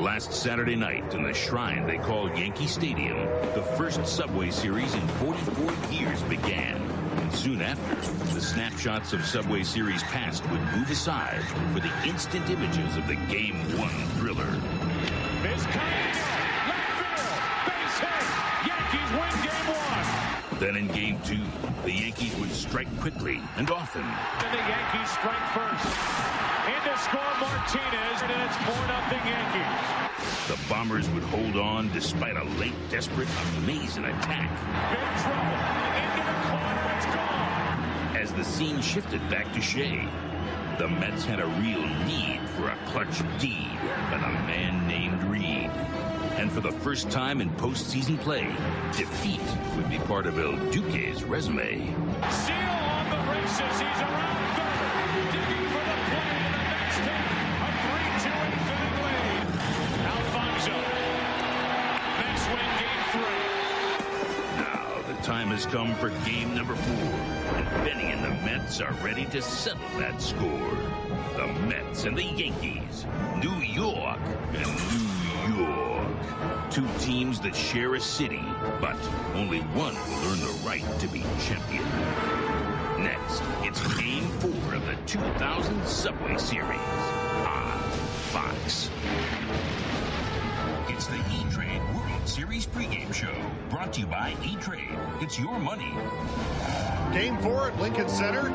Last Saturday night in the shrine they call Yankee Stadium, the first Subway Series in 44 years began. And soon after, the snapshots of Subway Series past would move aside for the instant images of the Game 1 thriller. This coming left field, base hit. Yankees win Game 1. Then in Game 2, the Yankees would strike quickly and often. And the Yankees strike first. In to score Martinez, and it's 4-0 Yankees. The Bombers would hold on despite a late, desperate, amazing attack. Big trouble. Into the corner, it's gone. As the scene shifted back to Shea, the Mets had a real need for a clutch D by a man named Reed. And for the first time in postseason play, defeat would be part of El Duque's resume. Seal on the races. He's around third. Digging for the play, and the Mets take a 3-2 inning lead. Alfonso. Mets win Game 3. Now the time has come for game number 4. And Benny and the Mets are ready to settle that score. The Mets and the Yankees. New York and New York. Two teams that share a city, but only one will earn the right to be champion. Next, it's Game 4 of the 2000 Subway Series on Fox. It's the E-Trade World Series pregame show, brought to you by E-Trade. It's your money. Game 4 at Lincoln Center.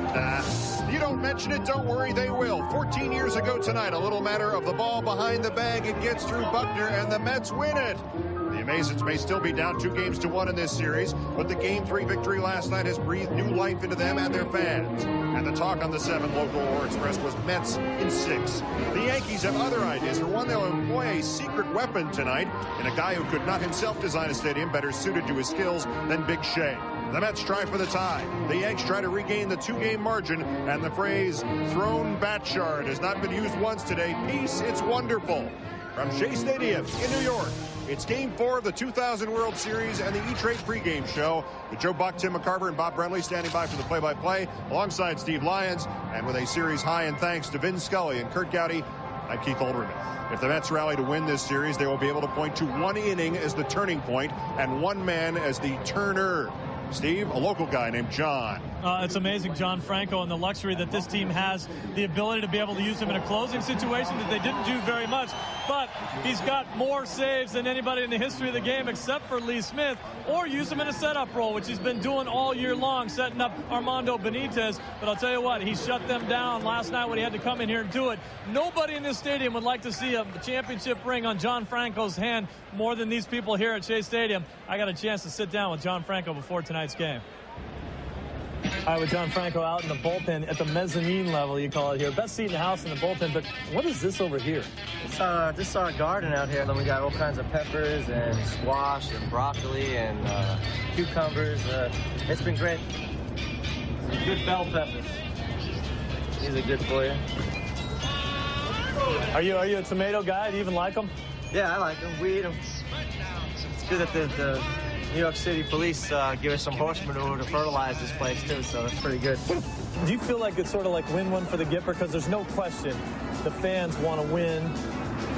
You don't mention it, don't worry, they will. 14 years ago tonight, a little matter of the ball behind the bag. It gets through Buckner, and the Mets win it. The Amazons may still be down 2-1 in this series, but the Game 3 victory last night has breathed new life into them and their fans. And the talk on the 7 local War Express was Mets in 6. The Yankees have other ideas. For one, they'll employ a secret weapon tonight in a guy who could not himself design a stadium better suited to his skills than Big Shea. The Mets try for the tie. The Yanks try to regain the 2-game margin, and the phrase thrown batchard has not been used once today. Peace, it's wonderful. From Shea Stadium in New York, it's Game 4 of the 2000 World Series and the E-Trade pregame show with Joe Buck, Tim McCarver, and Bob Brentley standing by for the play-by-play alongside Steve Lyons, and with a series high in thanks to Vin Scully and Kurt Gowdy, I'm Keith Olbermann. If the Mets rally to win this series, they will be able to point to one inning as the turning point and one man as the turner. Steve, a local guy named John. It's amazing, John Franco, and the luxury that this team has, the ability to be able to use him in a closing situation that they didn't do very much. But he's got more saves than anybody in the history of the game except for Lee Smith, or use him in a setup role, which he's been doing all year long, setting up Armando Benitez. But I'll tell you what, he shut them down last night when he had to come in here and do it. Nobody in this stadium would like to see a championship ring on John Franco's hand more than these people here at Shea Stadium. I got a chance to sit down with John Franco before tonight's game. All right, with John Franco out in the bullpen at the mezzanine level, you call it here. Best seat in the house in the bullpen, but what is this over here? It's this is our garden out here. Then we got all kinds of peppers and squash and broccoli and cucumbers. It's been great. Some good bell peppers. These are good for you. Are you a tomato guy? Do you even like them? Yeah, I like them. We eat them. It's good that the New York City police give us some horse manure to fertilize this place, too, so that's pretty good. Do you feel like it's sort of like win one for the Gipper? Because there's no question the fans want to win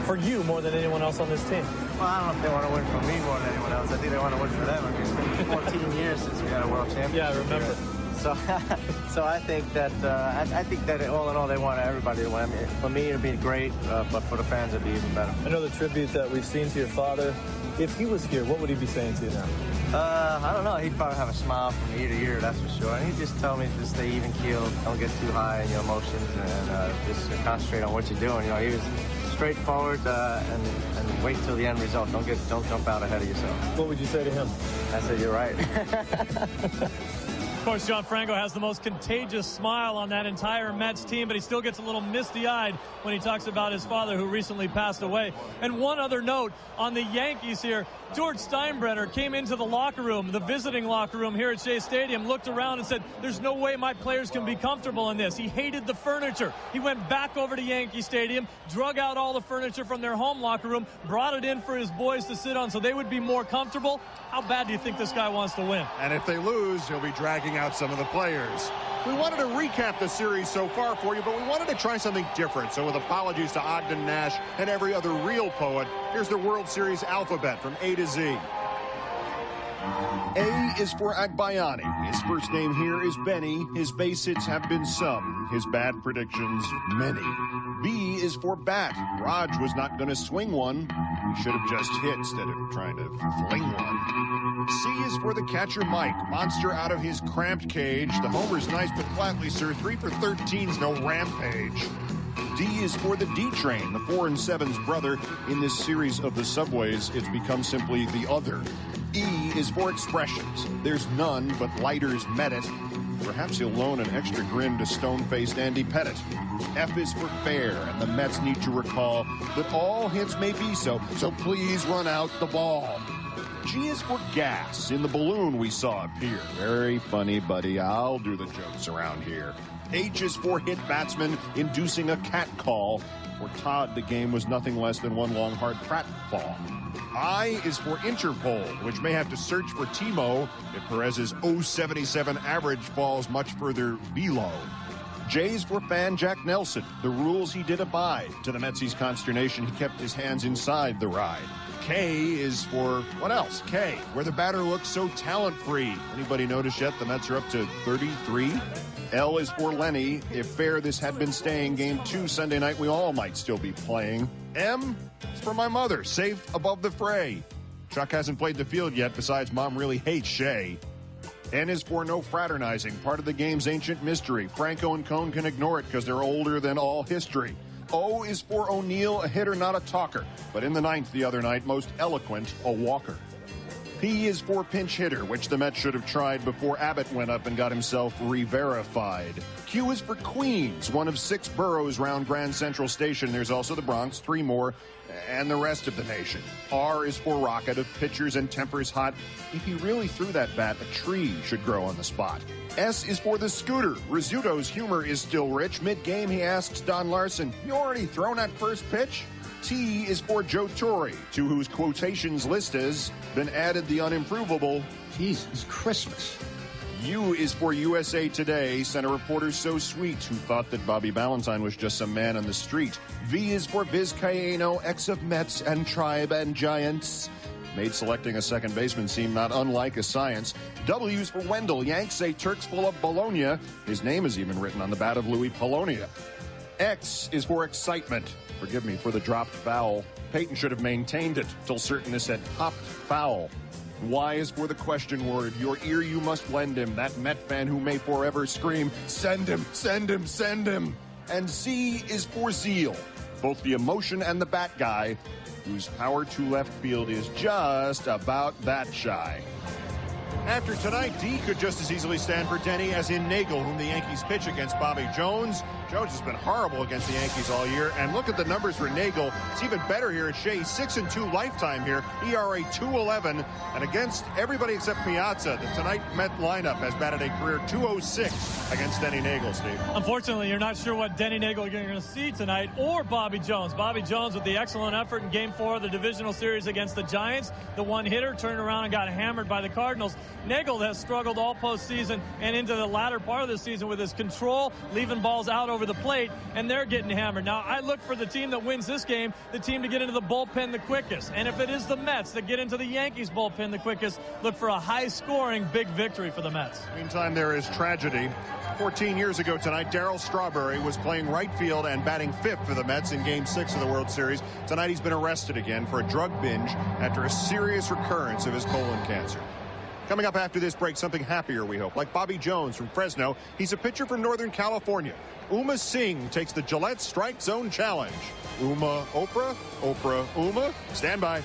for you more than anyone else on this team. Well, I don't know if they want to win for me more than anyone else. I think they want to win for them. I mean, it's been 14 years since we had a world championship. Yeah, I remember. So I think that all in all they want everybody to win. I mean, for me it'd be great, but for the fans it'd be even better. I know the tribute that we've seen to your father. If he was here, what would he be saying to you now? I don't know. He'd probably have a smile from ear to ear, that's for sure. And he'd just tell me to stay even keeled, don't get too high in your emotions, and just concentrate on what you're doing. You know, he was straightforward and wait till the end result. Don't jump out ahead of yourself. What would you say to him? I said, you're right. Of course, John Franco has the most contagious smile on that entire Mets team, but he still gets a little misty-eyed when he talks about his father, who recently passed away. And one other note on the Yankees here, George Steinbrenner came into the locker room, the visiting locker room here at Shea Stadium, looked around and said, there's no way my players can be comfortable in this. He hated the furniture. He went back over to Yankee Stadium, drug out all the furniture from their home locker room, brought it in for his boys to sit on so they would be more comfortable. How bad do you think this guy wants to win? And if they lose, he'll be dragging checking out some of the players. We wanted to recap the series so far for you, but we wanted to try something different. So with apologies to Ogden Nash and every other real poet, here's the World Series alphabet from A to Z. A is for Agbayani. His first name here is Benny. His base hits have been some. His bad predictions, many. B is for Bat. Raj was not going to swing one. He should have just hit instead of trying to fling one. C is for the catcher, Mike. Monster out of his cramped cage. The homer's nice, but flatly, sir. 3 for 13's no rampage. D is for the D train, the 4 and 7's brother. In this series of the subways, it's become simply the other. E is for expressions. There's none, but Lighters met it. Perhaps he'll loan an extra grin to stone-faced Andy Pettit. F is for fair, and the Mets need to recall that all hits may be so please run out the ball. G is for gas. In the balloon we saw appear. Very funny, buddy. I'll do the jokes around here. H is for hit batsman, inducing a cat call. For Todd, the game was nothing less than one long, hard pratfall. I is for Interpol, which may have to search for Timo if Perez's 0.77 average falls much further below. J is for fan Jack Nelson. The rules he did abide. To the Metsies' consternation, he kept his hands inside the ride. K is for, what else? K, where the batter looks so talent-free. Anybody notice yet the Mets are up to 33? L is for Lenny. If fair this had been staying, game 2 Sunday night, we all might still be playing. M is for my mother, safe above the fray. Chuck hasn't played the field yet, besides Mom really hates Shea. N is for no fraternizing, part of the game's ancient mystery. Franco and Cone can ignore it because they're older than all history. O is for O'Neill, a hitter, not a talker. But in the 9th the other night, most eloquent, a walker. P is for pinch hitter, which the Mets should have tried before Abbott went up and got himself re-verified. Q is for Queens, one of 6 boroughs round Grand Central Station. There's also the Bronx, 3 more, and the rest of the nation. R is for Rocket, of pitchers and tempers hot. If he really threw that bat, a tree should grow on the spot. S is for the Scooter. Rizzuto's humor is still rich. Mid-game, he asks Don Larson, "You already thrown that first pitch?" T is for Joe Torre, to whose quotations list has been added the unimprovable Jesus Christmas. U is for USA Today, sent a reporter so sweet who thought that Bobby Ballantyne was just some man on the street. V is for Viz Cayeno, ex of Mets and Tribe and Giants. Made selecting a second baseman seem not unlike a science. W is for Wendell. Yanks say Turk's full of Bologna. His name is even written on the bat of Louis Polonia. X is for excitement. Forgive me for the dropped vowel. Peyton should have maintained it till certainness had popped foul. Y is for the question word. Your ear you must lend him. That Met fan who may forever scream, "Send him, send him, send him." And Z is for zeal. Both the emotion and the bat guy, whose power to left field is just about that shy. After tonight, D could just as easily stand for Denny as in Nagel, whom the Yankees pitch against Bobby Jones. Jones has been horrible against the Yankees all year. And look at the numbers for Nagel. It's even better here at Shea. 6-2 lifetime here. ERA 2.11. And against everybody except Piazza, the tonight Met lineup has batted a career 206 against Denny Nagel, Steve. Unfortunately, you're not sure what Denny Nagel you're going to see tonight, or Bobby Jones. Bobby Jones with the excellent effort in Game 4 of the divisional series against the Giants. The one hitter turned around and got hammered by the Cardinals. Nagel has struggled all postseason and into the latter part of the season with his control, leaving balls out over the plate, and they're getting hammered. Now, I look for the team that wins this game, the team to get into the bullpen the quickest. And if it is the Mets that get into the Yankees bullpen the quickest, look for a high-scoring big victory for the Mets. Meantime, there is tragedy. 14 years ago tonight, Darryl Strawberry was playing right field and batting 5th for the Mets in Game 6 of the World Series. Tonight, he's been arrested again for a drug binge after a serious recurrence of his colon cancer. Coming up after this break, something happier, we hope. Like Bobby Jones from Fresno, he's a pitcher from Northern California. Uma Singh takes the Gillette Strike Zone Challenge. Uma, Oprah, Oprah, Uma. Stand by.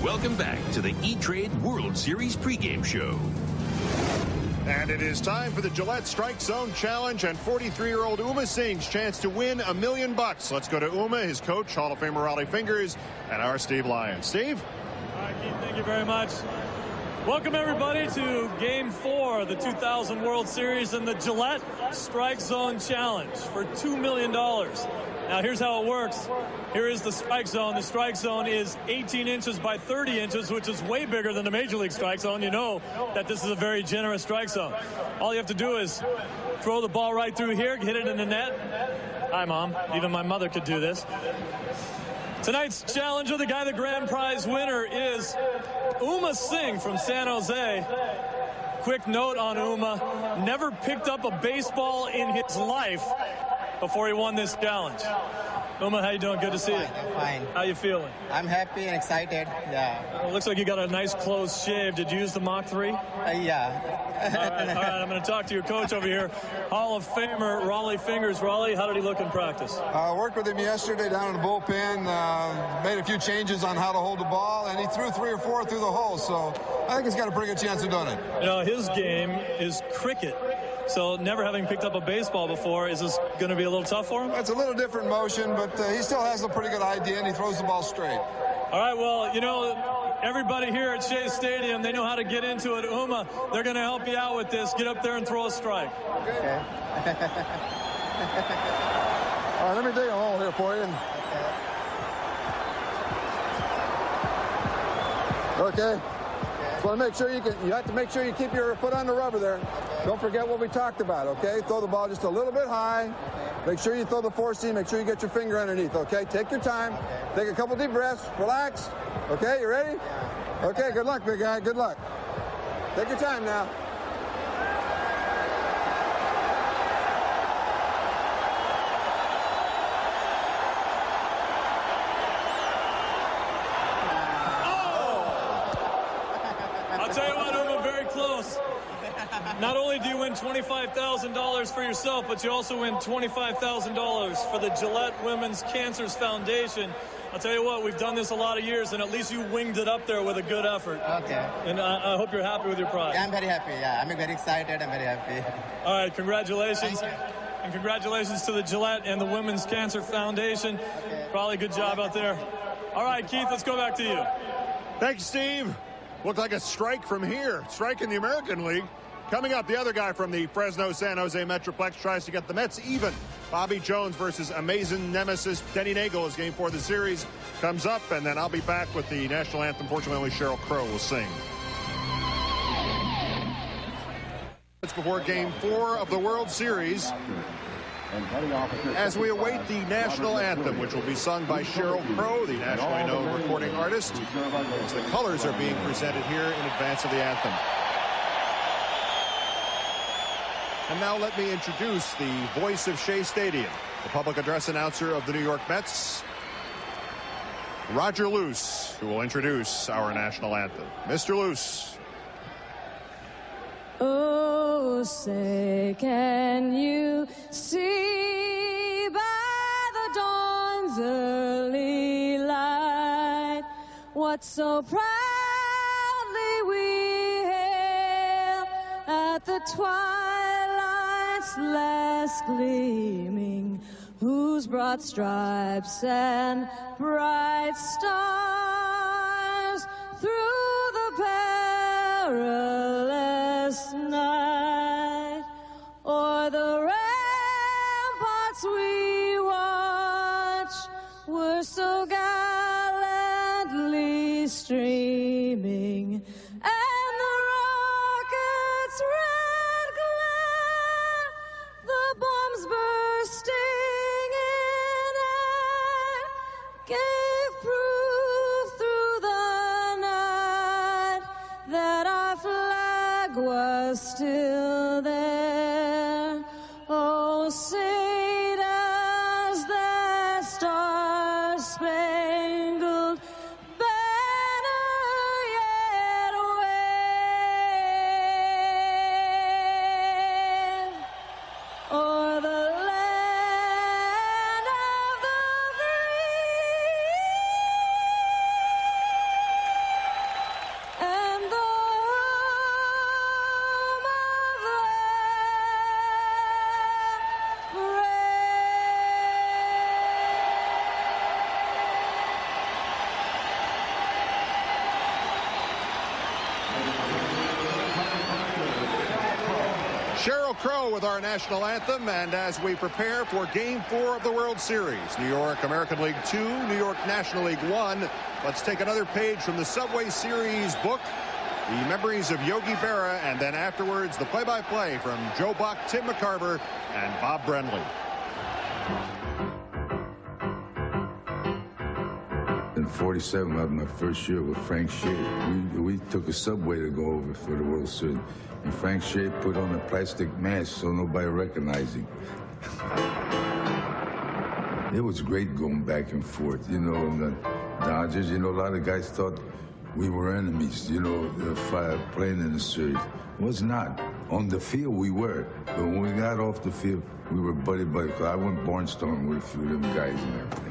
Welcome back to the E-Trade World Series pregame show. And it is time for the Gillette Strike Zone Challenge and 43-year-old Uma Singh's chance to win $1 million. Let's go to Uma, his coach, Hall of Famer Raleigh Fingers, and our Steve Lyons. Steve? All right, Keith, thank you very much. Welcome, everybody, to Game 4 of the 2000 World Series and the Gillette Strike Zone Challenge for $2 million. Now, here's how it works. Here is the strike zone. The strike zone is 18 inches by 30 inches, which is way bigger than the Major League strike zone. You know that this is a very generous strike zone. All you have to do is throw the ball right through here, hit it in the net. Hi, Mom. Even my mother could do this. Tonight's challenger, the guy, the grand prize winner, is Uma Singh from San Jose. Quick note on Uma, never picked up a baseball in his life before he won this challenge. Uma, how you doing? Good to see you. I'm fine. How you feeling? I'm happy and excited. Yeah. Well, it looks like you got a nice close shave. Did you use the Mach 3? Yeah. All right. I'm going to talk to your coach over here, Hall of Famer Raleigh Fingers. Raleigh, how did he look in practice? Worked with him yesterday down in the bullpen. Made a few changes on how to hold the ball, and he threw 3 or 4 through the hole. So I think he's got a pretty good chance of doing it. You know, his game is cricket. So never having picked up a baseball before, is this going to be a little tough for him? It's a little different motion, but he still has a pretty good idea, and he throws the ball straight. All right, well, you know, everybody here at Shea Stadium, they know how to get into it. Uma, they're going to help you out with this. Get up there and throw a strike. Okay. All right, let me dig a hole here for you. Okay. So I make sure you have to make sure you keep your foot on the rubber there. Don't forget what we talked about, okay? Throw the ball just a little bit high. Make sure you throw the 4-seam. Make sure you get your finger underneath, okay? Take your time. Take a couple deep breaths. Relax. Okay, you ready? Okay, good luck, big guy. Good luck. Take your time now. I'll tell you what, Uma, very close. Not only do you win $25,000 for yourself, but you also win $25,000 for the Gillette Women's Cancer Foundation. I'll tell you what, we've done this a lot of years, and at least you winged it up there with a good effort. Okay. And I hope you're happy with your prize. Yeah, I'm very happy. Yeah, I'm very excited. I'm very happy. All right, congratulations. Thank you. And congratulations to the Gillette and the Women's Cancer Foundation. Okay. Probably a good job out there. All right, Keith, let's go back to you. Thank you, Steve. Looked like a strike from here. Strike in the American League. Coming up, the other guy from the Fresno-San Jose Metroplex tries to get the Mets even. Bobby Jones versus amazing nemesis Denny Nagel as Game 4 of the series comes up, and then I'll be back with the national anthem. Fortunately, only Sheryl Crow will sing. It's before Game 4 of the World Series, as we await the national anthem, which will be sung by Sheryl Crow, the nationally known recording artist, as the colors are being presented here in advance of the anthem. And now let me introduce the voice of Shea Stadium, the public address announcer of the New York Mets, Roger Luce, who will introduce our national anthem. Mr. Luce. Oh, say, can you see by the dawn's early light what so proudly we hail at the twilight's last gleaming, whose broad stripes and bright stars through the perilous night o'er the ramparts we watch were so gallantly streaming, and the rocket's red glare, the bombs bursting in air, gave proof through the night that our flag was still there. Oh, say does that star-spangled banner yet wave o'er the land of the free and the home of the Sheryl Crow with our national anthem, and as we prepare for Game 4 of the World Series, New York American League 2, New York National League 1, let's take another page from the Subway Series book, the memories of Yogi Berra, and then afterwards the play-by-play from Joe Buck, Tim McCarver, and Bob Brenly. In '47, I had my first year with Frank Shea. We took a subway to go over for the World Series. And Frank Shea put on a plastic mask so nobody recognized him. It was great going back and forth, you know, and the Dodgers, you know, a lot of guys thought we were enemies, you know, playing in the series. Was not. On the field, we were. But when we got off the field, we were buddy-buddy. I went barnstorming with a few of them guys and everything.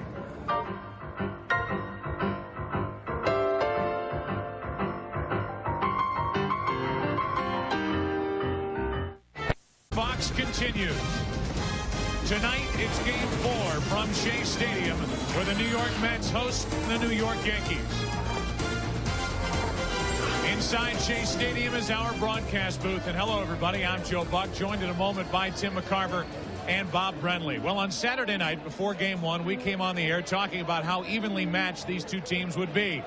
Continues. Tonight, it's Game 4 from Shea Stadium, where the New York Mets host the New York Yankees. Inside Shea Stadium is our broadcast booth. And hello, everybody. I'm Joe Buck, joined in a moment by Tim McCarver and Bob Brenly. Well, on Saturday night before Game 1, we came on the air talking about how evenly matched these two teams would be.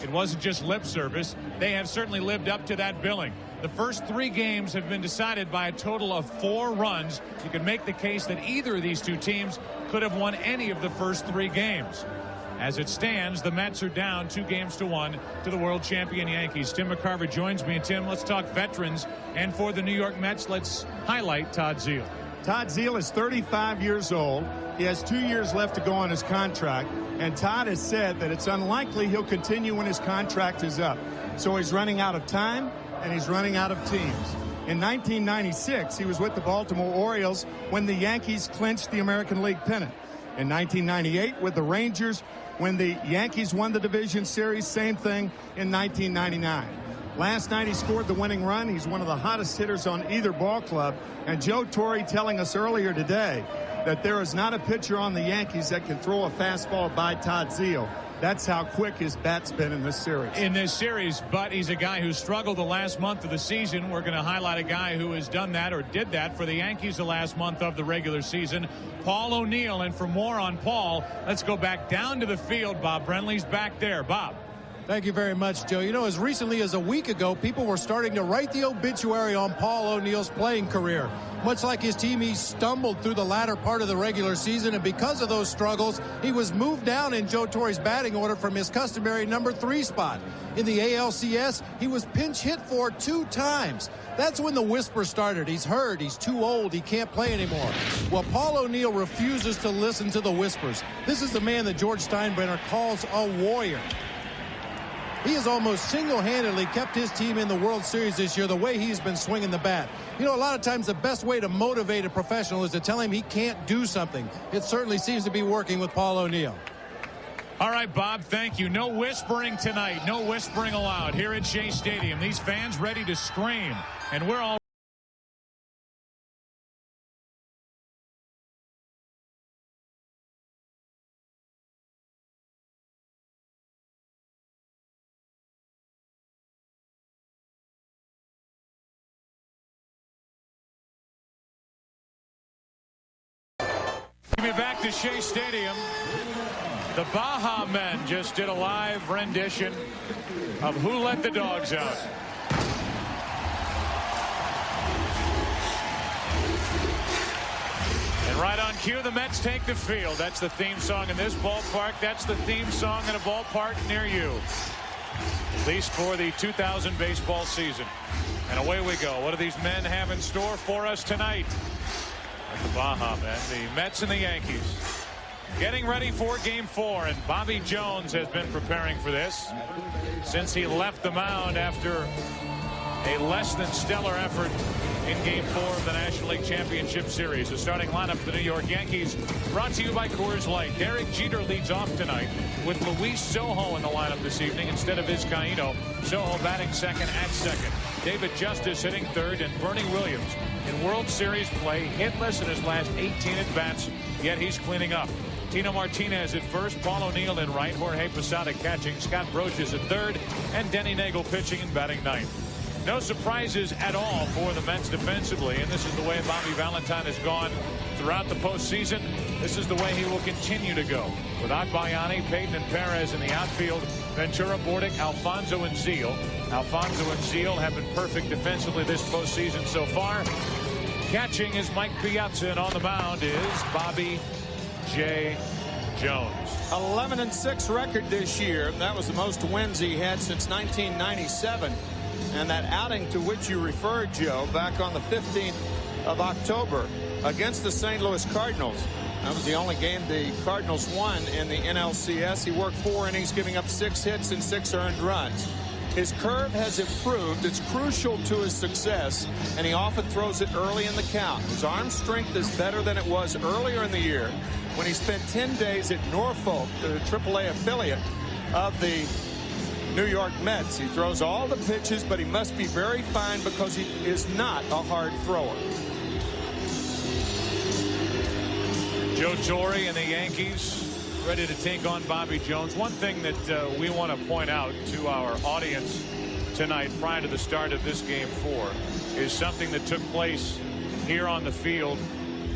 It wasn't just lip service. They have certainly lived up to that billing. The first 3 games have been decided by a total of 4 runs. You can make the case that either of these two teams could have won any of the first 3 games. As it stands, the Mets are down 2-1 to the world champion Yankees. Tim McCarver joins me. And Tim, let's talk veterans. And for the New York Mets, let's highlight Todd Zeile. Todd Zeile is 35 years old. He has 2 years left to go on his contract. And Todd has said that it's unlikely he'll continue when his contract is up. So he's running out of time, and he's running out of teams. In 1996, he was with the Baltimore Orioles when the Yankees clinched the American League pennant. In 1998, with the Rangers, when the Yankees won the division series, same thing in 1999. Last night, he scored the winning run. He's one of the hottest hitters on either ball club. And Joe Torre telling us earlier today that there is not a pitcher on the Yankees that can throw a fastball by Todd Zeile. That's how quick his bat's been in this series. But he's a guy who struggled the last month of the season. We're going to highlight a guy who has done that or did that for the Yankees the last month of the regular season, Paul O'Neill. And for more on Paul, let's go back down to the field. Bob Brenly's back there. Bob. Thank you very much, Joe. You know, as recently as a week ago, people were starting to write the obituary on Paul O'Neill's playing career. Much like his team, he stumbled through the latter part of the regular season, and because of those struggles, he was moved down in Joe Torre's batting order from his customary number 3 spot. In the ALCS, he was pinch hit for 2 times. That's when the whisper started. He's hurt, he's too old, he can't play anymore. Well, Paul O'Neill refuses to listen to the whispers. This is the man that George Steinbrenner calls a warrior. He has almost single-handedly kept his team in the World Series this year the way he's been swinging the bat. You know, a lot of times the best way to motivate a professional is to tell him he can't do something. It certainly seems to be working with Paul O'Neill. All right, Bob, thank you. No whispering tonight. No whispering allowed here at Shea Stadium. These fans ready to scream, and we're all back to Shea Stadium. The Baja Men just did a live rendition of Who Let the Dogs Out. And right on cue, the Mets take the field. That's the theme song in this ballpark. That's the theme song in a ballpark near you. At least for the 2000 baseball season. And away we go. What do these men have in store for us tonight? The Baja Men, the Mets and the Yankees, getting ready for Game 4, and Bobby Jones has been preparing for this since he left the mound after a less than stellar effort in Game 4 of the National League Championship Series. The starting lineup for the New York Yankees, brought to you by Coors Light. Derek Jeter leads off tonight with Luis Sojo in the lineup this evening instead of Vizcaíno. Sojo batting second at second. David Justice hitting third, and Bernie Williams in World Series play, hitless in his last 18 at-bats, yet he's cleaning up. Tino Martinez at first, Paul O'Neill in right, Jorge Posada catching, Scott Brosius at third, and Denny Nagel pitching and batting ninth. No surprises at all for the Mets defensively, and this is the way Bobby Valentine has gone throughout the postseason. This is the way he will continue to go. With Agbayani, Payton, and Perez in the outfield, Ventura, Bordick, Alfonso, and Zeal. Alfonso and Zeal have been perfect defensively this postseason so far. Catching is Mike Piazza, and on the mound is Bobby J. Jones. 11-6 record this year. That was the most wins he had since 1997. And that outing to which you referred, Joe, back on the 15th of October against the St. Louis Cardinals. That was the only game the Cardinals won in the NLCS. He worked 4 innings, giving up 6 hits and 6 earned runs. His curve has improved. It's crucial to his success, and he often throws it early in the count. His arm strength is better than it was earlier in the year when he spent 10 days at Norfolk, the AAA affiliate of the New York Mets. He throws all the pitches, but he must be very fine because he is not a hard thrower. Joe Torre and the Yankees ready to take on Bobby Jones. One thing that we want to point out to our audience tonight prior to the start of this game 4 is something that took place here on the field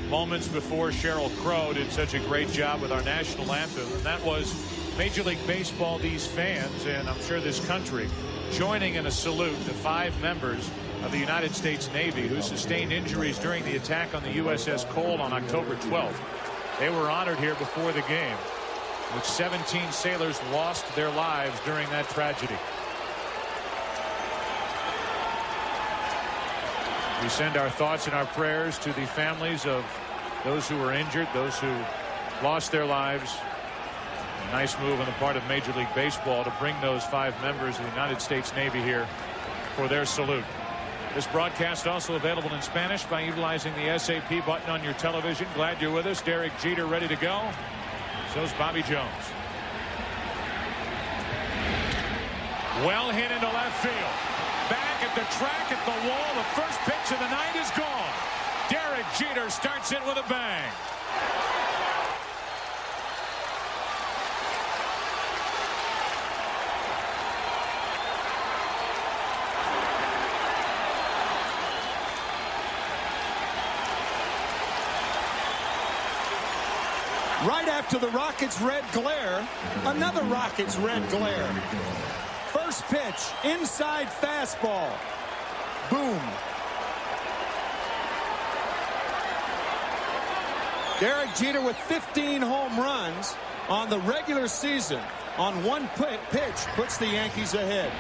moments before Sheryl Crow did such a great job with our national anthem, and that was Major League Baseball, these fans, and I'm sure this country, joining in a salute to 5 members of the United States Navy who sustained injuries during the attack on the USS Cole on October 12th. They were honored here before the game, which 17 sailors lost their lives during that tragedy. We send our thoughts and our prayers to the families of those who were injured, those who lost their lives. A nice move on the part of Major League Baseball to bring those 5 members of the United States Navy here for their salute. This broadcast also available in Spanish by utilizing the SAP button on your television. Glad you're with us. Derek Jeter ready to go. So's Bobby Jones. Well hit into left field. Back at the track at the wall. The first pitch of the night is gone. Derek Jeter starts it with a bang. Right after the Rockets' red glare, another Rockets' red glare. First pitch, inside fastball. Boom. Derek Jeter with 15 home runs on the regular season on one pitch puts the Yankees ahead.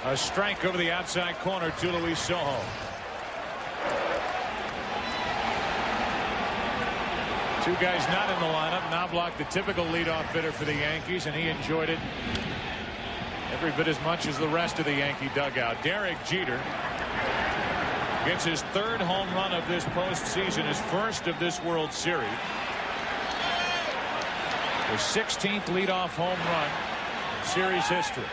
A strike over the outside corner to Luis Sojo. Two guys not in the lineup. Knobloch, the typical leadoff hitter for the Yankees, and he enjoyed it every bit as much as the rest of the Yankee dugout. Derek Jeter gets his 3rd home run of this postseason, his 1st of this World Series. The 16th leadoff home run in series history.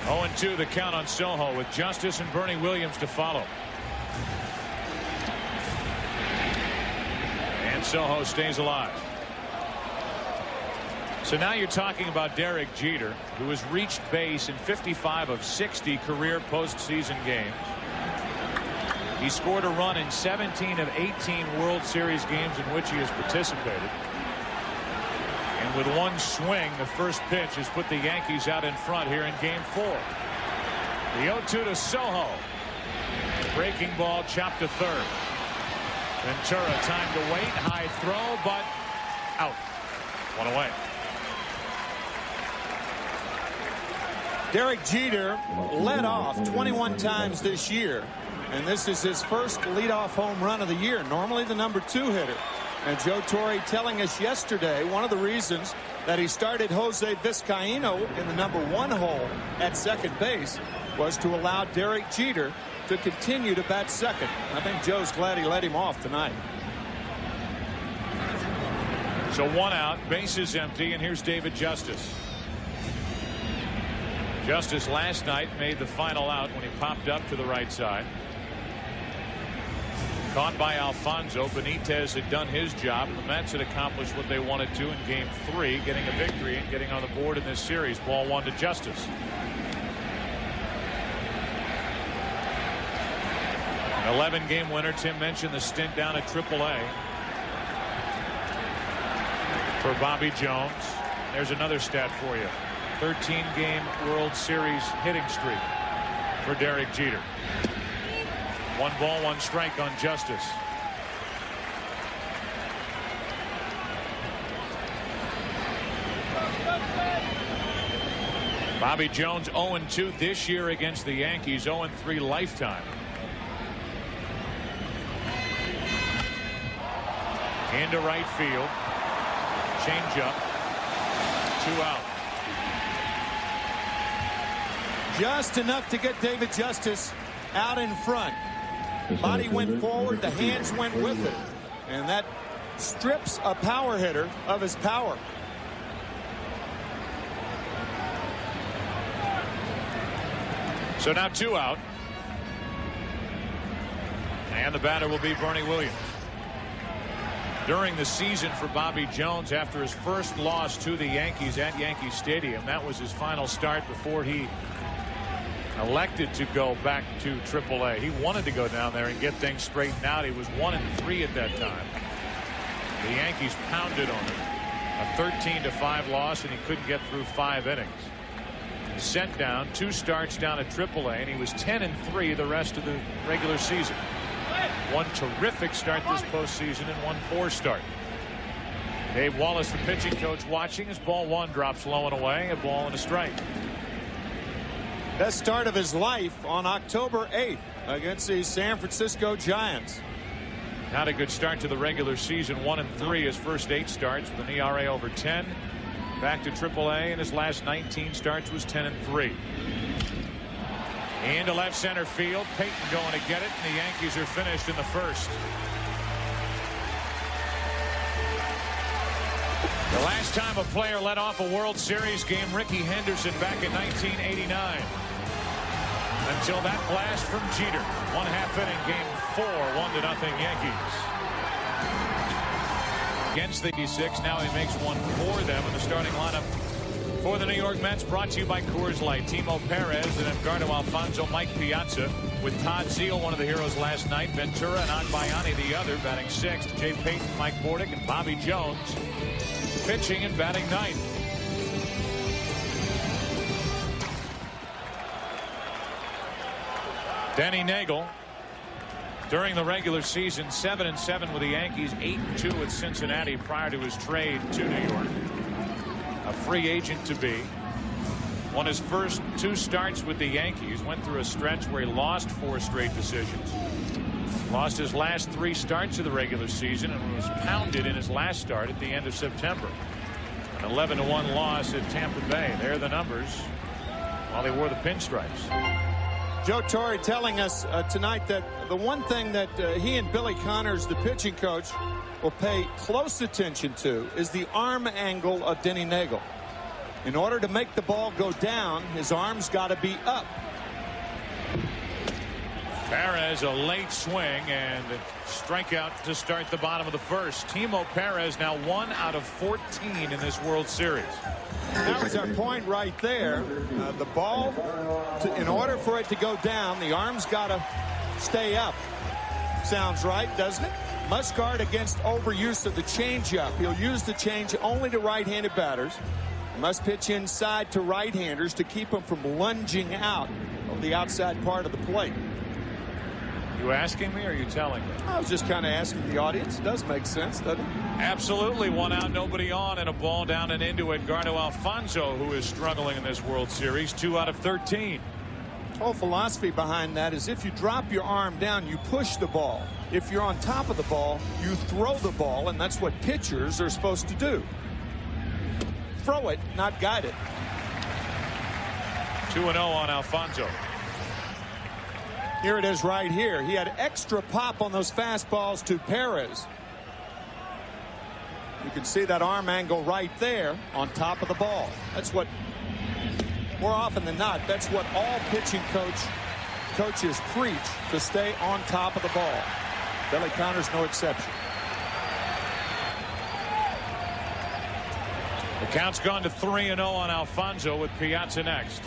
0-2 the count on Sojo with Justice and Bernie Williams to follow. And Sojo stays alive. So now you're talking about Derek Jeter, who has reached base in 55 of 60 career postseason games. He scored a run in 17 of 18 World Series games in which he has participated. And with one swing, the first pitch has put the Yankees out in front here in game 4. The 0-2 to Sojo. Breaking ball chopped to third. Ventura time to wait. High throw, but out. One away. Derek Jeter led off 21 times this year, and this is his first leadoff home run of the year. Normally the number 2 hitter. And Joe Torre telling us yesterday one of the reasons that he started Jose Vizcaíno in the number 1 hole at second base was to allow Derek Jeter to continue to bat second. I think Joe's glad he let him off tonight. So 1 out, bases empty, and here's David Justice. Justice last night made the final out when he popped up to the right side. Caught by Alfonso. Benitez had done his job, and the Mets had accomplished what they wanted to in Game 3, getting a victory and getting on the board in this series. Ball 1 to Justice. An 11-game winner. Tim mentioned the stint down at AAA for Bobby Jones. There's another stat for you. 13-game World Series hitting streak for Derek Jeter. 1 ball, 1 strike on Justice. Bobby Jones 0-2 this year against the Yankees, 0-3 lifetime. Into right field. Change up. 2 out. Just enough to get David Justice out in front. Body went forward, the hands went with it, and that strips a power hitter of his power. So now 2 out, and the batter will be Bernie Williams. During the season for Bobby Jones, after his first loss to the Yankees at Yankee Stadium, that was his final start before he elected to go back to AAA. He wanted to go down there and get things straightened out. He was 1-3 at that time. The Yankees pounded on him. A 13-5 loss, and he couldn't get through 5 innings. He sent down 2 starts down at AAA, and he was 10-3 the rest of the regular season. 1 terrific start this postseason and 1 poor start. Dave Wallace, the pitching coach, watching as ball 1 drops low and away. A ball and a strike. Best start of his life on October 8th against the San Francisco Giants. Not a good start to the regular season. 1-3 his first 8 starts with an ERA over 10. Back to AAA, and his last 19 starts was 10-3. Into left center field. Payton going to get it, and the Yankees are finished in the first. The last time a player led off a World Series game, Rickey Henderson back in 1989. Until that blast from Jeter. 1/2 inning, game 4, 1-0 Yankees. Against the D6, now he makes 1 for them in the starting lineup for the New York Mets. Brought to you by Coors Light. Timo Perez and Edgardo Alfonso, Mike Piazza, with Todd Zeile, one of the heroes last night, Ventura and Agbayani the other, batting 6th. Jay Payton, Mike Bordick, and Bobby Jones pitching and batting 9th. Denny Nagel, during the regular season, 7-7 with the Yankees, 8-2 with Cincinnati prior to his trade to New York. A free agent to be. Won his first 2 starts with the Yankees. Went through a stretch where he lost 4 straight decisions. Lost his last 3 starts of the regular season and was pounded in his last start at the end of September. An 11-1 loss at Tampa Bay. There are the numbers while they wore the pinstripes. Joe Torre telling us tonight that the one thing that he and Billy Connors, the pitching coach, will pay close attention to is the arm angle of Denny Nagel. In order to make the ball go down, his arm's got to be up. Perez, a late swing and strikeout to start the bottom of the first. Timo Perez now 1 out of 14 in this World Series. That was our point right there. The ball, in order for it to go down, the arm's got to stay up. Sounds right, doesn't it? Muscard against overuse of the changeup. He'll use the change only to right-handed batters. He must pitch inside to right-handers to keep them from lunging out of the outside part of the plate. You asking me or are you telling me? I was just kind of asking the audience. It does make sense, doesn't it? Absolutely. 1 out, nobody on, and a ball down and into Edgardo Alfonso, who is struggling in this World Series. 2 out of 13. The whole philosophy behind that is if you drop your arm down, you push the ball. If you're on top of the ball, you throw the ball, and that's what pitchers are supposed to do. Throw it, not guide it. 2-0 on Alfonso. Here it is right here. He had extra pop on those fastballs to Perez. You can see that arm angle right there on top of the ball. That's what, more often than not, that's what all pitching coaches preach, to stay on top of the ball. Billy Connor's no exception. The count's gone to 3-0 on Alfonso with Piazza next.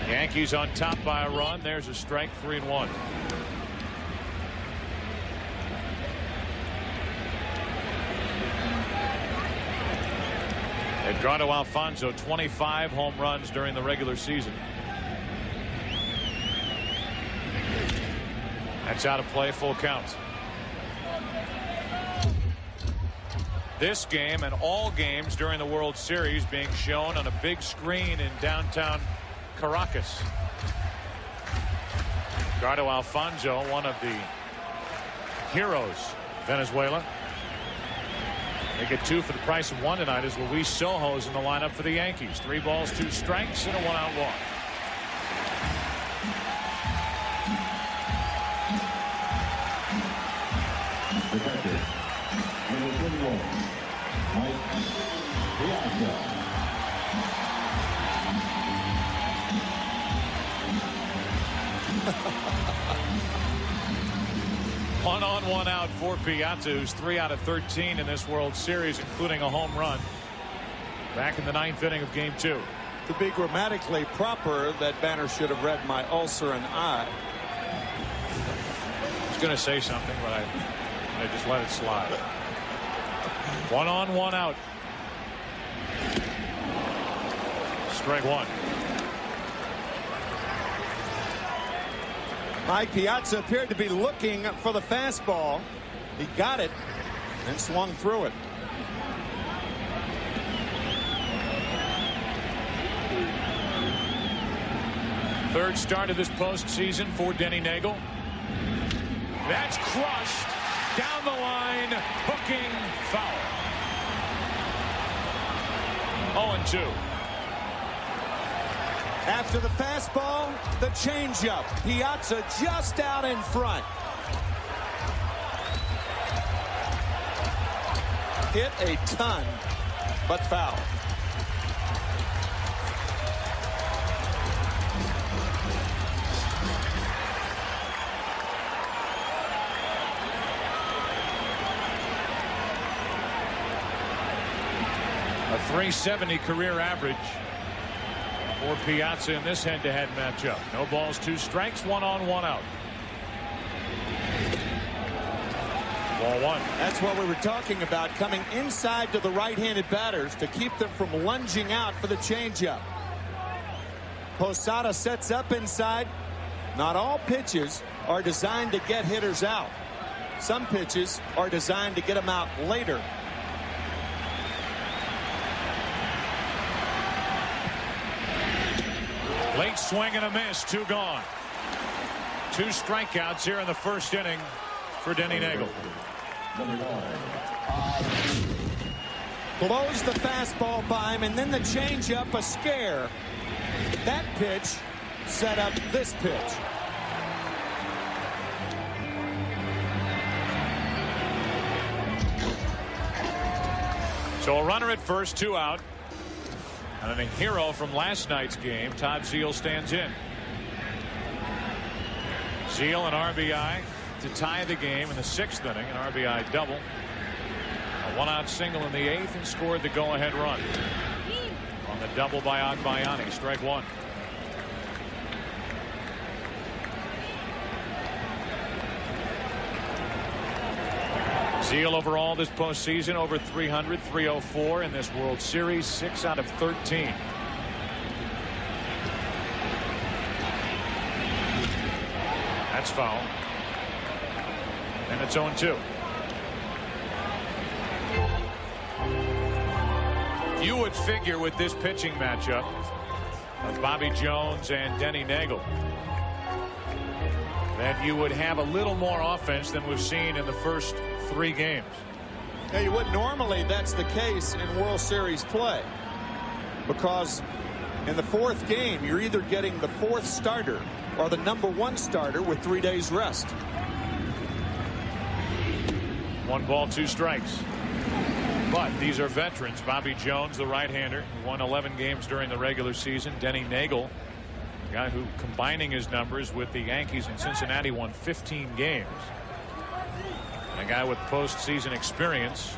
Yankees on top by a run. There's a strike, 3-1. Edgardo Alfonso, 25 home runs during the regular season. That's out of play, full count. This game and all games during the World Series being shown on a big screen in downtown Caracas. Edgardo Alfonso, one of the heroes of Venezuela. They get 2 for the price of 1 tonight as Luis Sojo's in the lineup for the Yankees. 3 balls, 2 strikes, and a 1-out walk. One on, one out for Piazza, who's 3 out of 13 in this World Series, including a home run back in the 9th inning of Game 2. To be grammatically proper, that banner should have read "my ulcer and I." I was going to say something, but I just let it slide. 1 on, 1 out. Strike 1. Mike Piazza appeared to be looking for the fastball. He got it and swung through it. Third start of this postseason for Denny Nagel. That's crushed down the line, hooking foul. 0-2. After the fastball, the changeup. Piazza just out in front. Hit a ton, but foul. A .370 career average for Piazza in this head-to-head matchup. No balls, 2 strikes, 1 on, 1 out. Ball 1. That's what we were talking about, coming inside to the right-handed batters to keep them from lunging out for the changeup. Posada sets up inside. Not all pitches are designed to get hitters out. Some pitches are designed to get them out later. Late swing and a miss, 2 gone. 2 strikeouts here in the first inning for Denny Nagel. Blows the fastball by him, and then the changeup, a scare. That pitch set up this pitch. So a runner at first, 2 out. And a hero from last night's game, Todd Zeile, stands in. Zeile, an RBI to tie the game in the 6th inning, an RBI double. A 1-out single in the 8th and scored the go-ahead run on the double by Agbayani. Strike 1. Zeile overall this postseason over 300, 304 in this World Series, 6 out of 13. That's foul. And it's 0-2. You would figure with this pitching matchup of Bobby Jones and Denny Nagel that you would have a little more offense than we've seen in the first 3 games. Yeah, you would normally. That's the case in World Series play, because in the 4th game you're either getting the 4th starter or the #1 starter with 3 days rest. 1 ball, 2 strikes. But these are veterans. Bobby Jones, the right-hander, who won 11 games during the regular season. Denny Nagel, A guy who, combining his numbers with the Yankees in Cincinnati, won 15 games. And a guy with postseason experience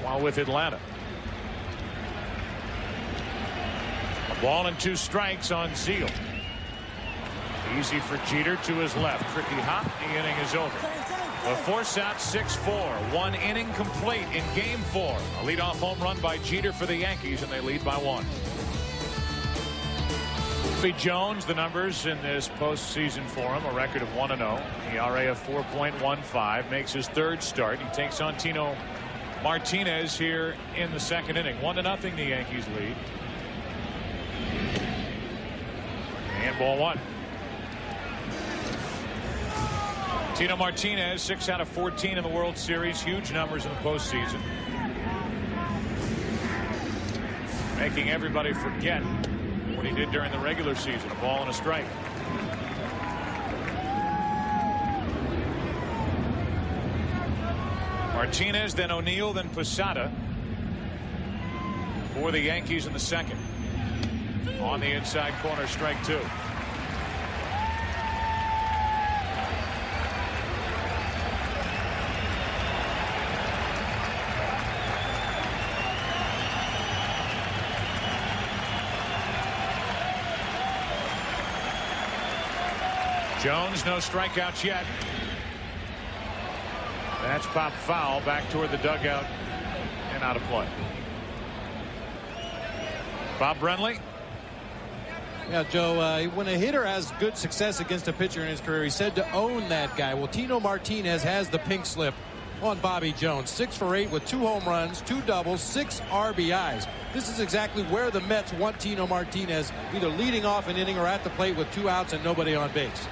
while with Atlanta. A ball and 2 strikes on Zeal. Easy for Jeter to his left. Tricky hop. The inning is over. The force out 6-4. 1 inning complete in game 4. A leadoff home run by Jeter for the Yankees, and they lead by 1. Jones, the numbers in this postseason for him, a record of 1-0, ERA of 4.15, makes his 3rd start. He takes on Tino Martinez here in the 2nd inning. 1-0 the Yankees lead. And ball 1. Tino Martinez, 6 out of 14 in the World Series. Huge numbers in the postseason. Making everybody forget what he did during the regular season. A ball and a strike. Martinez, then O'Neill, then Posada for the Yankees in the 2nd. On the inside corner, strike 2. Jones, no strikeouts yet. That's popped foul back toward the dugout and out of play. Bob Brenly. Yeah, Joe, when a hitter has good success against a pitcher in his career, he's said to own that guy. Well, Tino Martinez has the pink slip on Bobby Jones. 6 for 8 with 2 home runs, 2 doubles, 6 RBIs. This is exactly where the Mets want Tino Martinez, either leading off an inning or at the plate with 2 outs and nobody on base.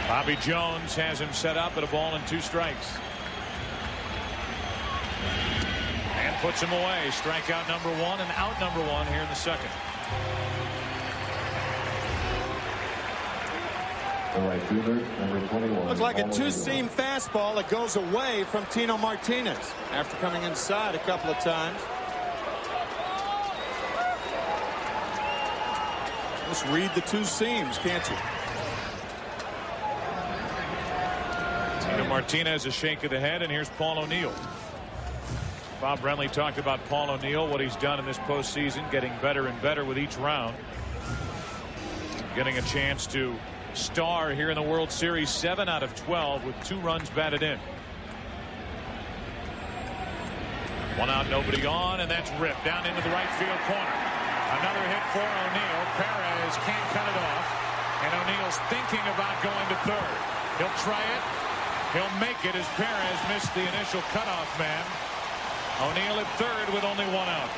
Bobby Jones has him set up at a ball and 2 strikes. And puts him away. Strikeout number 1 and out number 1 here in the 2nd. Looks like a 2-seam fastball that goes away from Tino Martinez after coming inside a couple of times. Just read the 2 seams, can't you? Tino Martinez, a shake of the head, and here's Paul O'Neill. Bob Brenly talked about Paul O'Neill, what he's done in this postseason, getting better and better with each round. Getting a chance to star here in the World Series, 7 out of 12 with 2 runs batted in. 1 out, nobody on, and that's ripped down into the right field corner. Another hit for O'Neill. Perez can't cut it off, and O'Neill's thinking about going to 3rd. He'll try it. He'll make it as Perez missed the initial cutoff man. O'Neill at 3rd with only 1 out.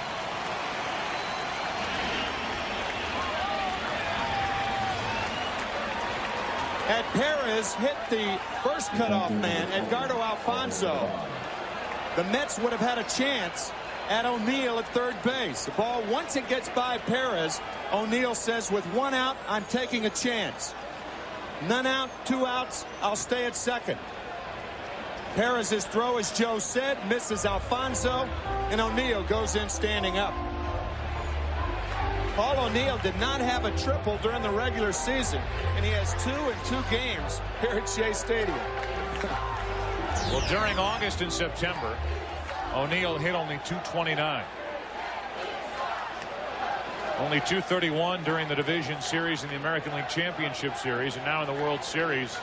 Had Perez hit the first cutoff man, Edgardo Alfonso, the Mets would have had a chance at O'Neill at 3rd base. The ball, once it gets by Perez, O'Neill says, with 1 out, I'm taking a chance. None out, 2 outs, I'll stay at 2nd. Perez's throw, as Joe said, misses Alfonso, and O'Neill goes in standing up. Paul O'Neill did not have a triple during the regular season, and he has 2 in 2 games here at Shea Stadium. Well, during August and September, O'Neill hit only .229. Only .231 during the Division Series and the American League Championship Series, and now in the World Series,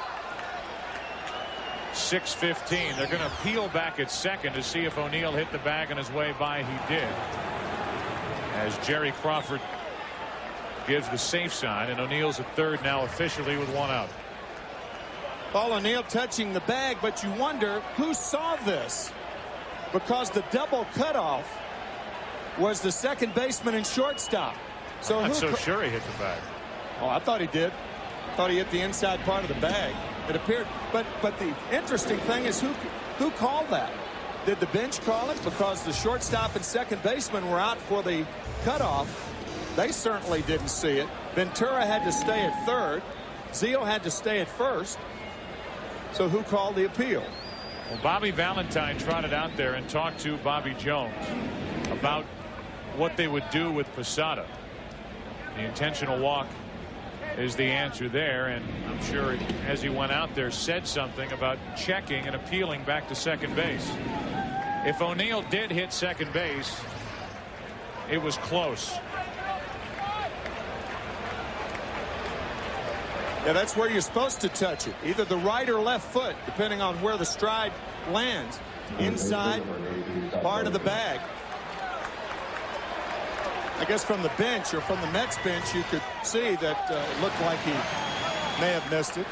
.615. They're going to peel back at 2nd to see if O'Neill hit the bag on his way by. He did, as Jerry Crawford gives the safe sign, and O'Neill's at 3rd now officially with 1 out. Paul O'Neill touching the bag, but you wonder who saw this, because the double cutoff was the 2nd baseman and shortstop. So I'm not so sure he hit the bag. Oh, I thought he did. I thought he hit the inside part of the bag. It appeared, but the interesting thing is who called that? Did the bench call it because the shortstop and 2nd baseman were out for the cutoff? They certainly didn't see it. Ventura had to stay at 3rd. Zeal had to stay at 1st. So who called the appeal? Well, Bobby Valentine trotted out there and talked to Bobby Jones about what they would do with Posada. The intentional walk is the answer there, and I'm sure as he went out there said something about checking and appealing back to second base. If O'Neill did hit second base, it was close. Yeah, that's where you're supposed to touch it, either the right or left foot, depending on where the stride lands. Inside part of the bag. I guess from the bench or from the Mets bench, you could see that it looked like he may have missed it.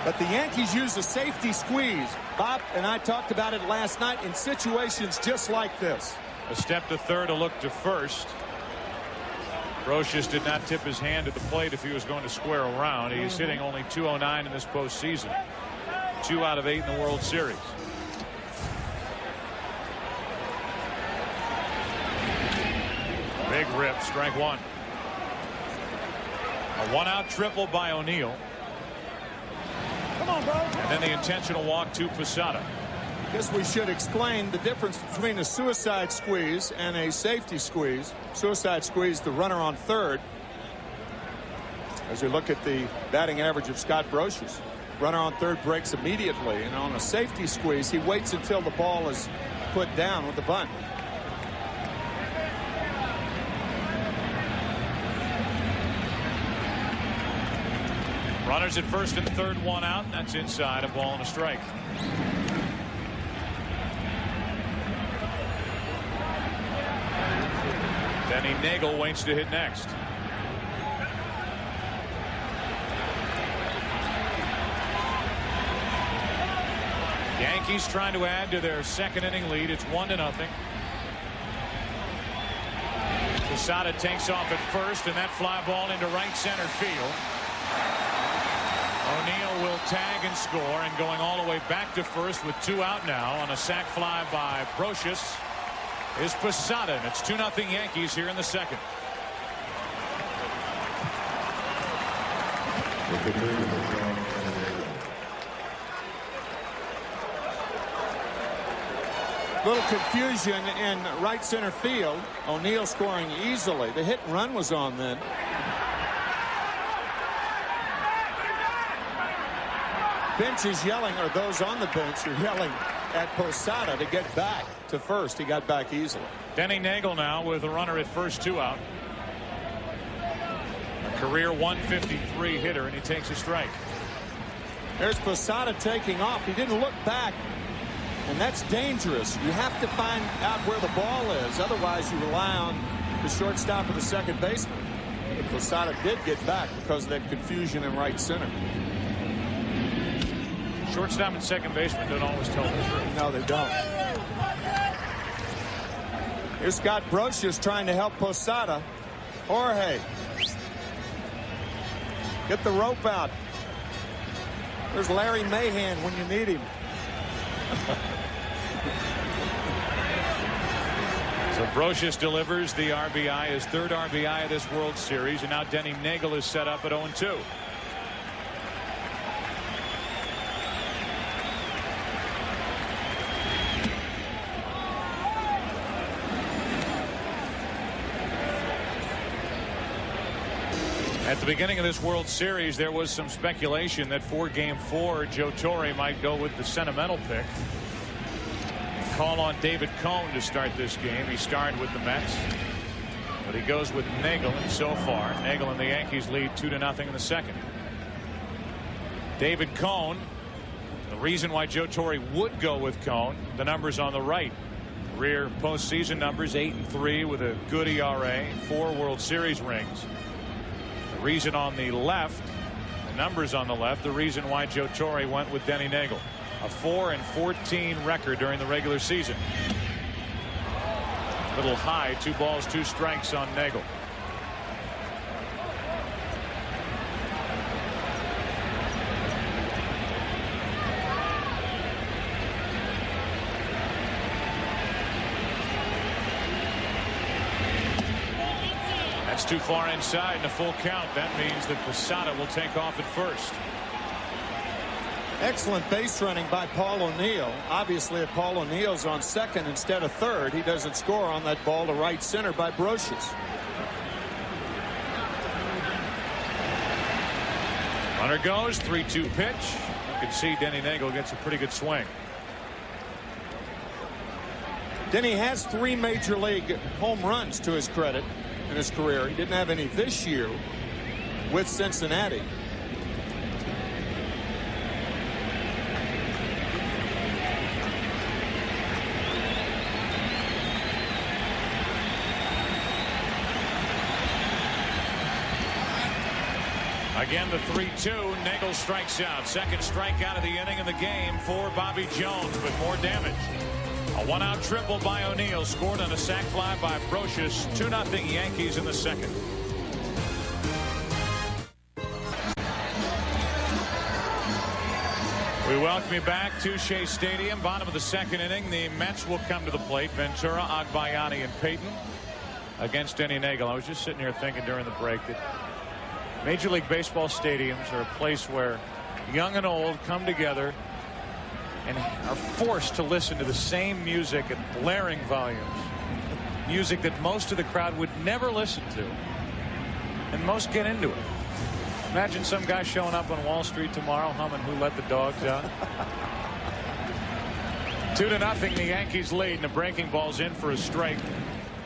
But the Yankees use a safety squeeze. Bob and I talked about it last night in situations just like this. A step to third, a look to first. Brocious did not tip his hand at the plate if he was going to square around. He's hitting only .209 in this postseason. 2 out of 8 in the World Series. Big rip, strike one. A 1-out triple by O'Neill. Come on, bro. And then the intentional walk to Posada. I guess we should explain the difference between a suicide squeeze and a safety squeeze. Suicide squeeze, the runner on third. As we look at the batting average of Scott Brocious, runner on third breaks immediately, and on a safety squeeze, he waits until the ball is put down with the bunt. Runners at first and third, 1 out, and that's inside, a ball and a strike. Denny Nagel waits to hit next. Yankees trying to add to their second inning lead. It's 1-0. Posada takes off at first, and that fly ball into right center field. O'Neill will tag and score, and going all the way back to first with 2 out now on a sac fly by Brocious is Posada, and it's 2-0 Yankees here in the second. Little confusion in right center field. O'Neill scoring easily. The hit and run was on then. Bench is yelling, or those on the bench are yelling at Posada to get back to first. He got back easily. Denny Nagel now with a runner at first, 2 out. A career 153 hitter, and he takes a strike. There's Posada taking off. He didn't look back, and that's dangerous. You have to find out where the ball is. Otherwise, you rely on the shortstop or the second baseman. But Posada did get back because of that confusion in right center. Shortstop and second baseman don't always tell the truth. No, they don't. Here's Scott Brocious trying to help Posada. Jorge. Get the rope out. There's Larry Mahan when you need him. So Brocious delivers the RBI, his third RBI of this World Series, and now Denny Nagel is set up at 0-2. At the beginning of this World Series, there was some speculation that for Game 4, Joe Torre might go with the sentimental pick. Call on David Cone to start this game. He started with the Mets, but he goes with Nagel, and so far, Nagel and the Yankees lead 2-0 in the second. David Cone, the reason why Joe Torre would go with Cone, the numbers on the right. Career postseason numbers, 8-3 with a good ERA, 4 World Series rings. The reason on the left, the numbers on the left, the reason why Joe Torre went with Denny Nagel. A 4-14 record during the regular season. Little high, 2 balls, 2 strikes on Nagel. That's too far inside and a full count. That means that Posada will take off at first. Excellent base running by Paul O'Neill. Obviously, if Paul O'Neill's on second instead of third, he doesn't score on that ball to right center by Brocious. Runner goes, 3-2 pitch. You can see Denny Nagel gets a pretty good swing. Denny has 3 major league home runs to his credit in his career. He didn't have any this year with Cincinnati. Again, the 3-2. Nagel strikes out. Second strikeout of the inning in the game for Bobby Jones, but more damage. A 1-out triple by O'Neill, scored on a sac fly by Brocious. 2-0 Yankees in the second. We welcome you back to Shea Stadium. Bottom of the second inning. The Mets will come to the plate. Ventura, Agbayani, and Payton against Denny Nagel. I was just sitting here thinking during the break that Major League Baseball stadiums are a place where young and old come together and are forced to listen to the same music at blaring volumes. Music that most of the crowd would never listen to. And most get into it. Imagine some guy showing up on Wall Street tomorrow humming Who Let the Dogs Out. 2-0 the Yankees lead, and the breaking ball's in for a strike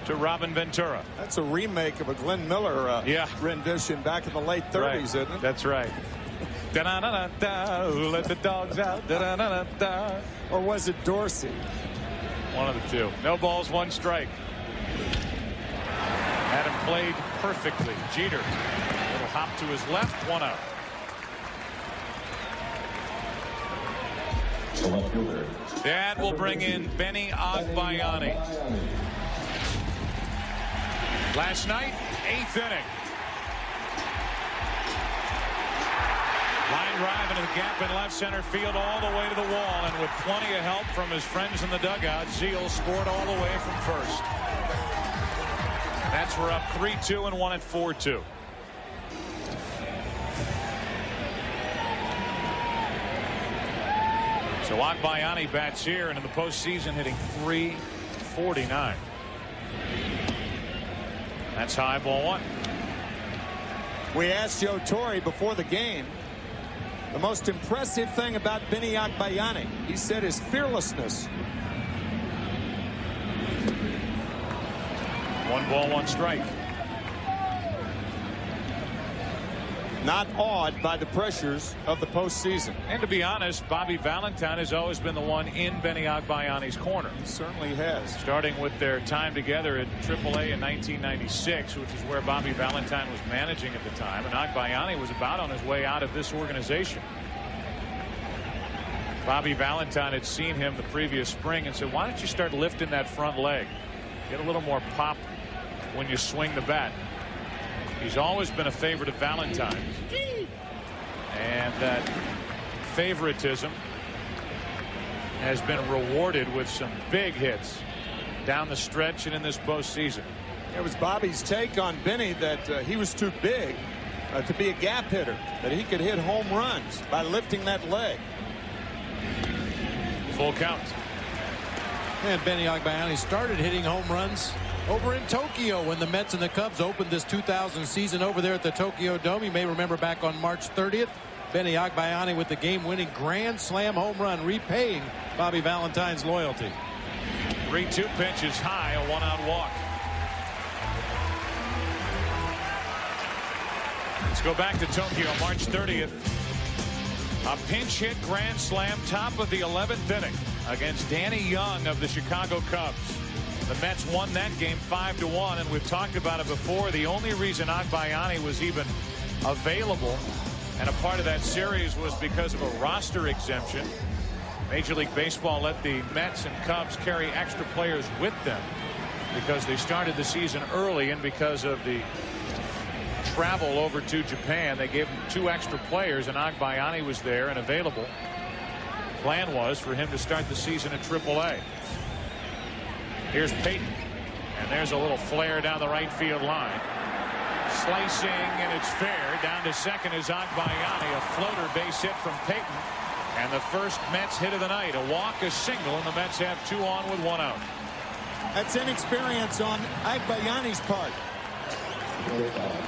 to Robin Ventura. That's a remake of a Glenn Miller rendition back in the late 30s, isn't it? That's right. Da-da-da-da-da, who let the dogs out? Da-da-da-da-da. Or was it Dorsey? One of the two. No balls, 1 strike. Had him played perfectly. Jeter, little hop to his left, 1 out. That will bring in Benny Agbayani. Last night, 8th inning. Line drive into the gap in left center field all the way to the wall, and with plenty of help from his friends in the dugout, Zeal scored all the way from first. That's we're up 3-2 and 1 at 4-2. So Agbayani bats here, and in the postseason hitting .349. That's high, ball 1. We asked Joe Torre before the game the most impressive thing about Benny Agbayani. He said his fearlessness. 1 ball, 1 strike. Not awed by the pressures of the postseason. And to be honest, Bobby Valentine has always been the one in Benny Agbayani's corner. He certainly has. Starting with their time together at AAA in 1996, which is where Bobby Valentine was managing at the time, and Agbayani was about on his way out of this organization. Bobby Valentine had seen him the previous spring and said, why don't you start lifting that front leg? Get a little more pop when you swing the bat. He's always been a favorite of Valentine's. And that favoritism has been rewarded with some big hits down the stretch and in this postseason. It was Bobby's take on Benny that he was too big to be a gap hitter, that he could hit home runs by lifting that leg. Full count. And Benny Agbayani started hitting home runs over in Tokyo when the Mets and the Cubs opened this 2000 season over there at the Tokyo Dome. You may remember back on March 30th, Benny Agbayani with the game-winning grand slam home run, repaying Bobby Valentine's loyalty. 3-2 pitch is high, a 1-out walk. Let's go back to Tokyo, March 30th. A pinch hit grand slam, top of the 11th inning against Danny Young of the Chicago Cubs. The Mets won that game 5-1, and we've talked about it before. The only reason Agbayani was even available and a part of that series was because of a roster exemption. Major League Baseball let the Mets and Cubs carry extra players with them because they started the season early, and because of the travel over to Japan, they gave him 2 extra players, and Agbayani was there and available. Plan was for him to start the season at AAA. Here's Payton, and there's a little flare down the right field line. Slicing, and it's fair. Down to second is Agbayani. A floater base hit from Payton, and the first Mets hit of the night. A walk, a single, and the Mets have 2 on with 1 out. That's inexperience on Agbayani's part.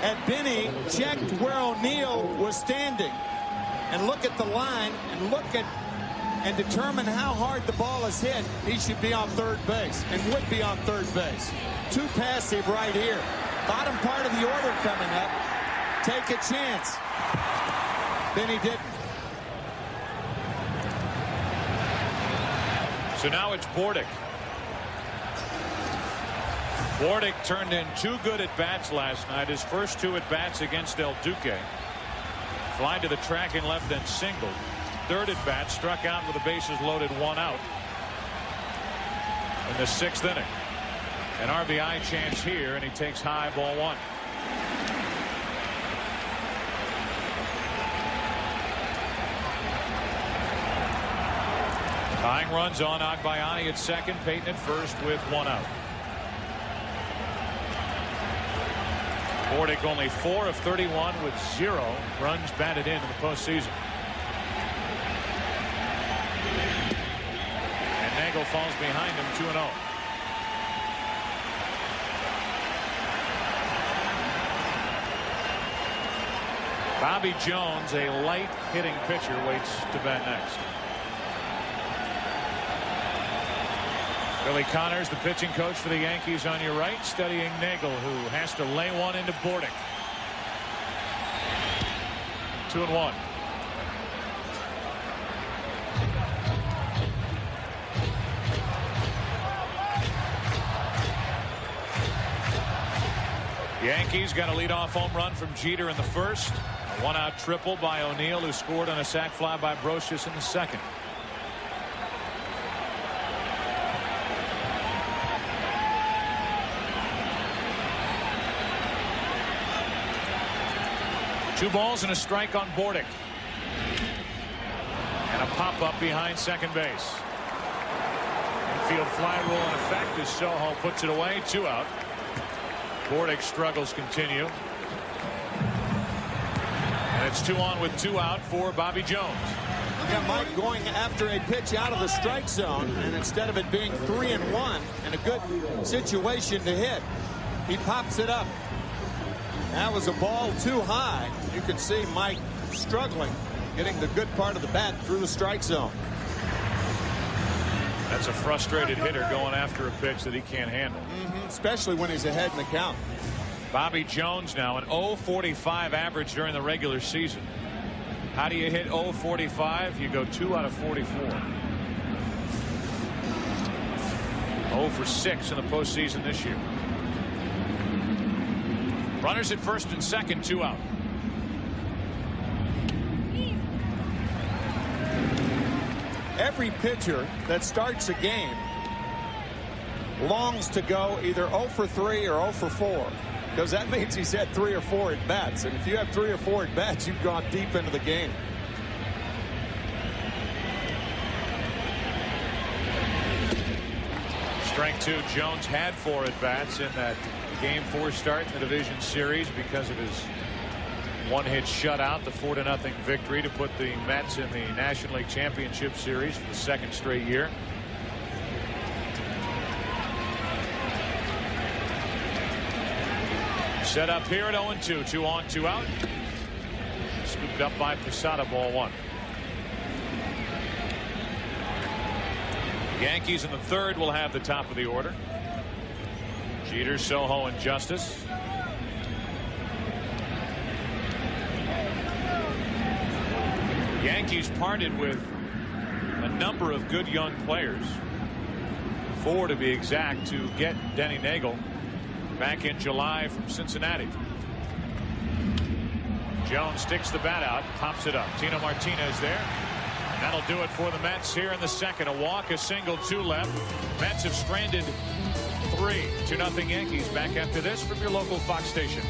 Had Benny checked where O'Neill was standing and look at the line and determine how hard the ball is hit, he should be on third base and would be on third base. Too passive right here. Bottom part of the order coming up. Take a chance. Benny didn't. So now it's Bordick. Bordick turned in 2 good at-bats last night. His first 2 at-bats against El Duque. Fly to the track and left and singled. Third at-bat, struck out with the bases loaded, 1 out in the 6th inning. An RBI chance here, and he takes high, ball 1. Tying runs on Agbayani at second, Payton at first with 1 out. Bordick only 4 of 31 with 0 runs batted in the postseason. And Nagel falls behind him 2-0. Bobby Jones, a light hitting pitcher, waits to bat next. Billy Connors, the pitching coach for the Yankees, on your right, studying Nagel, who has to lay one into Bordick. 2-1. Yankees got a leadoff home run from Jeter in the first. A 1-out triple by O'Neill, who scored on a sac fly by Brosius in the second. Two balls and a strike on Bordick. And a pop-up behind second base. Infield fly rule in effect as Soho puts it away. 2 out. Bordick struggles continue. And it's 2 on with 2 out for Bobby Jones. Yeah, Mike going after a pitch out of the strike zone, and instead of it being 3-1 and a good situation to hit, he pops it up. That was a ball too high. You can see Mike struggling, getting the good part of the bat through the strike zone. That's a frustrated hitter going after a pitch that he can't handle. Especially when he's ahead in the count. Bobby Jones now an 0.45 average during the regular season. How do you hit 0.45? You go 2 out of 44. 0 for 6 in the postseason this year. Runners at first and second, 2 out. Every pitcher that starts a game longs to go either 0 for 3 or 0 for 4, because that means he's had 3 or 4 at bats, and if you have 3 or 4 at bats, you've gone deep into the game. Strike 2. Jones had 4 at bats in that Game 4 start in the division series because of his 1-hit shutout, the 4-0 victory to put the Mets in the National League Championship Series for the 2nd straight year. Set up here at 0-2. 2 on, 2 out. Scooped up by Posada, ball 1. The Yankees in the third will have the top of the order. Jeter, Soho, and Justice. Yankees parted with a number of good young players. 4 to be exact, to get Denny Nagel back in July from Cincinnati. Jones sticks the bat out, pops it up. Tino Martinez there. And that'll do it for the Mets here in the second. A walk, a single, 2 left. Mets have stranded 3. 2-0 Yankees. Back after this from your local Fox station.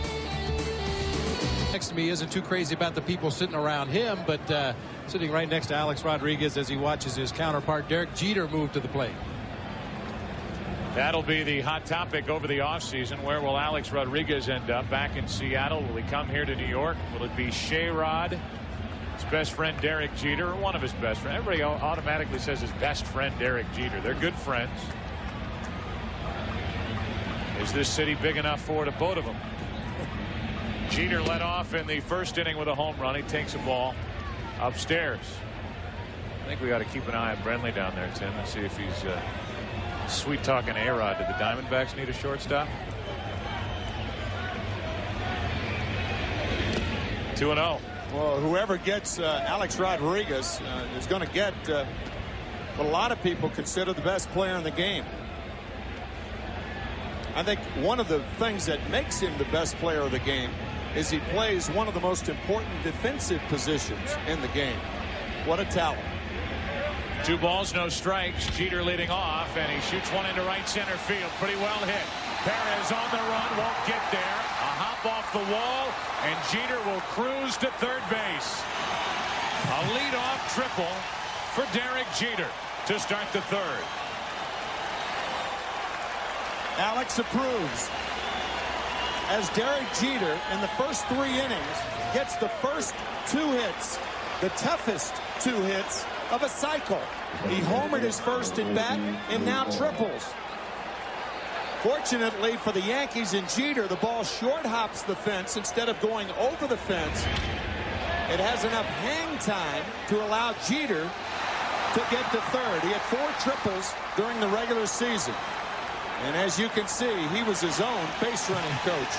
Next to me isn't too crazy about the people sitting around him, but sitting right next to Alex Rodriguez as he watches his counterpart Derek Jeter move to the plate. That'll be the hot topic over the offseason. Where will Alex Rodriguez end up? Back in Seattle? Will he come here to New York? Will it be Sherrod, his best friend Derek Jeter, or one of his best friends? Everybody automatically says his best friend Derek Jeter. They're good friends. Is this city big enough for the both of them? Jeter led off in the first inning with a home run. He takes a ball upstairs. I think we got to keep an eye on Brenly down there, Tim, and see if he's sweet talking A-Rod. Did the Diamondbacks need a shortstop? 2-0. Well, whoever gets Alex Rodriguez is going to get what a lot of people consider the best player in the game. I think one of the things that makes him the best player of the game is he plays one of the most important defensive positions in the game. What a talent. 2 balls, no strikes. Jeter leading off, and he shoots one into right center field. Pretty well hit. Perez on the run, won't get there. A hop off the wall, and Jeter will cruise to third base. A leadoff triple for Derek Jeter to start the third. Alex approves as Derek Jeter in the first 3 innings gets the first 2 hits, the toughest 2 hits of a cycle. He homered his first at bat and now triples. Fortunately for the Yankees and Jeter, the ball short hops the fence instead of going over the fence. It has enough hang time to allow Jeter to get to third. He had 4 triples during the regular season. And as you can see, he was his own base running coach.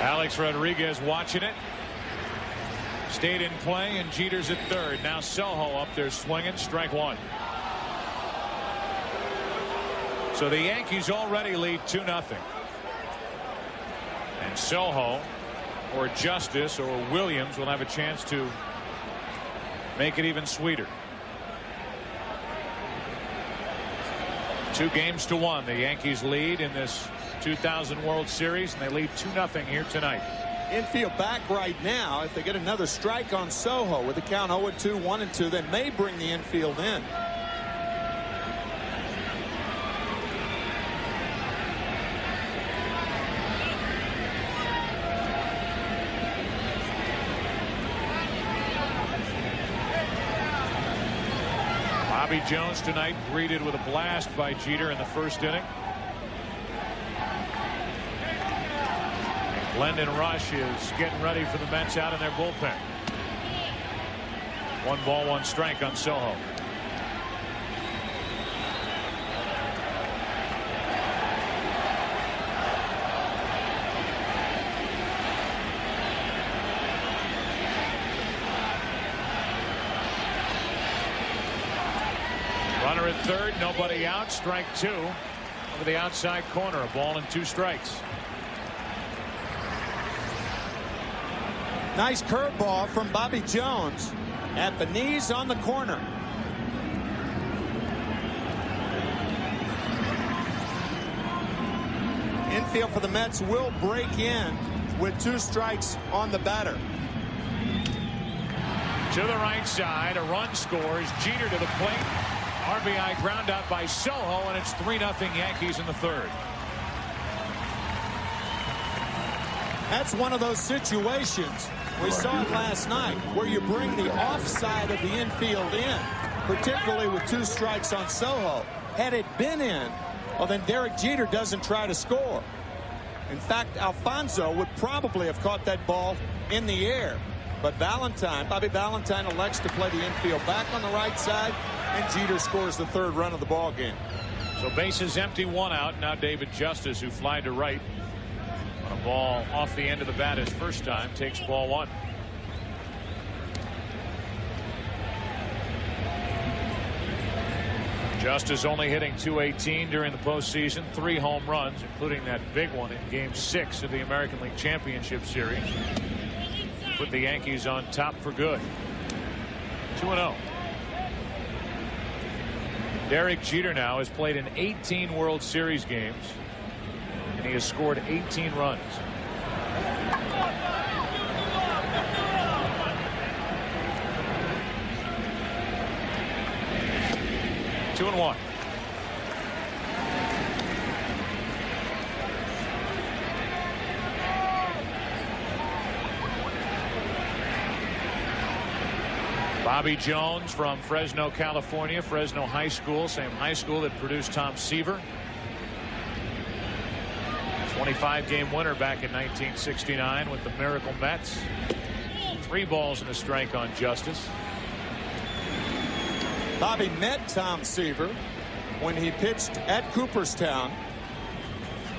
Alex Rodriguez watching it. Stayed in play, and Jeter's at third. Now Soho up there swinging, strike 1. So the Yankees already lead 2-0. And Soho or Justice or Williams will have a chance to make it even sweeter. 2-1. The Yankees lead in this 2000 World Series, and they lead 2-0 here tonight. Infield back right now. If they get another strike on Soho with the count 0-2, 1-2, they may bring the infield in. Bobby Jones tonight greeted with a blast by Jeter in the first inning. Glendon Rush is getting ready for the Mets out in their bullpen. 1 ball, 1 strike on Soho. Runner at third, nobody out. Strike 2 over the outside corner. A ball and 2 strikes. Nice curveball from Bobby Jones at the knees on the corner. Infield for the Mets will break in with 2 strikes on the batter. To the right side, a run scores. Jeter to the plate. RBI ground out by Soho, and it's 3-0 Yankees in the third. That's one of those situations. We saw it last night where you bring the offside of the infield in, particularly with 2 strikes on Soho. Had it been in, well, then Derek Jeter doesn't try to score. In fact, Alfonso would probably have caught that ball in the air. But Bobby Valentine elects to play the infield back on the right side, and Jeter scores the 3rd run of the ball game. So bases empty, 1 out. Now David Justice, who flied to right on a ball off the end of the bat his first time, takes ball 1. Justice only hitting .218 during the postseason, 3 home runs, including that big one in Game 6 of the American League Championship Series. Put the Yankees on top for good. 2-0. Derek Jeter now has played in 18 World Series games, and he has scored 18 runs. Two and 1. Bobby Jones from Fresno, California, Fresno High School, same high school that produced Tom Seaver. 25-game winner back in 1969 with the Miracle Mets. 3 balls and a strike on Justice. Bobby met Tom Seaver when he pitched at Cooperstown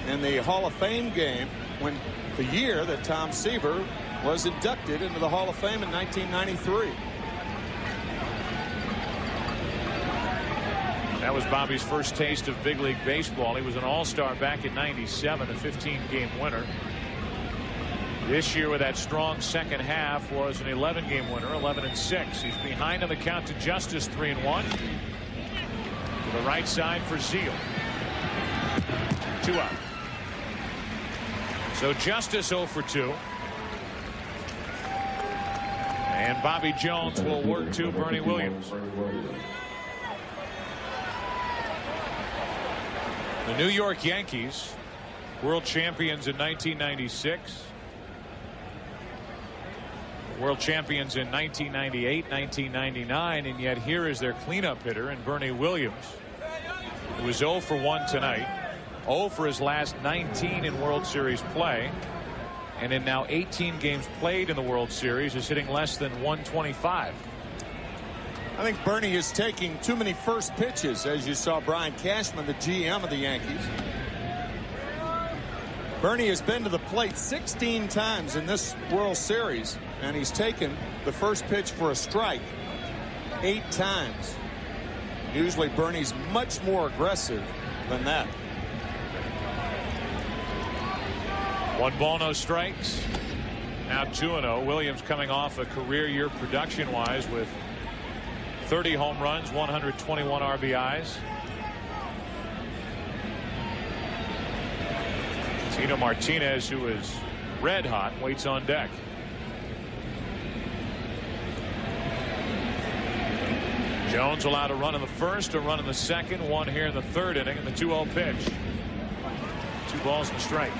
in the Hall of Fame game, when the year that Tom Seaver was inducted into the Hall of Fame in 1993. That was Bobby's first taste of big league baseball. He was an all-star back in 97, a 15-game winner. This year with that strong second half was an 11-game winner, 11-6. He's behind on the count to Justice, 3-1. To the right side for Zeal. 2 out. So Justice 0 for 2. And Bobby Jones will work to Bernie Williams. The New York Yankees, world champions in 1996. World champions in 1998, 1999, and yet here is their cleanup hitter in Bernie Williams, who was 0 for 1 tonight, 0 for his last 19 in World Series play, and in now 18 games played in the World Series is hitting less than 125. I think Bernie is taking too many first pitches, as you saw Brian Cashman, the GM of the Yankees. Bernie has been to the plate 16 times in this World Series, and he's taken the first pitch for a strike 8 times. Usually Bernie's much more aggressive than that. 1 ball, no strikes. Now 2-0. Williams coming off a career year production-wise with 30 home runs, 121 RBIs. Tino Martinez, who is red hot, waits on deck. Jones allowed a run in the first, a run in the second, 1 here in the 3rd inning, and the 2-0 pitch. 2 balls and a strike.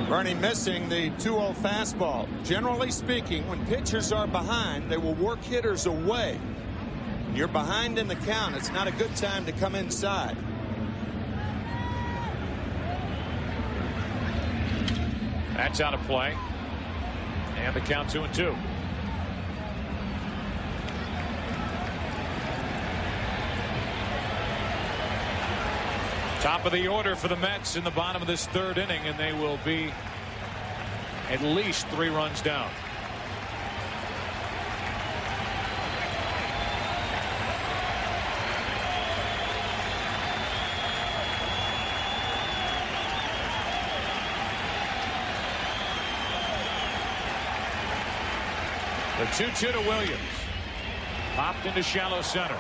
Bernie missing the 2-0 fastball. Generally speaking, when pitchers are behind, they will work hitters away. You're behind in the count. It's not a good time to come inside. That's out of play. And the count 2-2. Top of the order for the Mets in the bottom of this 3rd inning, and they will be at least 3 runs down. The 2-2 to Williams. Popped into shallow center.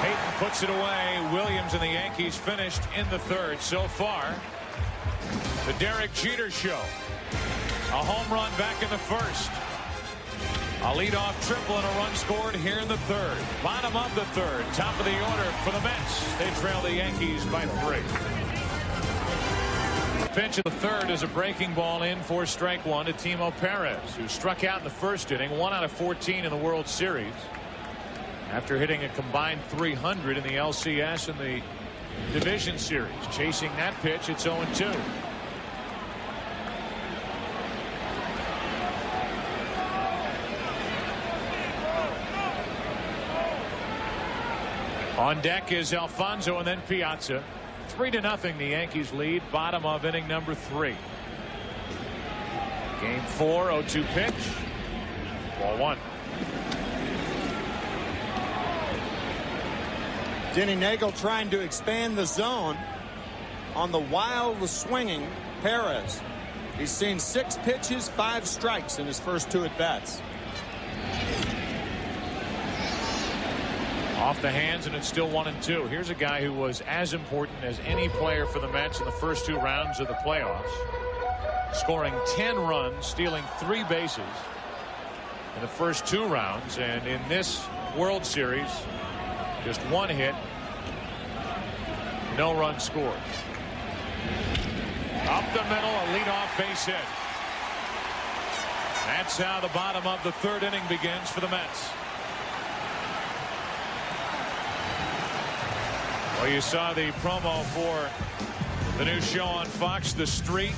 Payton puts it away. Williams and the Yankees finished in the 3rd so far. The Derek Jeter Show. A home run back in the 1st. A leadoff triple and a run scored here in the 3rd. Bottom of the 3rd. Top of the order for the Mets. They trail the Yankees by 3. Pitch of the 3rd is a breaking ball in for strike 1 to Timo Perez, who struck out in the 1st inning, 1 out of 14 in the World Series. After hitting a combined 300 in the LCS and the Division Series. Chasing that pitch, it's 0-2. On deck is Alfonso and then Piazza. 3-0 the Yankees lead, bottom of inning number 3. Game 4, 0-2 pitch. Ball 1. Denny Nagel trying to expand the zone on the wild swinging Perez. He's seen 6 pitches, 5 strikes in his first 2 at-bats. Off the hands, and it's still 1-2. Here's a guy who was as important as any player for the Mets in the first 2 rounds of the playoffs, scoring 10 runs, stealing 3 bases in the first 2 rounds, and in this World Series, just 1 hit, no run scored. Up the middle, a leadoff base hit. That's how the bottom of the third inning begins for the Mets. Well, you saw the promo for the new show on Fox, The Street,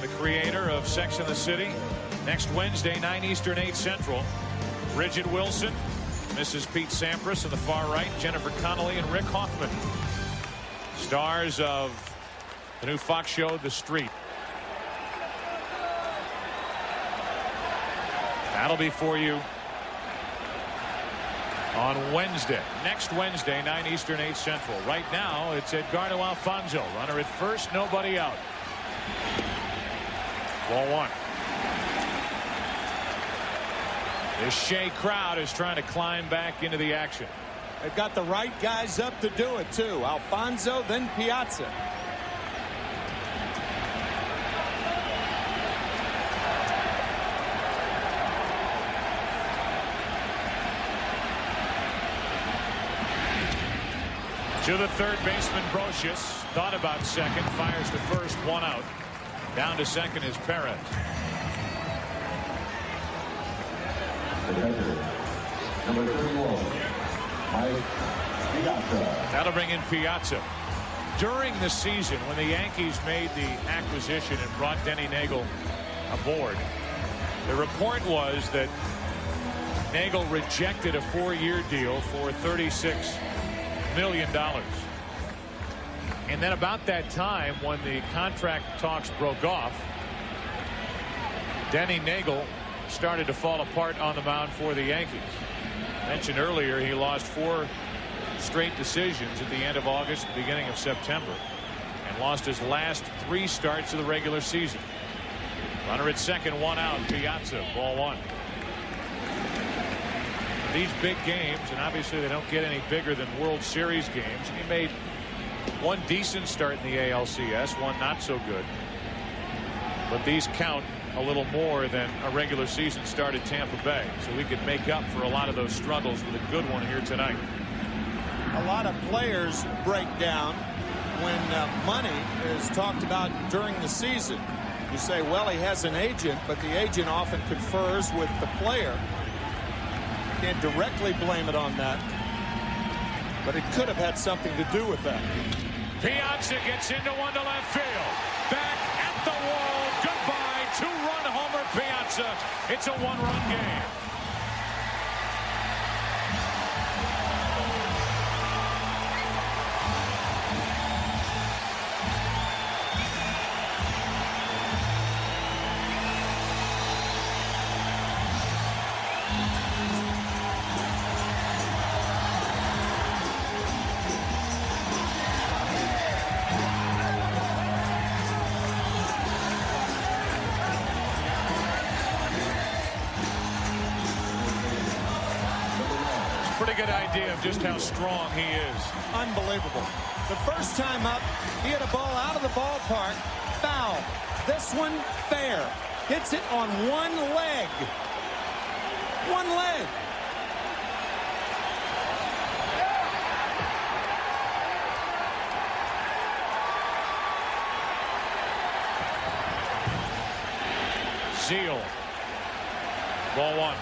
the creator of Sex and the City. Next Wednesday, 9 Eastern, 8 Central. Bridget Wilson, Mrs. Pete Sampras on the far right, Jennifer Connelly and Rick Hoffman. Stars of the new Fox show, The Street. That'll be for you on Wednesday. Next Wednesday, 9 Eastern, 8 Central. Right now, it's Edgardo Alfonzo. Runner at first, nobody out. Ball one. This Shea crowd is trying to climb back into the action. They've got the right guys up to do it, too. Alfonzo, then Piazza. To the third baseman, Brocious. Thought about second. Fires to first. One out. Down to second is Perez. Number 31, Mike Piazza. That'll bring in Piazza. During the season, when the Yankees made the acquisition and brought Denny Nagel aboard, the report was that Nagel rejected a 4-year deal for $36 million. And then about that time, when the contract talks broke off, Denny Nagel started to fall apart on the mound for the Yankees. Mentioned earlier, he lost 4 straight decisions at the end of August, beginning of September, and lost his last 3 starts of the regular season. Runner at second, one out. Piazza, ball one. These big games, and obviously they don't get any bigger than World Series games. He made one decent start in the ALCS, one not so good. But these count a little more than a regular season start at Tampa Bay. So we could make up for a lot of those struggles with a good one here tonight. A lot of players break down when money is talked about during the season. You say, well, he has an agent, but the agent often confers with the player. Can't directly blame it on that, but it could have had something to do with that. Piazza gets into one to left field. Back at the wall. Goodbye. 2-run homer, Piazza. It's a 1-run game. Pretty good idea of just how strong he is. Unbelievable. The first time up, he had a ball out of the ballpark. Foul. This one, fair. Hits it on one leg. One leg. Zeal. Ball one.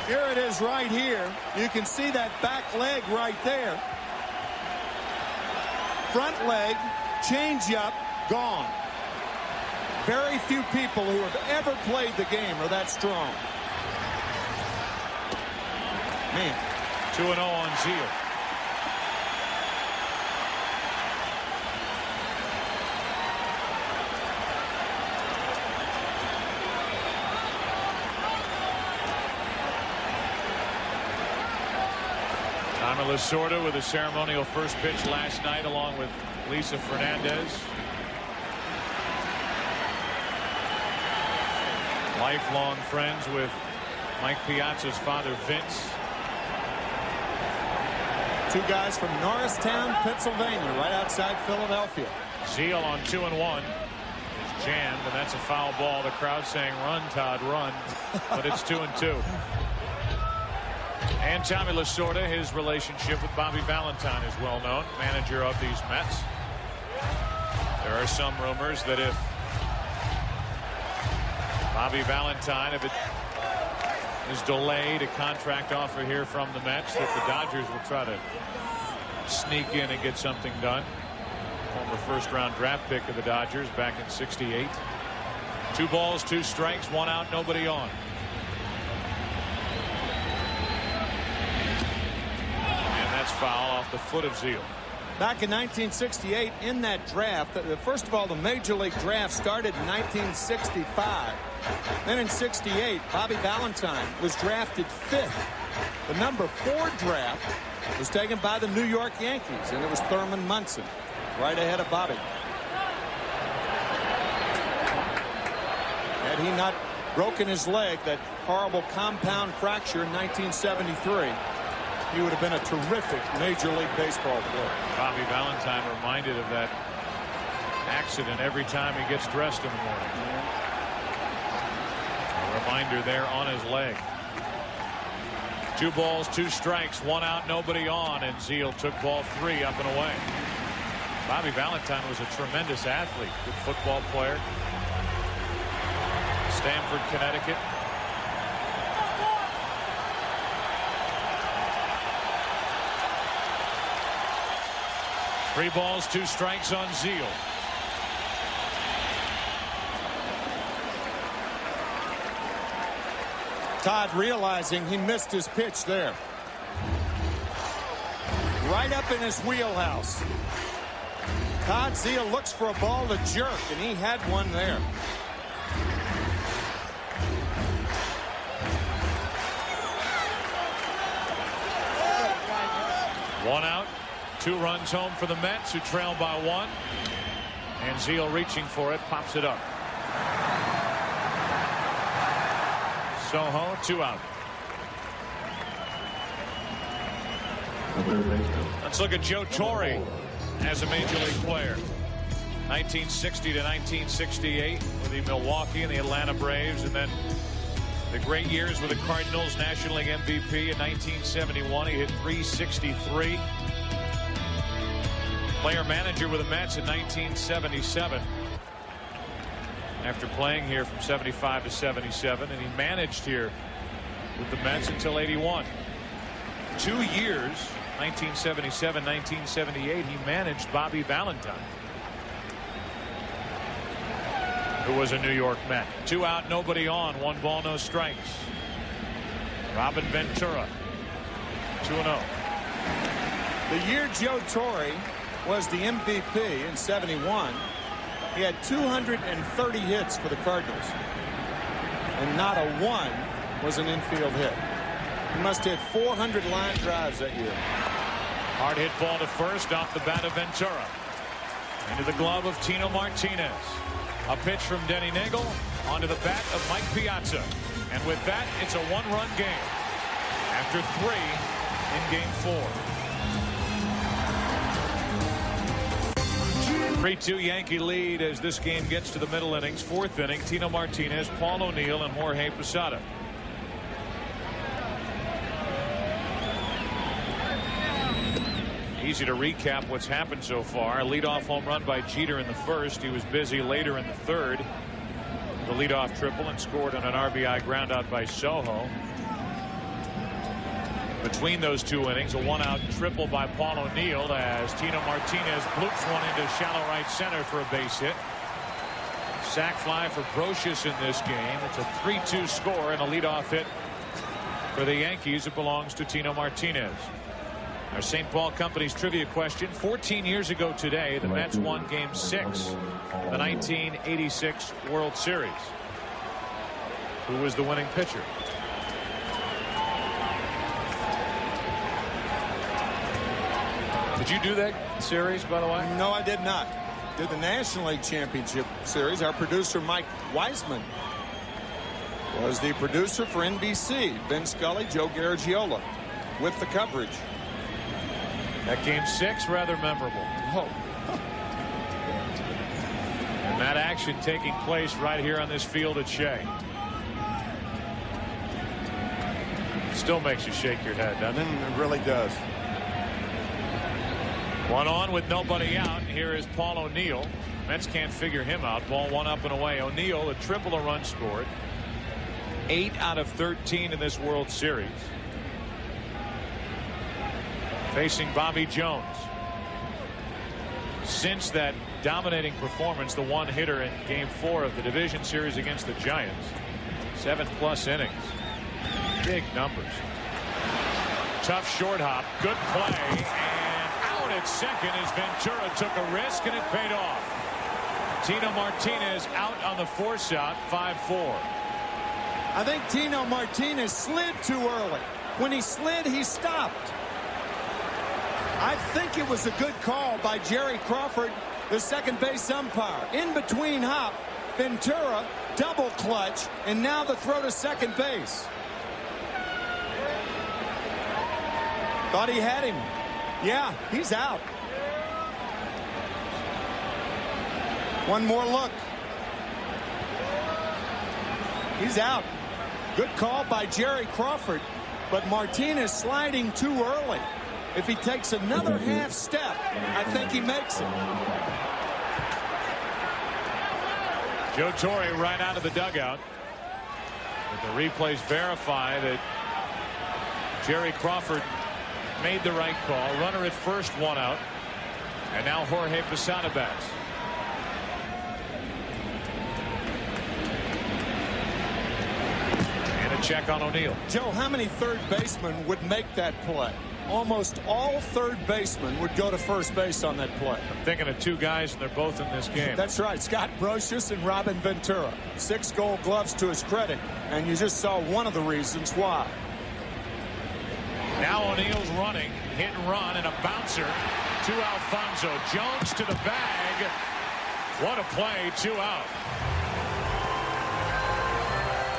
Here it is right here. You can see that back leg right there. Front leg, change up, gone. Very few people who have ever played the game are that strong. Man. 2-0 on Zeal. Tommy Lasorda with a ceremonial first pitch last night along with Lisa Fernandez. Lifelong friends with Mike Piazza's father, Vince. 2 guys from Norristown, Pennsylvania, right outside Philadelphia. Zeal on 2-1 is jammed, and that's a foul ball. The crowd saying, "Run, Todd, run," but it's 2-2. And Tommy Lasorda, his relationship with Bobby Valentine is well known, manager of these Mets. There are some rumors that if Bobby Valentine, if it is delayed, a contract offer here from the Mets that the Dodgers will try to sneak in and get something done. Former first-round draft pick of the Dodgers back in '68. 2 balls, 2 strikes, 1 out, nobody on. And that's foul off the foot of Zeal. Back in 1968, in that draft, first of all, the Major League draft started in 1965. Then in '68, Bobby Valentine was drafted 5th. The number 4 draft was taken by the New York Yankees, and it was Thurman Munson right ahead of Bobby. Had he not broken his leg, that horrible compound fracture in 1973, he would have been a terrific Major League Baseball player. Bobby Valentine reminded of that accident every time he gets dressed in the morning. A reminder there on his leg. 2 balls, 2 strikes, 1 out, nobody on, and Zeal took ball 3 up and away. Bobby Valentine was a tremendous athlete, good football player. Stamford, Connecticut. Three balls, 2 strikes on Zeal. Todd realizing he missed his pitch there. Right up in his wheelhouse. Todd Zeal looks for a ball to jerk, and he had one there. One out. 2 runs home for the Mets, who trail by 1. And Zeal reaching for it, pops it up. Soho, 2 out. Let's look at Joe Torre as a Major League player. 1960 to 1968 with the Milwaukee and the Atlanta Braves, and then the great years with the Cardinals, National League MVP in 1971. He hit .363. Player manager with the Mets in 1977. After playing here from 75 to 77, and he managed here with the Mets until 81. 2 years, 1977, 1978, he managed Bobby Valentine, who was a New York Met. 2 out, nobody on, 1 ball, no strikes. Robin Ventura, 2-0. The year Joe Torre was the MVP in '71, he had 230 hits for the Cardinals, and not a 1 was an infield hit. He must have hit 400 line drives that year. Hard hit ball to first off the bat of Ventura. Into the glove of Tino Martinez. A pitch from Denny Nagel onto the bat of Mike Piazza. And with that, it's a 1-run game. After 3 in game 4. 3-2 Yankee lead as this game gets to the middle innings. 4th inning, Tino Martinez, Paul O'Neill, and Jorge Posada. Easy to recap what's happened so far. A leadoff home run by Jeter in the 1st. He was busy later in the 3rd. The leadoff triple and scored on an RBI groundout by Soho. Between those 2 innings, a 1-out triple by Paul O'Neill as Tino Martinez bloops one into shallow right center for a base hit. Sac fly for Brocious in this game. It's a 3-2 score and a leadoff hit for the Yankees. It belongs to Tino Martinez. Our St. Paul Company's trivia question. 14 years ago today, the Mets won Game 6 of the 1986 World Series. Who was the winning pitcher? Did you do that series, by the way? No, I did not. Did the National League Championship Series. Our producer, Mike Wiseman, was the producer for NBC. Vin Scully, Joe Garagiola, with the coverage. That Game 6, rather memorable. Oh. And that action taking place right here on this field at Shea. Still makes you shake your head, doesn't it? It really does. 1 on with nobody out. Here is Paul O'Neill. Mets can't figure him out. Ball 1 up and away. O'Neill, a triple, a run scored. 8 out of 13 in this World Series. Facing Bobby Jones. Since that dominating performance, the one hitter in Game 4 of the division series against the Giants. 7+ innings. Big numbers. Tough short hop. Good play. And out at second as Ventura took a risk and it paid off. Tino Martinez out on the force out. 5-4. I think Tino Martinez slid too early. When he slid, he stopped. I think it was a good call by Jerry Crawford, the second base umpire. In between hop, Ventura, double clutch, and now the throw to second base. Thought he had him. Yeah, he's out. One more look. He's out. Good call by Jerry Crawford, but Martinez sliding too early. If he takes another half step, I think he makes it. Joe Torre right out of the dugout. But the replays verify that Jerry Crawford made the right call. Runner at first, 1 out. And now Jorge Posada bats. And a check on O'Neill. Joe, how many third basemen would make that play? Almost all third basemen would go to first base on that play. I'm thinking of 2 guys, and they're both in this game. That's right. Scott Brocious and Robin Ventura. 6 Gold Gloves to his credit. And you just saw one of the reasons why. Now O'Neill's running. Hit and run, and a bouncer to Alfonso. Jones to the bag. What a play. 2 out.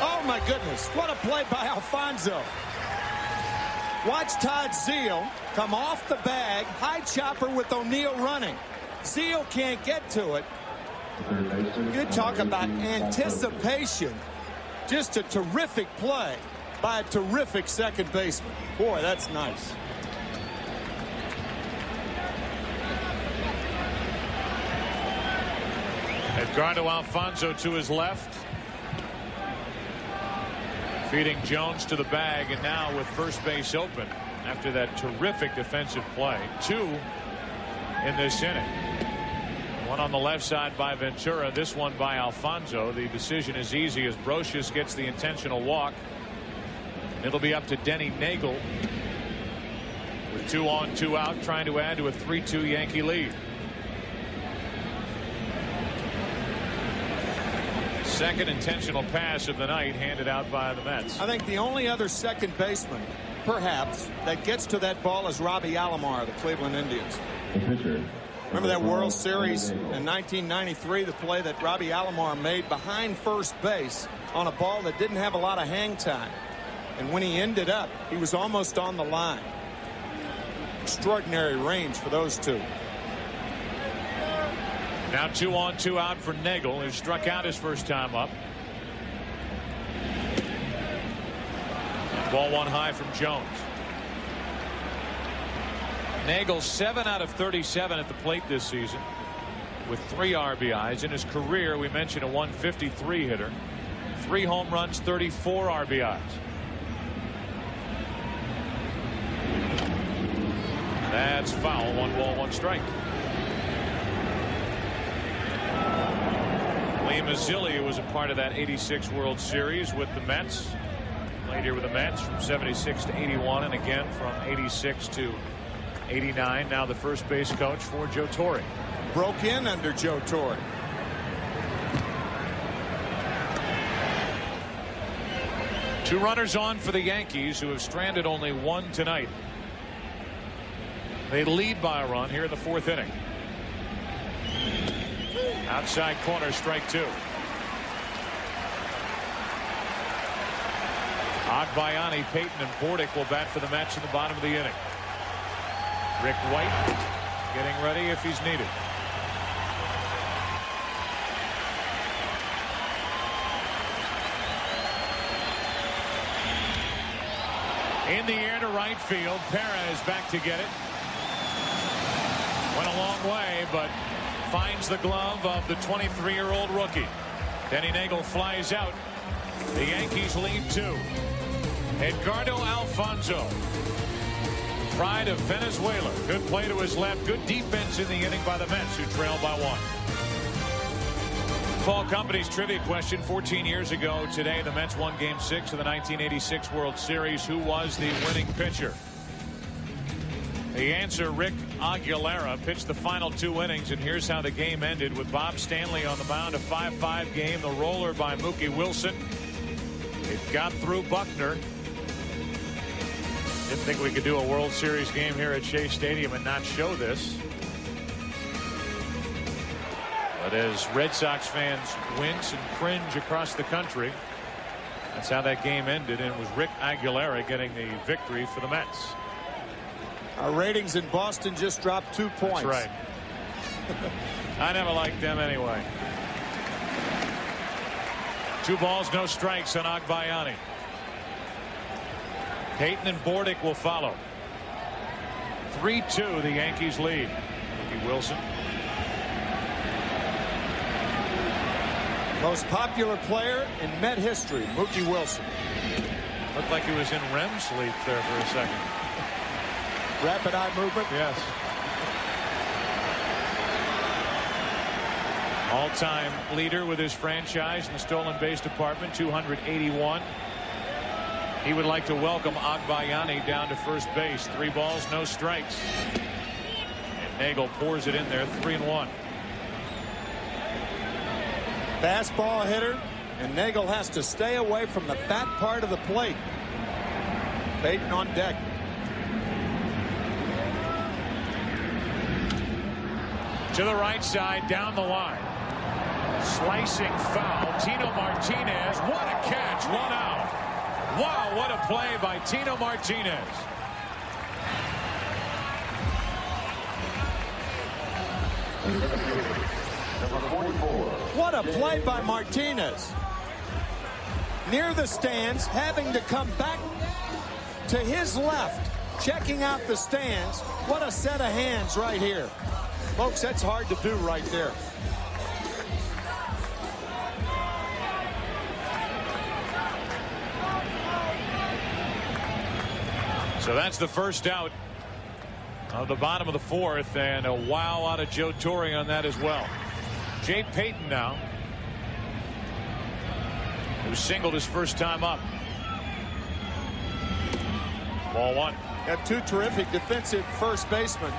Oh, my goodness. What a play by Alfonso. Watch Todd Zeile come off the bag, high chopper with O'Neill running. Zeile can't get to it. You talk about anticipation. Just a terrific play by a terrific second baseman. Boy, that's nice. Edgardo Alfonso to his left. Feeding Jones to the bag, and now with first base open after that terrific defensive play. 2 in this inning. One on the left side by Ventura, this one by Alfonso. The decision is easy as Brocious gets the intentional walk. It'll be up to Denny Nagel with 2 on, 2 out, trying to add to a 3-2 Yankee lead. Second intentional pass of the night handed out by the Mets. I think the only other second baseman, perhaps, that gets to that ball is Robbie Alomar of the Cleveland Indians. Remember that World Series in 1993, the play that Robbie Alomar made behind first base on a ball that didn't have a lot of hang time. And when he ended up, he was almost on the line. Extraordinary range for those 2. Now 2 on, 2 out for Nagel, who struck out his first time up. Ball 1 high from Jones. Nagel 7 out of 37 at the plate this season with 3 RBIs. In his career, we mentioned a 153 hitter. 3 home runs, 34 RBIs. That's foul. 1 ball, 1 strike. Lee Mazzilli was a part of that 86 World Series with the Mets. Played here with the Mets from 76 to 81 and again from 86 to 89. Now the first base coach for Joe Torre. Broke in under Joe Torre. Two runners on for the Yankees, who have stranded only 1 tonight. They lead by a run here in the 4th inning. Outside corner, strike 2. Agbayani, Payton, and Bordick will bat for the Mets in the bottom of the inning. Rick White getting ready if he's needed. In the air to right field. Perez back to get it. Went a long way, but finds the glove of the 23-year-old rookie. Denny Nagel flies out. The Yankees lead 2. Edgardo Alfonzo, pride of Venezuela. Good play to his left. Good defense in the inning by the Mets, who trail by 1. Paul Company's trivia question. 14 years ago today, the Mets won Game 6 of the 1986 World Series. Who was the winning pitcher? The answer, Rick Aguilera, pitched the final 2 innings, and here's how the game ended with Bob Stanley on the mound. A 5-5 game. The roller by Mookie Wilson. It got through Buckner. Didn't think we could do a World Series game here at Shea Stadium and not show this. But as Red Sox fans wince and cringe across the country, that's how that game ended, and it was Rick Aguilera getting the victory for the Mets. Our ratings in Boston just dropped 2 points. That's right. I never liked them anyway. 2 balls, no strikes on Agbayani. Payton and Bordick will follow. 3-2, the Yankees lead. Mookie Wilson. Most popular player in Met history, Mookie Wilson. Looked like he was in REM sleep there for a second. Rapid eye movement. Yes. All-time leader with his franchise in the stolen base department, 281. He would like to welcome Agbayani down to first base. 3 balls, no strikes. And Nagel pours it in there, 3-1. Fastball hitter, and Nagel has to stay away from the fat part of the plate. Payton on deck. To the right side, down the line. Slicing foul. Tino Martinez. What a catch. 1 out. Wow, what a play by Tino Martinez. What a play by Martinez. Near the stands, having to come back to his left, checking out the stands. What a set of hands right here. Folks, that's hard to do right there. So that's the first out of the bottom of the 4th, and a wow out of Joe Torre on that as well. Jay Payton now, who singled his first time up. Ball 1. Got 2 terrific defensive first basemen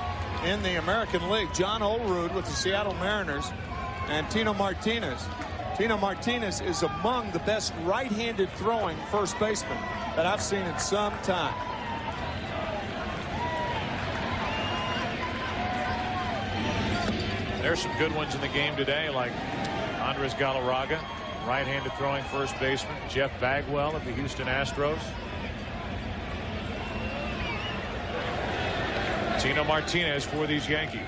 in the American League. John Olerud with the Seattle Mariners, and Tino Martinez. Tino Martinez is among the best right-handed throwing first basemen that I've seen in some time. There's some good ones in the game today, like Andres Galarraga, right-handed throwing first baseman. Jeff Bagwell of the Houston Astros. Tino Martinez for these Yankees.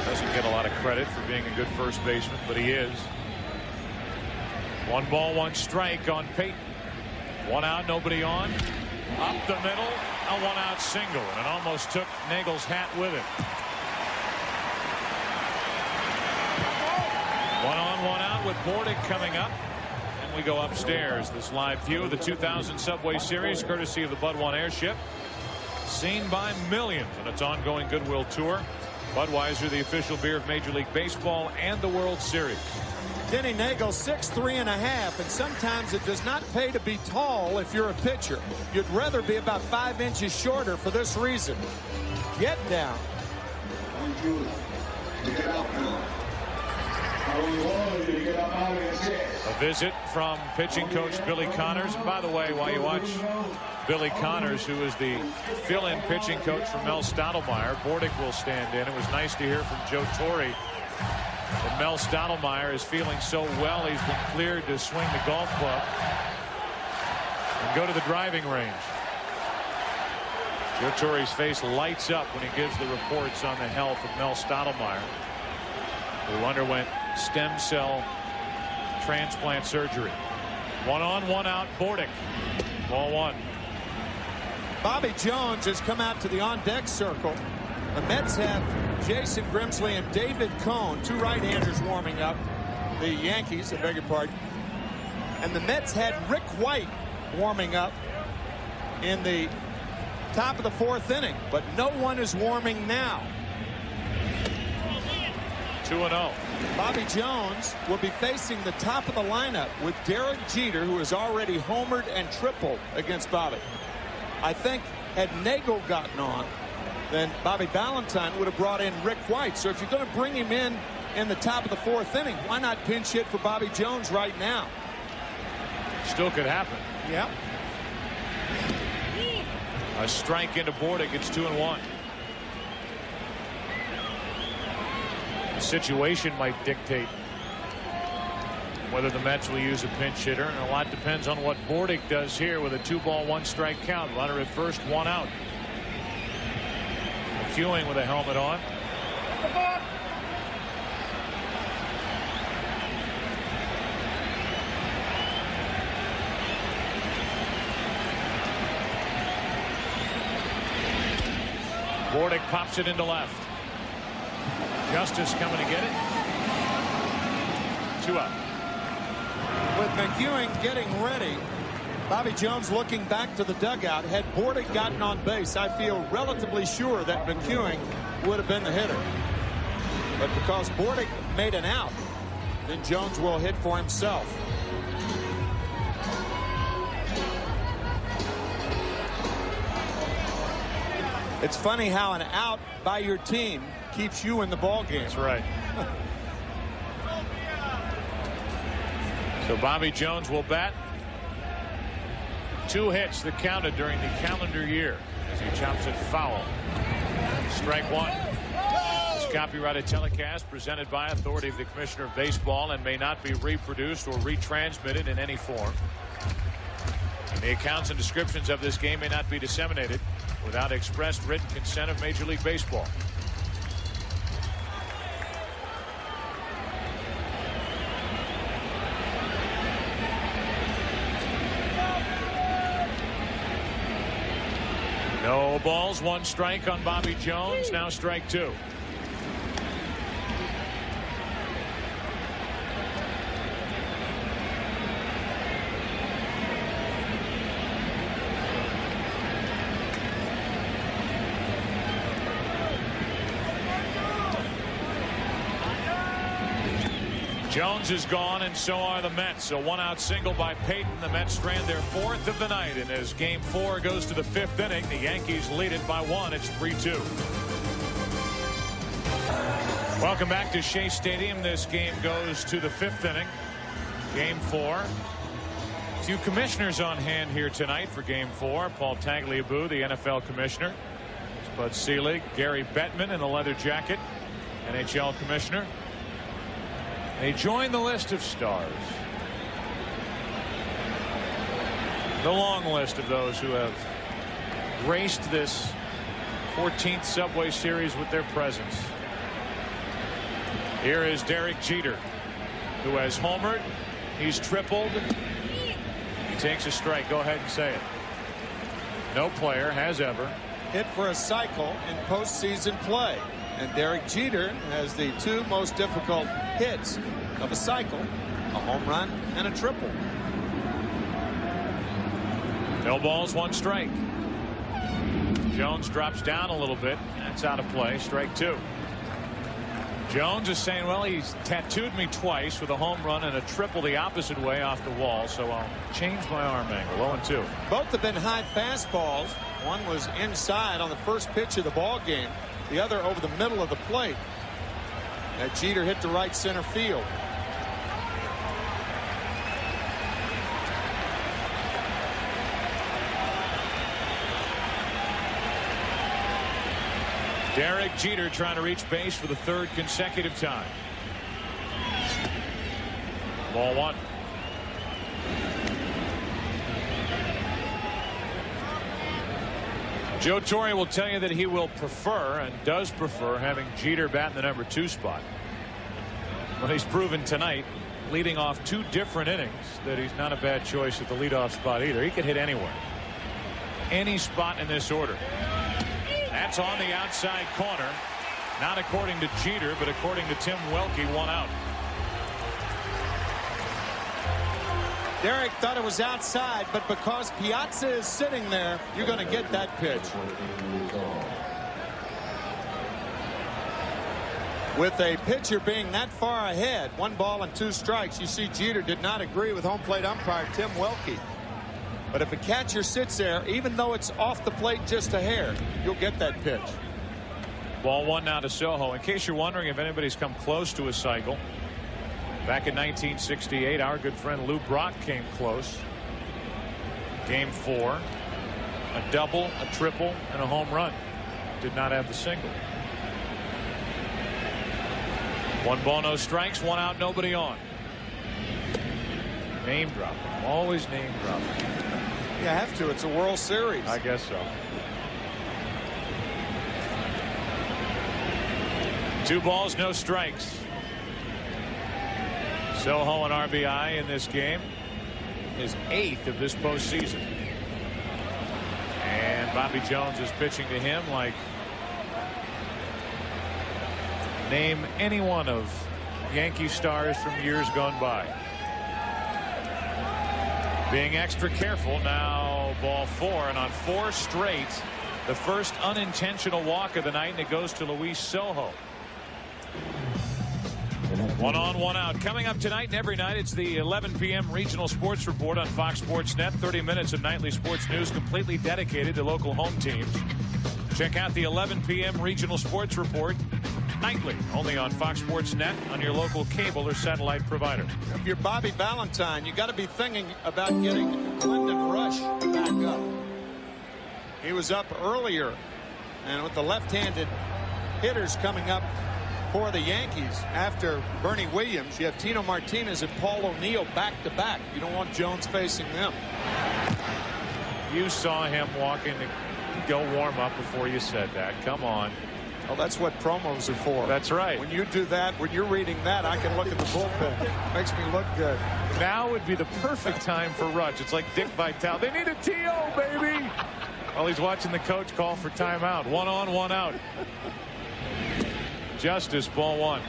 Doesn't get a lot of credit for being a good first baseman, but he is. 1 ball, 1 strike on Payton. 1 out, nobody on. Up the middle, a 1-out single, and it almost took Nagel's hat with it. 1 on, 1 out with Bordick coming up. And we go upstairs. This live view of the 2000 Subway Series, courtesy of the Bud One airship. Seen by millions on its ongoing Goodwill Tour. Budweiser, the official beer of Major League Baseball and the World Series. Denny Nagel, 6'3½", and sometimes it does not pay to be tall if you're a pitcher. You'd rather be about 5 inches shorter for this reason. Get down. A visit from pitching coach Billy Connors. And by the way, while you watch Billy Connors, who is the fill-in pitching coach for Mel Stottlemyre, Bordick will stand in. It was nice to hear from Joe Torre that Mel Stottlemyre is feeling so well he's been cleared to swing the golf club and go to the driving range. Joe Torre's face lights up when he gives the reports on the health of Mel Stottlemyre, who underwent stem cell transplant surgery. 1 on, 1 out, Bordick. Ball 1. Bobby Jones has come out to the on-deck circle. The Mets have Jason Grimsley and David Cohn, two right-handers warming up. The Yankees, I beg your pardon. And the Mets had Rick White warming up in the top of the 4th inning, but no one is warming now. 2-0. Bobby Jones will be facing the top of the lineup with Derek Jeter, who has already homered and tripled against Bobby. I think had Nagel gotten on, then Bobby Valentine would have brought in Rick White. So if you're going to bring him in the top of the 4th inning, why not pinch hit for Bobby Jones right now? Still could happen. Yeah. A strike into Bordick. It's 2-1. The situation might dictate whether the Mets will use a pinch hitter, and a lot depends on what Bordick does here with a 2-ball 1-strike count. Runner at first, 1 out. McEwing with a helmet on. Bordick pops it into left. Justice coming to get it. 2 out. With McEwing getting ready, Bobby Jones looking back to the dugout. Had Bordick gotten on base, I feel relatively sure that McEwing would have been the hitter. But because Bordick made an out, then Jones will hit for himself. It's funny how an out by your team keeps you in the ball game. That's right. So Bobby Jones will bat. 2 hits that counted during the calendar year as he chops it foul. Strike 1. This copyrighted telecast presented by authority of the Commissioner of Baseball and may not be reproduced or retransmitted in any form. And the accounts and descriptions of this game may not be disseminated without express written consent of Major League Baseball. No balls, 1 strike on Bobby Jones. Now strike 2. Jones is gone, and so are the Mets. A 1-out single by Payton. The Mets strand their 4th of the night, and as Game 4 goes to the 5th inning, the Yankees lead it by 1. It's 3-2. Welcome back to Shea Stadium. This game goes to the 5th inning. Game 4. A few commissioners on hand here tonight for Game 4. Paul Tagliabue, the NFL commissioner. Bud Selig, Gary Bettman in the leather jacket, NHL commissioner. They join the list of stars. The long list of those who have graced this 14th Subway Series with their presence. Here is Derek Jeter, who has homered. He's tripled. He takes a strike. Go ahead and say it. No player has ever hit for a cycle in postseason play. And Derek Jeter has the 2 most difficult hits of a cycle, a home run and a triple. No balls, 1 strike. Jones drops down a little bit. That's out of play. Strike 2. Jones is saying, well, he's tattooed me twice with a home run and a triple the opposite way off the wall, so I'll change my arm angle. 0-2. Both have been high fastballs. One was inside on the first pitch of the ball game. The other over the middle of the plate. That Jeter hit to right center field. Derek Jeter trying to reach base for the 3rd consecutive time. Ball 1. Joe Torre will tell you that he will prefer and does prefer having Jeter bat in the number 2 spot. But he's proven tonight, leading off 2 different innings, that he's not a bad choice at the leadoff spot either. He could hit anywhere. Any spot in this order. That's on the outside corner. Not according to Jeter, but according to Tim Welke, 1 out. Derek thought it was outside, but because Piazza is sitting there, you're going to get that pitch. With a pitcher being that far ahead, 1 ball and 2 strikes, you see Jeter did not agree with home plate umpire Tim Welke. But if a catcher sits there, even though it's off the plate just a hair, you'll get that pitch. Ball 1 now to Soho. In case you're wondering if anybody's come close to a cycle, back in 1968, our good friend Lou Brock came close. Game 4, a double, a triple, and a home run. Did not have the single. 1 ball, no strikes, 1 out, nobody on. Name dropping. Always name dropping. You have to. It's a World Series. I guess so. 2 balls, no strikes. Soho an RBI in this game. His 8th of this postseason. And Bobby Jones is pitching to him like name any one of Yankee stars from years gone by. Being extra careful now. Ball 4, and on 4 straight, the first unintentional walk of the night, and it goes to Luis Soho. 1 on, 1 out. Coming up tonight and every night, it's the 11 p.m. regional sports report on Fox Sports Net. 30 minutes of nightly sports news completely dedicated to local home teams. Check out the 11 p.m. regional sports report nightly, only on Fox Sports Net, on your local cable or satellite provider. If you're Bobby Valentine, you got to be thinking about getting Glendon Rush back up. He was up earlier, and with the left-handed hitters coming up for the Yankees after Bernie Williams, you have Tino Martinez and Paul O'Neill back-to-back. You don't want Jones facing them. You saw him walk in to go warm up before you said that. Come on. Well, that's what promos are for. That's right. When you do that, when you're reading that, I can look at the bullpen. Makes me look good. Now would be the perfect time for Rush. It's like Dick Vitale. They need a TO, baby. While he's watching the coach call for timeout. 1 on, 1 out. Justice, ball 1.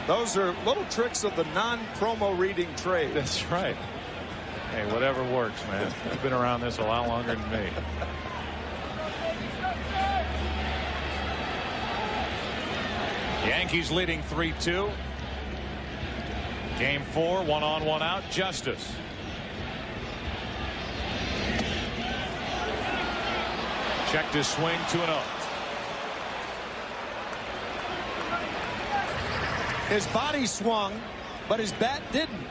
Those are little tricks of the non-promo reading trade. That's right. Hey, whatever works, man. You've been around this a lot longer than me. Yankees leading 3-2. Game 4, 1 on, 1 out. Justice. Checked his swing, 2-0. His body swung, but his bat didn't.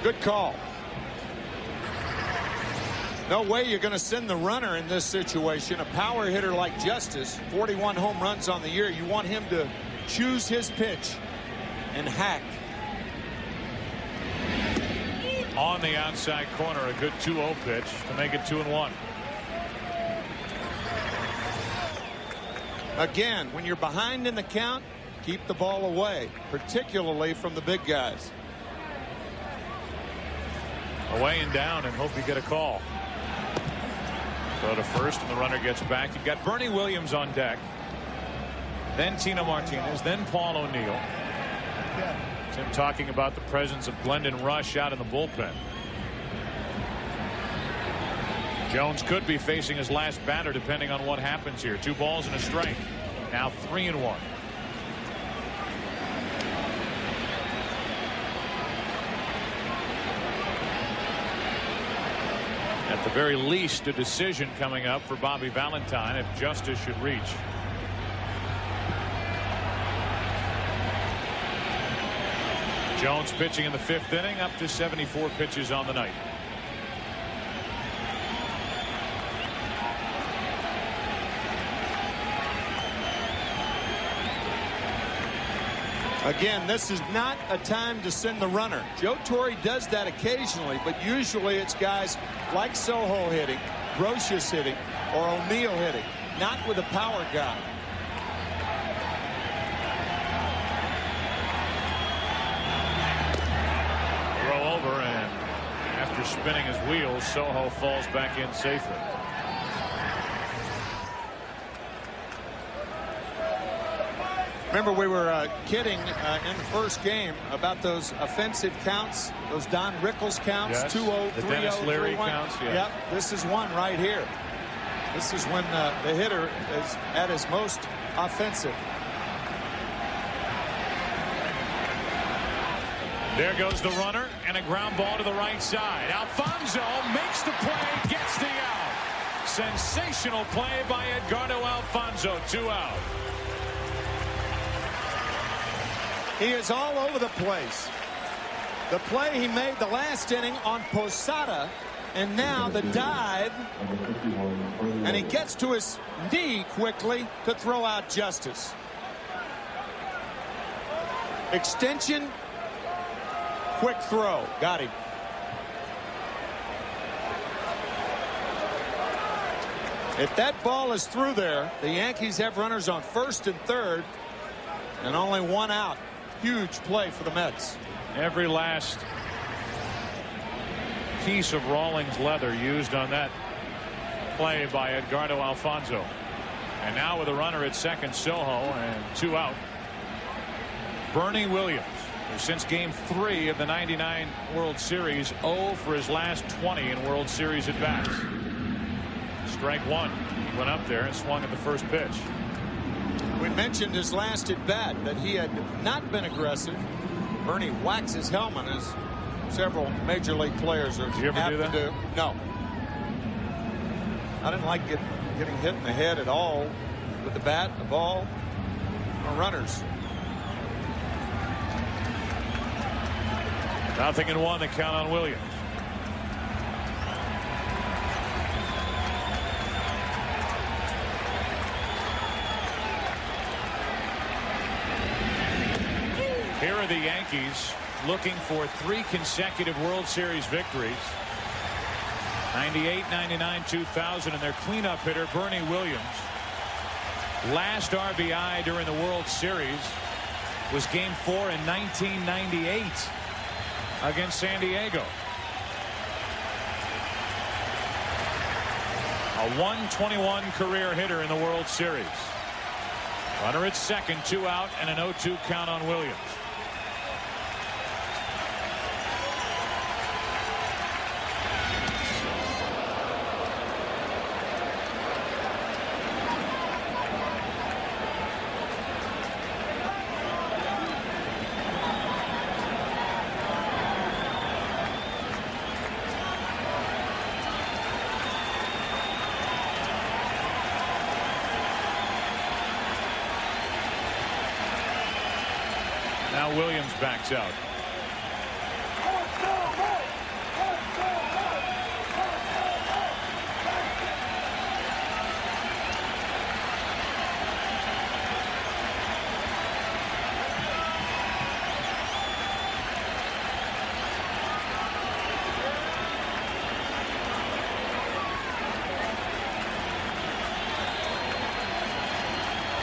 Good call. No way you're going to send the runner in this situation. A power hitter like Justice, 41 home runs on the year. You want him to choose his pitch and hack. On the outside corner, a good 2-0 pitch to make it 2-1. Again, when you're behind in the count, keep the ball away, particularly from the big guys. Away and down, and hope you get a call. Go to first, and the runner gets back. You've got Bernie Williams on deck. Then Tino Martinez. Then Paul O'Neill. Tim talking about the presence of Glendon Rush out in the bullpen. Jones could be facing his last batter depending on what happens here. 2 balls and a strike. Now 3-1. At the very least, a decision coming up for Bobby Valentine if Justice should reach. Jones pitching in the 5th inning, up to 74 pitches on the night. Again, this is not a time to send the runner. Joe Torre does that occasionally, but usually it's guys like Soho hitting, Brocious hitting, or O'Neill hitting, not with a power guy. Throw over, and after spinning his wheels, Soho falls back in safely. Remember, we were kidding in the first game about those offensive counts, those Don Rickles counts, yes. 2-0, 3-0, the Dennis Leary counts. Yeah. Yep, this is one right here. This is when the hitter is at his most offensive. There goes the runner, and a ground ball to the right side. Alfonso makes the play, gets the out. Sensational play by Edgardo Alfonso, 2 out. He is all over the place. The play he made the last inning on Posada, and now the dive, and he gets to his knee quickly to throw out Justice. Extension, quick throw, got him. If that ball is through there, the Yankees have runners on first and third, and only 1 out. Huge play for the Mets. Every last piece of Rawlings leather used on that play by Edgardo Alfonso. And now with a runner at second, Soho, and 2 out. Bernie Williams, who since game 3 of the '99 World Series, 0 for his last 20 in World Series at bats. Strike 1. He went up there and swung at the first pitch. We mentioned his last at bat that he had not been aggressive. Bernie whacks his helmet, as several major league players are Did you ever apt do that? to do. No. I didn't like getting hit in the head at all with the bat, the ball, or runners. 0-1, the count on Williams. Here are the Yankees looking for 3 consecutive World Series victories. 98, 99, 2000, and their cleanup hitter, Bernie Williams. Last RBI during the World Series was game 4 in 1998 against San Diego. A 121 career hitter in the World Series. Runner at second, 2 out, and an 0-2 count on Williams. Now Williams backs out.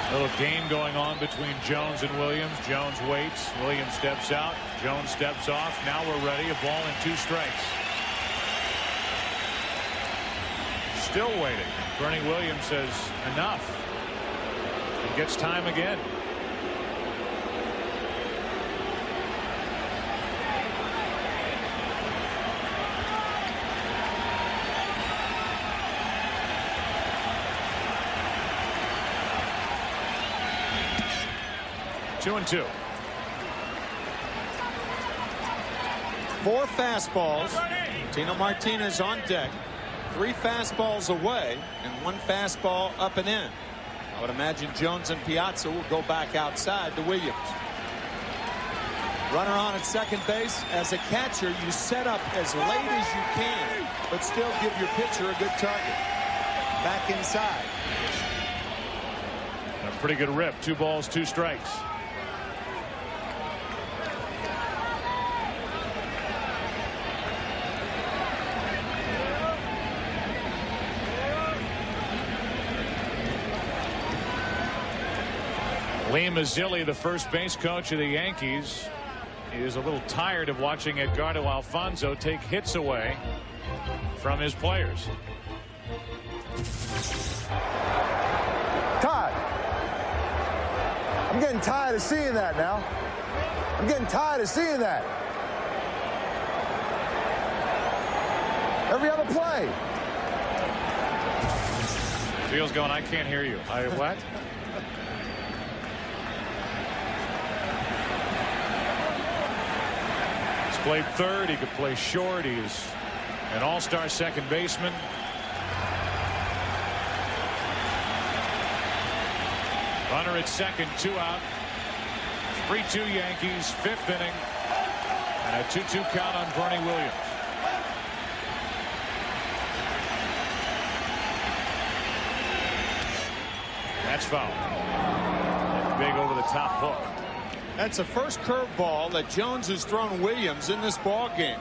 Little game going on between Jones and Williams. Jones waits. Williams steps out. Jones steps off. Now we're ready. A ball and 2 strikes. Still waiting. Bernie Williams says enough. He gets time again. Two and 2. 4 fastballs. Tino Martinez on deck. 3 fastballs away and 1 fastball up and in. I would imagine Jones and Piazza will go back outside to Williams. Runner on at second base. As a catcher, you set up as late as you can, but still give your pitcher a good target. Back inside. A pretty good rip. 2 balls, 2 strikes. Lee Mazzilli, the first base coach of the Yankees, is a little tired of watching Edgardo Alfonso take hits away from his players. Todd, I'm I'm getting tired of seeing that now. I'm getting tired of seeing that. Every other play. Field's going, I can't hear you. What? He's played third. He could play short. He's an all-star second baseman. Runner at second, 2 out. 3-2 Yankees, 5th inning. And a 2-2 count on Bernie Williams. That's foul. Big over the top hook. That's the first curveball that Jones has thrown Williams in this ball game.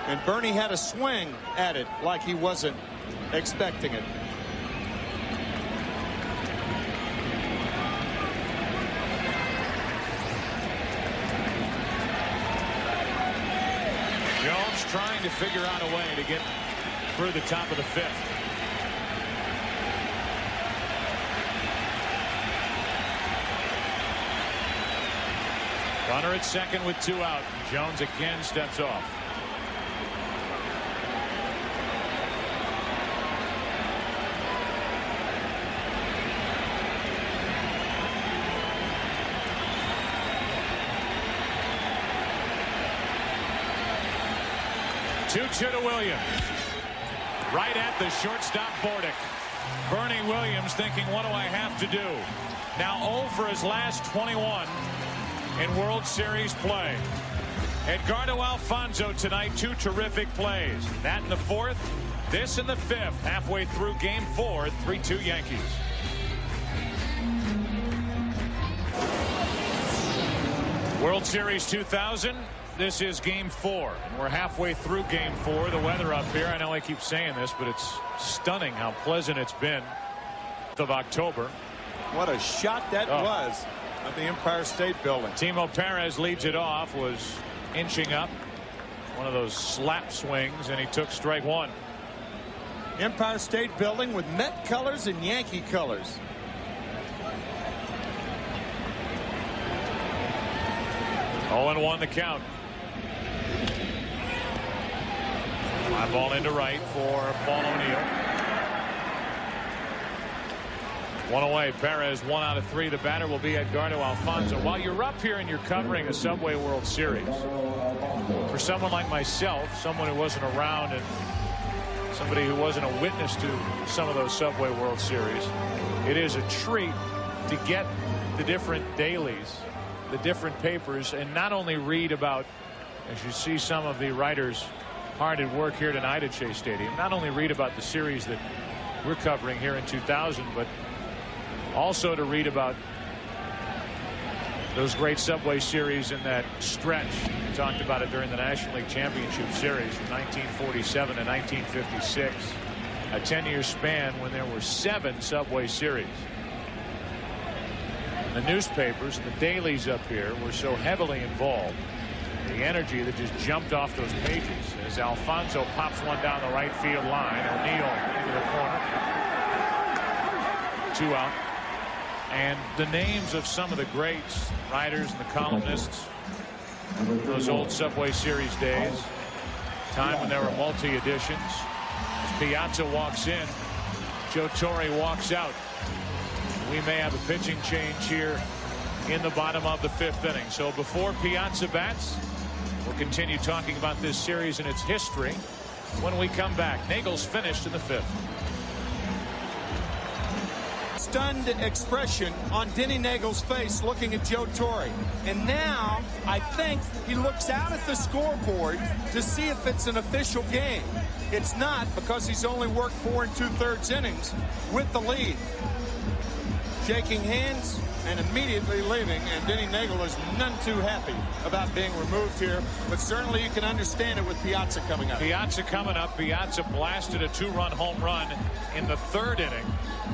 And Bernie had a swing at it like he wasn't expecting it. Jones trying to figure out a way to get through the top of the 5th. Runner at second with 2 out. Jones again steps off. Two to Williams. Right at the shortstop Bordick. Bernie Williams thinking, what do I have to do? Now 0 for his last 21 in World Series play. Edgardo Alfonzo tonight, 2 terrific plays. That in the 4th, this in the 5th. Halfway through game 4, 3-2 Yankees. World Series 2000. This is game 4, and we're halfway through game 4. The weather up here, I know I keep saying this, but it's stunning how pleasant it's been. Of October. What a shot that was of the Empire State Building. Timo Perez leads it off, was inching up. One of those slap swings, and he took strike 1. Empire State Building with Met colors and Yankee colors. Oh, and 1 the count. Fly ball into right for Paul O'Neill. 1 away. Perez 1 out of 3. The batter will be Edgardo Alfonzo. While you're up here and you're covering a Subway World Series, for someone like myself, someone who wasn't around and somebody who wasn't a witness to some of those Subway World Series, it is a treat to get the different dailies, the different papers, and not only read about, as you see some of the writers hard at work here tonight at Shea Stadium, not only read about the series that we're covering here in 2000, but also to read about those great Subway series in that stretch. We talked about it during the National League Championship Series from 1947 to 1956, a 10-year span when there were 7 Subway series. The newspapers and the dailies up here were so heavily involved. The energy that just jumped off those pages as Alfonzo pops one down the right field line. O'Neill into the corner. 2 out. And the names of some of the greats, writers and the columnists, those old Subway Series days, time when there were multi-editions. As Piazza walks in, Joe Torre walks out. We may have a pitching change here in the bottom of the 5th inning. So before Piazza bats, we'll continue talking about this series and its history when we come back. Nagel's finished in the 5th. Stunned expression on Denny Nagel's face looking at Joe Torre. And now I think he looks out at the scoreboard to see if it's an official game. It's not, because he's only worked 4 2/3 innings with the lead. Shaking hands and immediately leaving, and Denny Nagel is none too happy about being removed here, but certainly you can understand it with Piazza coming up. Piazza coming up. Piazza blasted a 2-run home run in the 3rd inning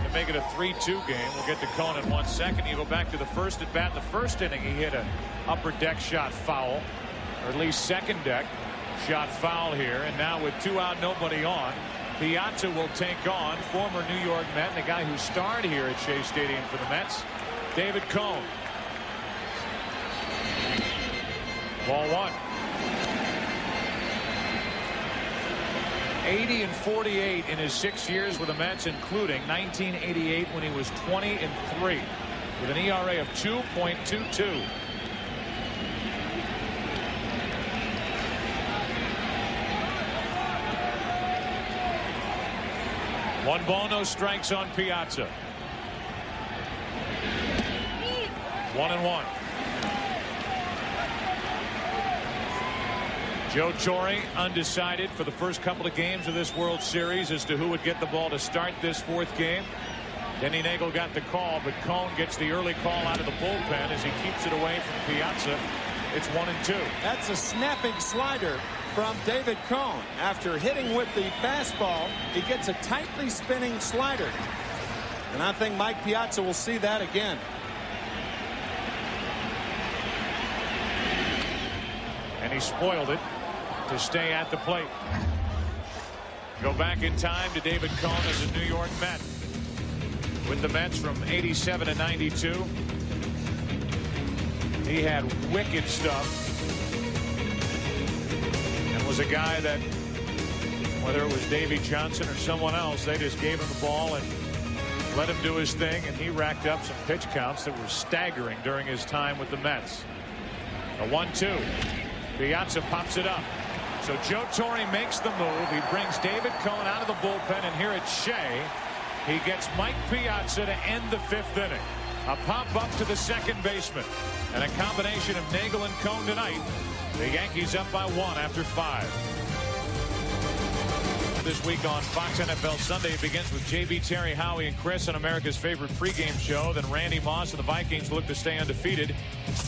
to make it a 3-2 game. We'll get to Cohn in 1 second. You go back to the first at bat. In the 1st inning, he hit an upper deck shot foul, or at least second deck shot foul here. And now with 2 out, nobody on, Piazza will take on former New York Met and a guy who starred here at Shea Stadium for the Mets, David Cone. Ball one. 80-48 in his 6 years with the Mets, including 1988 when he was 20-3 with an ERA of 2.22. One ball, no strikes on Piazza. 1-1. Joe Torre undecided for the first couple of games of this World Series as to who would get the ball to start this fourth game. Denny Nagel got the call, but Cone gets the early call out of the bullpen as he keeps it away from Piazza. It's 1-2. That's a snapping slider from David Cone. After hitting with the fastball, he gets a tightly spinning slider. And I think Mike Piazza will see that again. And he spoiled it to stay at the plate. Go back in time to David Cone as a New York Met. With the Mets from 87 to 92. He had wicked stuff. And was a guy that, whether it was Davey Johnson or someone else, they just gave him the ball and let him do his thing, and he racked up some pitch counts that were staggering during his time with the Mets. A 1-2. Piazza pops it up. So Joe Torre makes the move. He brings David Cone out of the bullpen, and here it's Shea. He gets Mike Piazza to end the fifth inning. A pop up to the second baseman. And a combination of Nagel and Cone tonight. The Yankees up by 1 after 5. This week on Fox NFL Sunday, it begins with JB, Terry, Howie, and Chris on America's favorite pregame show. Then Randy Moss and the Vikings look to stay undefeated.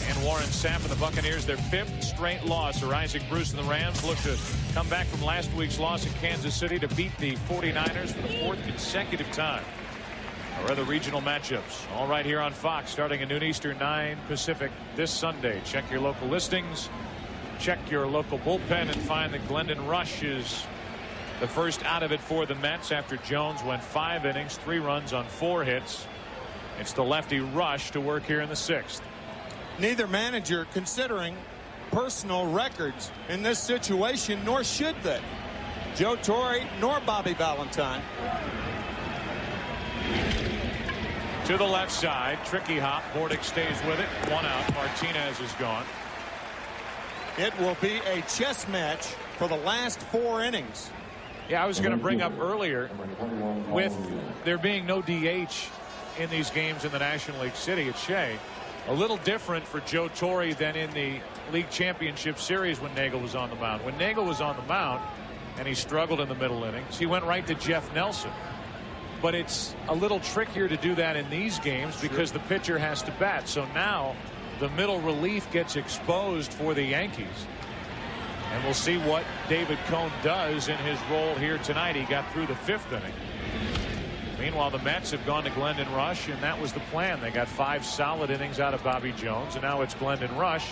And Warren Sapp and the Buccaneers, their 5th straight loss. Or Isaac Bruce and the Rams look to come back from last week's loss in Kansas City to beat the 49ers for the 4th consecutive time. Our other regional matchups all right here on Fox starting at noon Eastern, 9 Pacific this Sunday. Check your local listings. Check your local bullpen and find that Glendon Rush is the first out of it for the Mets after Jones went 5 innings, 3 runs on 4 hits. It's the lefty Rush to work here in the 6th. Neither manager considering personal records in this situation, nor should they. Joe Torre nor Bobby Valentine. To the left side, tricky hop. Bordick stays with it. 1 out. Martinez is gone. It will be a chess match for the last 4 innings. Yeah, I was going to bring up earlier, with there being no DH in these games in the National League City at Shea, a little different for Joe Torre than in the League Championship Series when Nagel was on the mound. When Nagel was on the mound and he struggled in the middle innings, he went right to Jeff Nelson. But it's a little trickier to do that in these games because the pitcher has to bat. So now the middle relief gets exposed for the Yankees. And we'll see what David Cone does in his role here tonight. He got through the 5th inning. Meanwhile, the Mets have gone to Glendon Rush, and that was the plan. They got 5 solid innings out of Bobby Jones, and now it's Glendon Rush.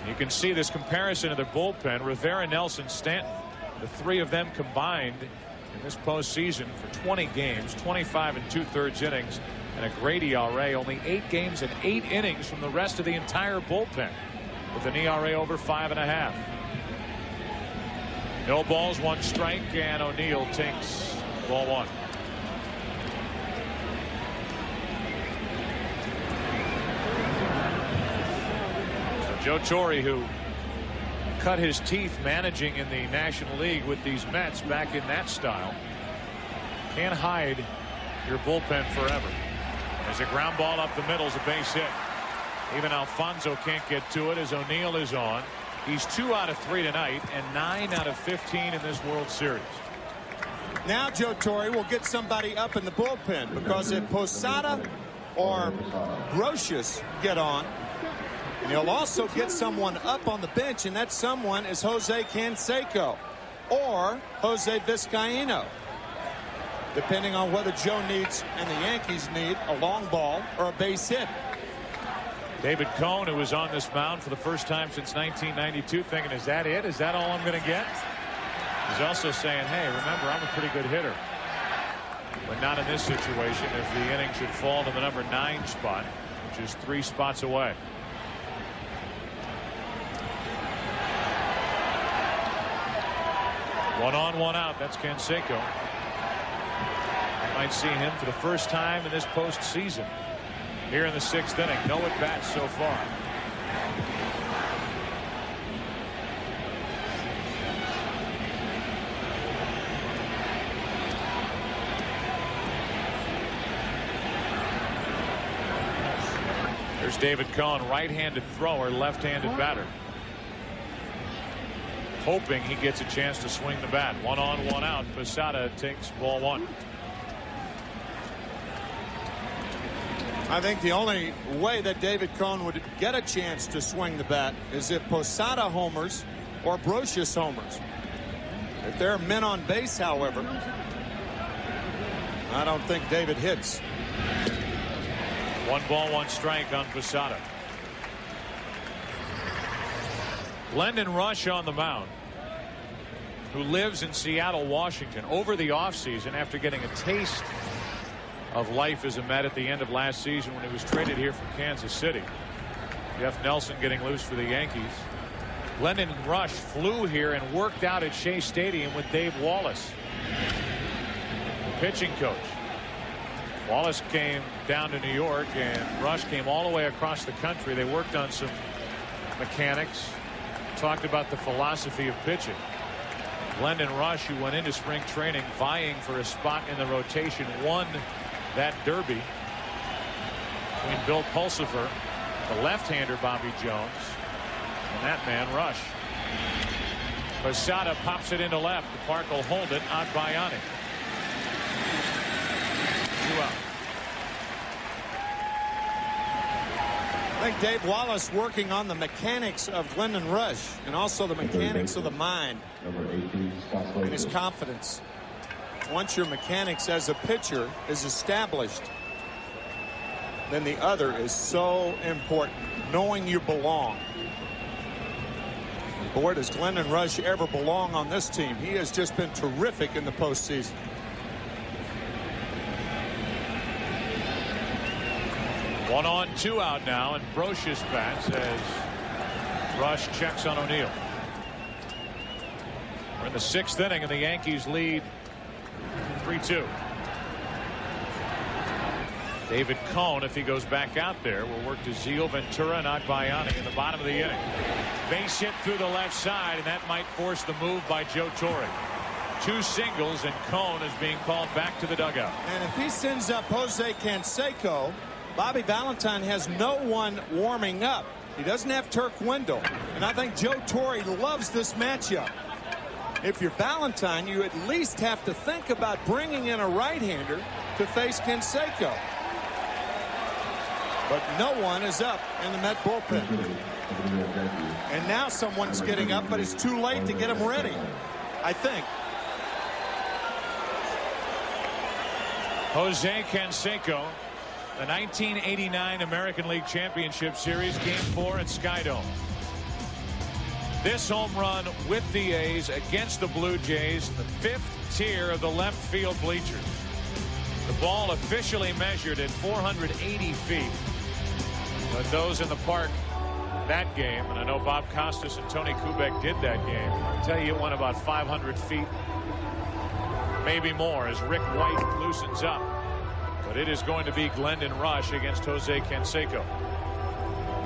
You can see this comparison of their bullpen. Rivera, Nelson, Stanton, the 3 of them combined in this postseason for 20 games, 25 2/3 innings, and a great ERA. Only 8 games and 8 innings from the rest of the entire bullpen, with an ERA over 5.5. No balls, 1 strike, and O'Neill takes ball 1. So Joe Torre, who cut his teeth managing in the National League with these Mets back in that style, can't hide your bullpen forever. There's a ground ball up the middle, is a base hit. Even Alfonso can't get to it as O'Neill is on. He's 2 out of 3 tonight and 9 out of 15 in this World Series. Now Joe Torre will get somebody up in the bullpen, because if Posada or Grotius get on, and he'll also get someone up on the bench, and that someone is Jose Canseco or Jose Vizcaíno, depending on whether Joe needs and the Yankees need a long ball or a base hit. David Cone, who was on this mound for the first time since 1992, thinking, is that it? Is that all I'm going to get? He's also saying, hey, remember, I'm a pretty good hitter. but not in this situation if the inning should fall to the number 9 spot, which is 3 spots away. One on, one out. That's Canseco. You might see him for the first time in this postseason here in the 6th inning. No at bats so far. There's David Cohn, right-handed thrower, left-handed batter. Hoping he gets a chance to swing the bat. One on, one out. Posada takes ball 1. I think the only way that David Cohn would get a chance to swing the bat is if Posada homers or Brocious homers. If there are men on base, however, I don't think David hits. 1 ball, 1 strike on Posada. Glendon Rush on the mound, who lives in Seattle, Washington. Over the offseason, after getting a taste of life as a Met at the end of last season when he was traded here from Kansas City, Jeff Nelson getting loose for the Yankees, Glendon Rush flew here and worked out at Shea Stadium with Dave Wallace, the pitching coach. Wallace came down to New York and Rush came all the way across the country. They worked on some mechanics, talked about the philosophy of pitching. Glendon Rush, who went into spring training vying for a spot in the rotation, won that derby between Bill Pulsifer, the left-hander Bobby Jones, and that man Rush. Posada pops it into left. The Park will hold it on Bayani. 2 out. I think Dave Wallace working on the mechanics of Glendon Rush and also the mechanics of the mind and his confidence. Once your mechanics as a pitcher is established, then the other is so important, knowing you belong. Boy, does Glendon Rush ever belong on this team. He has just been terrific in the postseason. One on, 2 out now, and Brocious bats as Rush checks on O'Neill. We're in the 6th inning and the Yankees lead 3-2. David Cohn, if he goes back out there, will work to Zeal, Ventura, and Agbayani in the bottom of the inning. Base hit through the left side, and that might force the move by Joe Torre. 2 singles, and Cohn is being called back to the dugout. And if he sends up Jose Canseco, Bobby Valentine has no one warming up. He doesn't have Turk Wendell. And I think Joe Torre loves this matchup. If you're Valentine, you at least have to think about bringing in a right-hander to face Canseco. But no one is up in the Met bullpen. And now someone's getting up, but it's too late to get him ready, I think. Jose Canseco, the 1989 American League Championship Series, Game 4 at Skydome. This home run with the A's against the Blue Jays, the 5th tier of the left field bleachers. The ball officially measured at 480 feet. But those in the park that game, and I know Bob Costas and Tony Kubek did that game, I'll tell you it went about 500 feet, maybe more, as Rick White loosens up. But it is going to be Glendon Rush against Jose Canseco.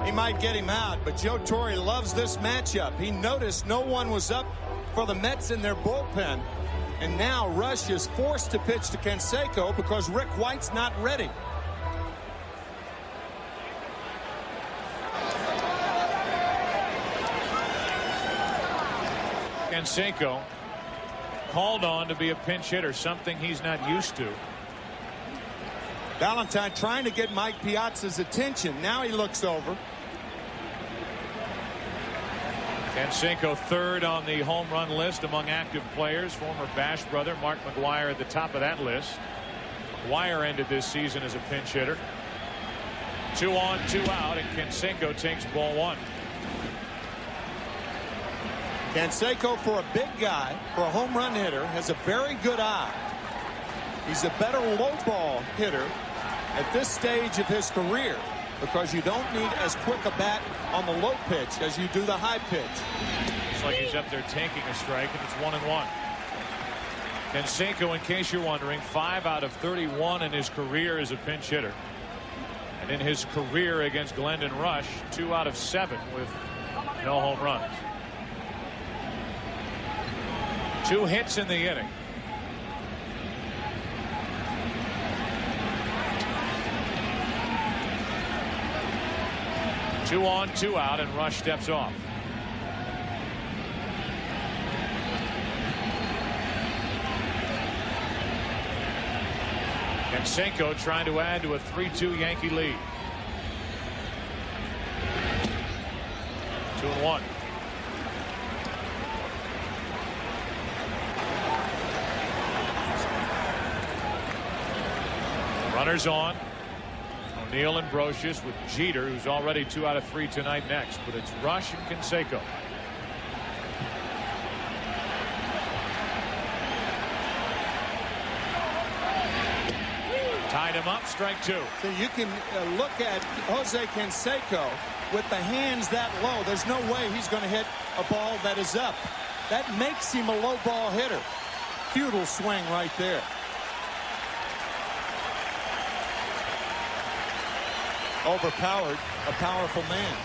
He might get him out, but Joe Torre loves this matchup. He noticed no one was up for the Mets in their bullpen. And now Rush is forced to pitch to Canseco because Rick White's not ready. Canseco called on to be a pinch hitter, something he's not used to. Valentine trying to get Mike Piazza's attention. Now he looks over. Canseco 3rd on the home run list among active players. Former Bash brother Mark McGwire at the top of that list. McGwire ended this season as a pinch hitter. 2 on, 2 out, and Canseco takes ball 1. Canseco, for a big guy, for a home run hitter, has a very good eye. He's a better low ball hitter at this stage of his career because you don't need as quick a bat on the low pitch as you do the high pitch. Looks like he's up there taking a strike, and it's 1-1. Canseco, in case you're wondering, 5 out of 31 in his career as a pinch hitter. And in his career against Glendon Rush, 2 out of 7 with no home runs. 2 hits in the inning. Two on, 2 out, and Rush steps off. Canseco trying to add to a 3-2 Yankee lead. 2-1. Runners on. O'Neill and Brocious with Jeter, who's already 2 out of 3 tonight next. But it's Rush and Canseco. Tied him up, strike 2. So you can look at Jose Canseco with the hands that low. There's no way he's going to hit a ball that is up. That makes him a low ball hitter. Futile swing right there. Overpowered a powerful man.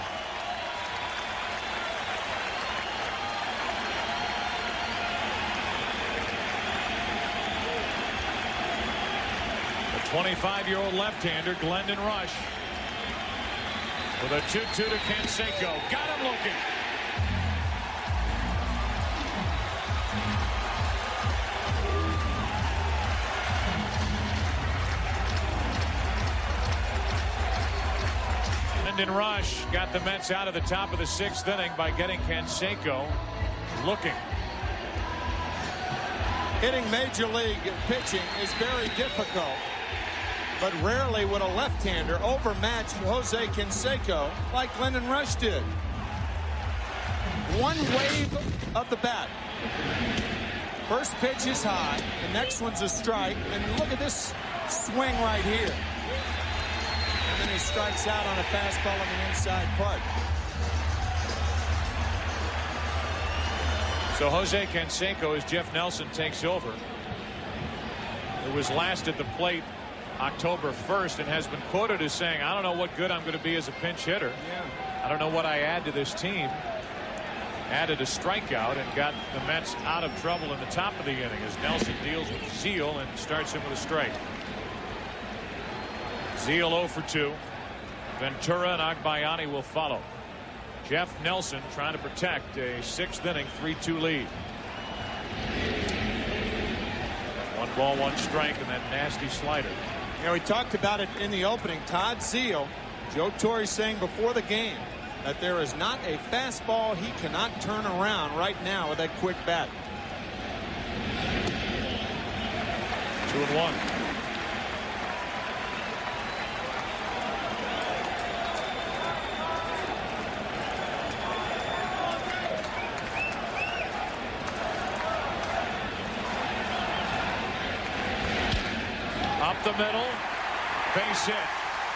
The 25-year-old left-hander Glendon Rush with a 2-2 to Canseco. Got him looking. Glendon Rush got the Mets out of the top of the 6th inning by getting Canseco looking. Hitting major league pitching is very difficult, but rarely would a left-hander overmatch Jose Canseco like Glendon Rush did. One wave of the bat. First pitch is high, the next one's a strike, and look at this swing right here. And then he strikes out on a fastball on the inside part. So Jose Canseco, as Jeff Nelson takes over, who was last at the plate October 1st and has been quoted as saying, I don't know what good I'm going to be as a pinch hitter. Yeah. I don't know what I add to this team. Added a strikeout and got the Mets out of trouble in the top of the inning as Nelson deals with Zeal and starts him with a strike. Zeal 0 for 2. Ventura and Agbayani will follow. Jeff Nelson trying to protect a 6th inning 3-2 lead. 1 ball, 1 strike, and that nasty slider. You know, we talked about it in the opening. Todd Zeal, Joe Torre saying before the game that there is not a fastball he cannot turn around right now with that quick bat. 2-1. Up the middle, base hit.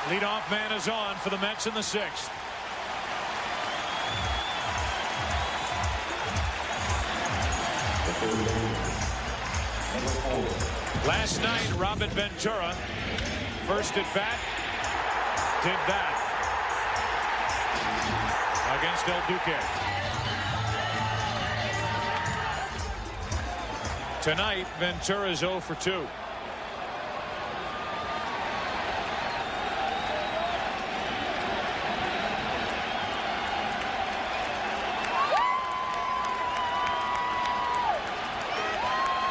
Leadoff man is on for the Mets in the 6th. Last night, Robin Ventura, first at bat, did that against El Duque. Tonight, Ventura is 0 for 2.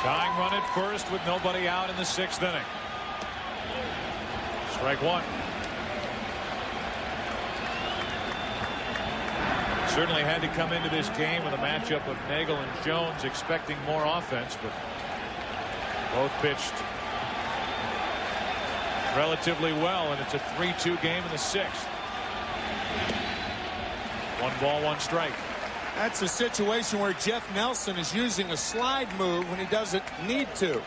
Tying run at first with nobody out in the 6th inning. Strike 1. Certainly had to come into this game with a matchup of Nagel and Jones expecting more offense, but both pitched relatively well, and it's a 3-2 game in the 6th. 1 ball, 1 strike. That's a situation where Jeff Nelson is using a slide move when he doesn't need to.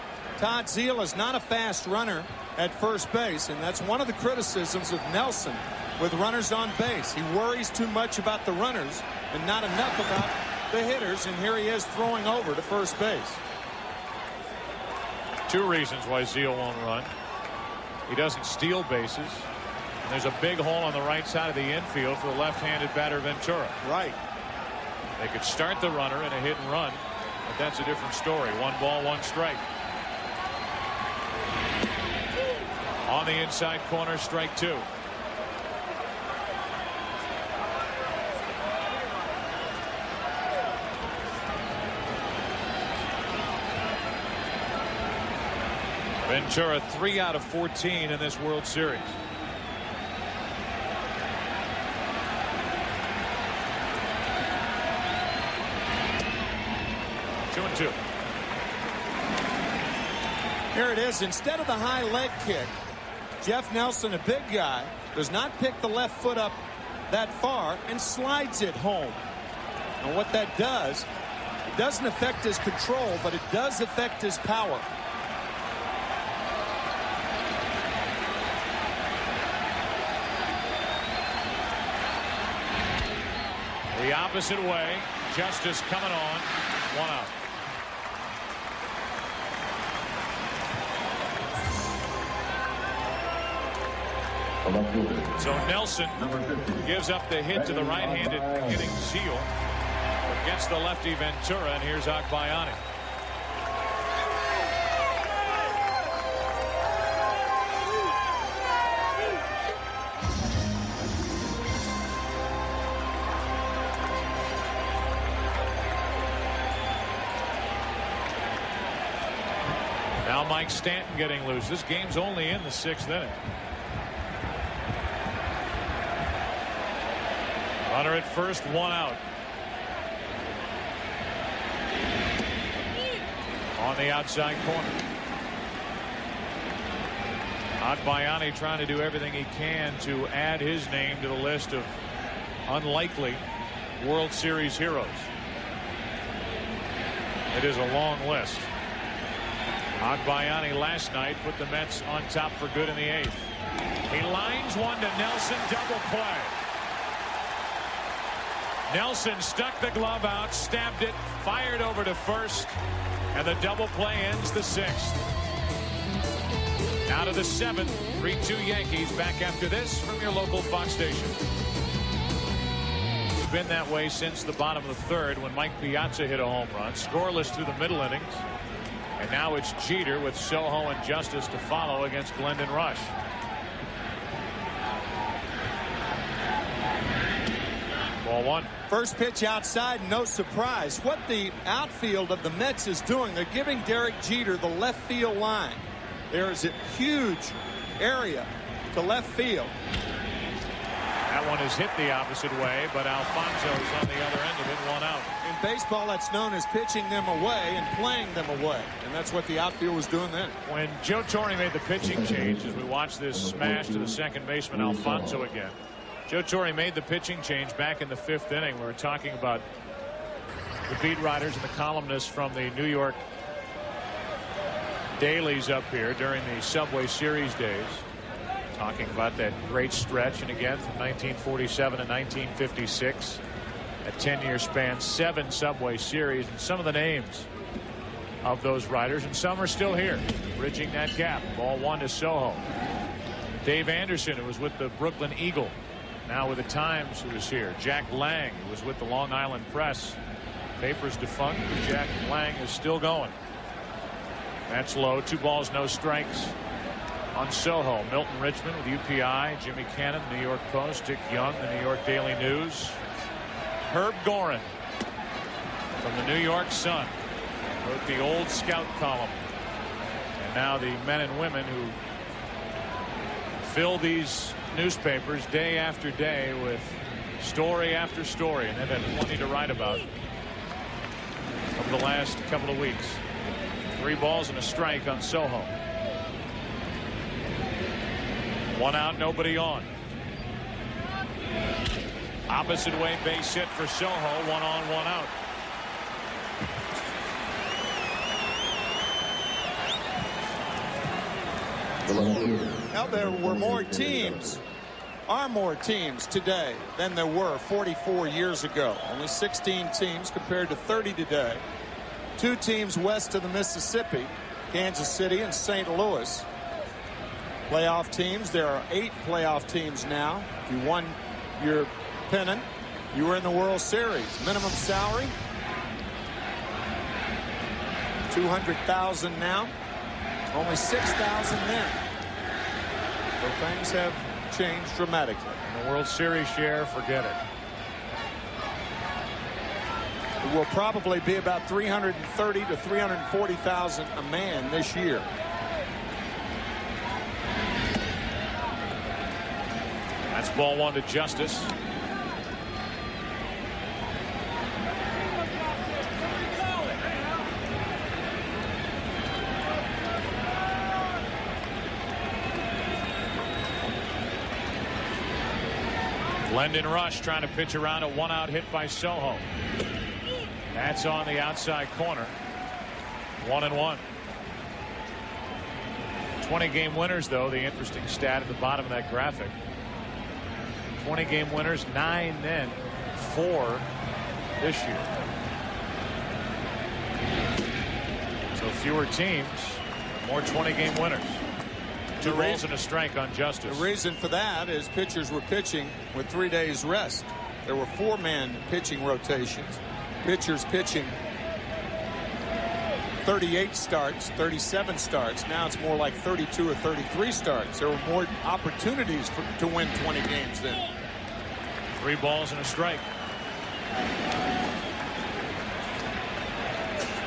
Todd Zeile is not a fast runner at first base, and that's one of the criticisms of Nelson with runners on base. He worries too much about the runners and not enough about the hitters, and here he is throwing over to first base. Two reasons why Zeile won't run. He doesn't steal bases, and there's a big hole on the right side of the infield for the left-handed batter Ventura. Right. They could start the runner in a hit and run, but that's a different story. 1 ball, 1 strike. On the inside corner, strike 2. Ventura 3 out of 14 in this World Series. Two and two. Here it is. Instead of the high leg kick, Jeff Nelson, a big guy, does not pick the left foot up that far and slides it home. And what that does, it doesn't affect his control, but it does affect his power. The opposite way. Justice coming on. 1 out. So Nelson gives up the hit to the right-handed hitting Zeile, but gets the lefty Ventura, and here's Agbayani. Now Mike Stanton getting loose. This game's only in the 6th inning. Runner at first, 1 out. On the outside corner. Agbayani trying to do everything he can to add his name to the list of unlikely World Series heroes. It is a long list. Agbayani last night put the Mets on top for good in the 8th. He lines one to Nelson, double play. Nelson stuck the glove out, stabbed it, fired over to first, and the double play ends the 6th. Now to the 7th, 3-2 Yankees. Back after this from your local Fox station. It's been that way since the bottom of the 3rd when Mike Piazza hit a home run. Scoreless through the middle innings. And now it's Jeter with Soho and Justice to follow against Glendon Rush. Ball 1. First pitch outside, no surprise. What the outfield of the Mets is doing, they're giving Derek Jeter the left field line. There is a huge area to left field. That one is hit the opposite way, but Alfonso's on the other end of it, 1 out. In baseball, that's known as pitching them away and playing them away. And that's what the outfield was doing then. When Joe Torre made the pitching change, as we watch this smash to the second baseman Alfonso again, Joe Torre made the pitching change back in the 5th inning. We were talking about the beat writers and the columnists from the New York dailies up here during the Subway Series days, talking about that great stretch, and again from 1947 to 1956, a 10-year span, 7 Subway Series, and some of the names of those writers, and some are still here bridging that gap. Ball 1 to Soho. Dave Anderson, who was with the Brooklyn Eagle, now with the Times, who was here. Jack Lang, who was with the Long Island Press. Paper's defunct, but Jack Lang is still going. That's low. 2 balls, no strikes on Soho. Milton Richmond with UPI, Jimmy Cannon, New York Post, Dick Young, the New York Daily News, Herb Gorin from the New York Sun, wrote the old scout column, and now the men and women who fill these newspapers day after day with story after story, and they've had plenty to write about over the last couple of weeks. 3 balls and a strike on Soho. 1 out, nobody on. Opposite way base hit for Soho. 1 on, 1 out. Now, there were more teams, are more teams today than there were 44 years ago. Only 16 teams compared to 30 today. 2 teams west of the Mississippi, Kansas City and St. Louis. Playoff teams, there are 8 playoff teams now. If you won your pennant, you were in the World Series. Minimum salary, $200,000 now. Only $6,000 then. So things have changed dramatically. And the World Series share, forget it. It will probably be about $330,000 to $340,000 a man this year. That's ball 1 to Justice. Glendon Rush trying to pitch around a 1-out hit by Soho. That's on the outside corner. 1-1. 20-game winners, though, the interesting stat at the bottom of that graphic. 20-game winners, 9 then, 4 this year. So fewer teams, more 20-game winners. 2 balls and a strike on Justice. The reason for that is pitchers were pitching with 3 days rest. There were 4-man pitching rotations. Pitchers pitching 38 starts, 37 starts. Now it's more like 32 or 33 starts. There were more opportunities to win 20 games then. 3 balls and a strike.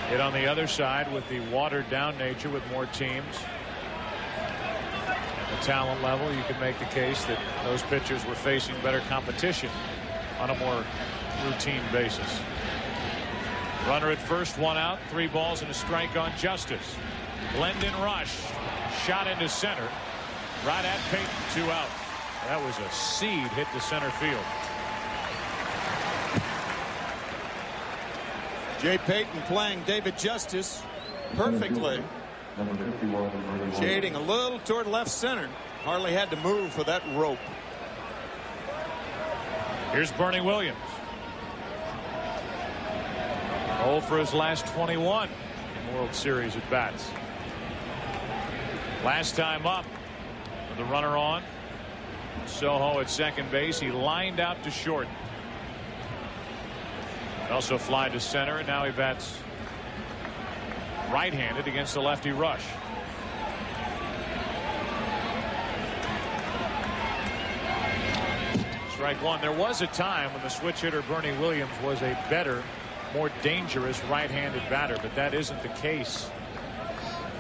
Hit on the other side with the watered down nature with more teams. The talent level, you can make the case that those pitchers were facing better competition on a more routine basis. Runner at first, 1 out, 3 balls and a strike on Justice. Glendon Rush shot into center. Right at Payton, 2 out. That was a seed hit to center field. Jay Payton playing David Justice perfectly. Shading a little toward left center. Hardly had to move for that rope. Here's Bernie Williams. 0 for his last 21 in World Series at bats. Last time up with the runner on. Soho at second base. He lined out to short. He also fly to center, and now he bats right-handed against the lefty Rush. Strike 1. There was a time when the switch hitter Bernie Williams was a better, more dangerous right-handed batter, but that isn't the case.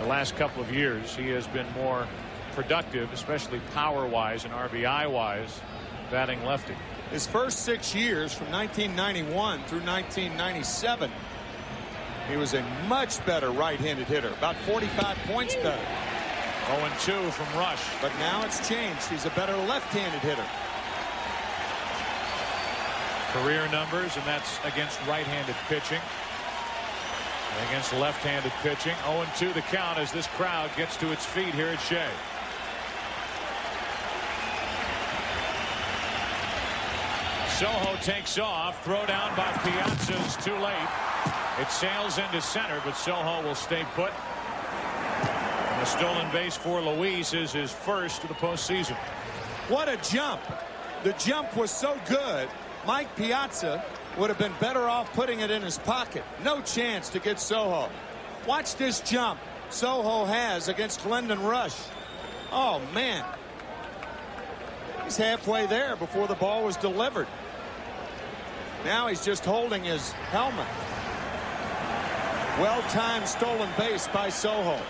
The last couple of years he has been more productive, especially power-wise and RBI-wise, batting lefty. His first 6 years, from 1991 through 1997, he was a much better right-handed hitter, about 45 points better. 0-2 from Rush. But now it's changed. He's a better left-handed hitter. Career numbers, and that's against right-handed pitching. And against left-handed pitching. 0-2 the count as this crowd gets to its feet here at Shea. Soho takes off. Throw down by Piazza's too late. It sails into center, but Soho will stay put. And the stolen base for Luis is his first of the postseason. What a jump. The jump was so good. Mike Piazza would have been better off putting it in his pocket. No chance to get Soho. Watch this jump Soho has against Glendon Rush. Oh, man. He's halfway there before the ball was delivered. Now he's just holding his helmet. Well-timed stolen base by Soho.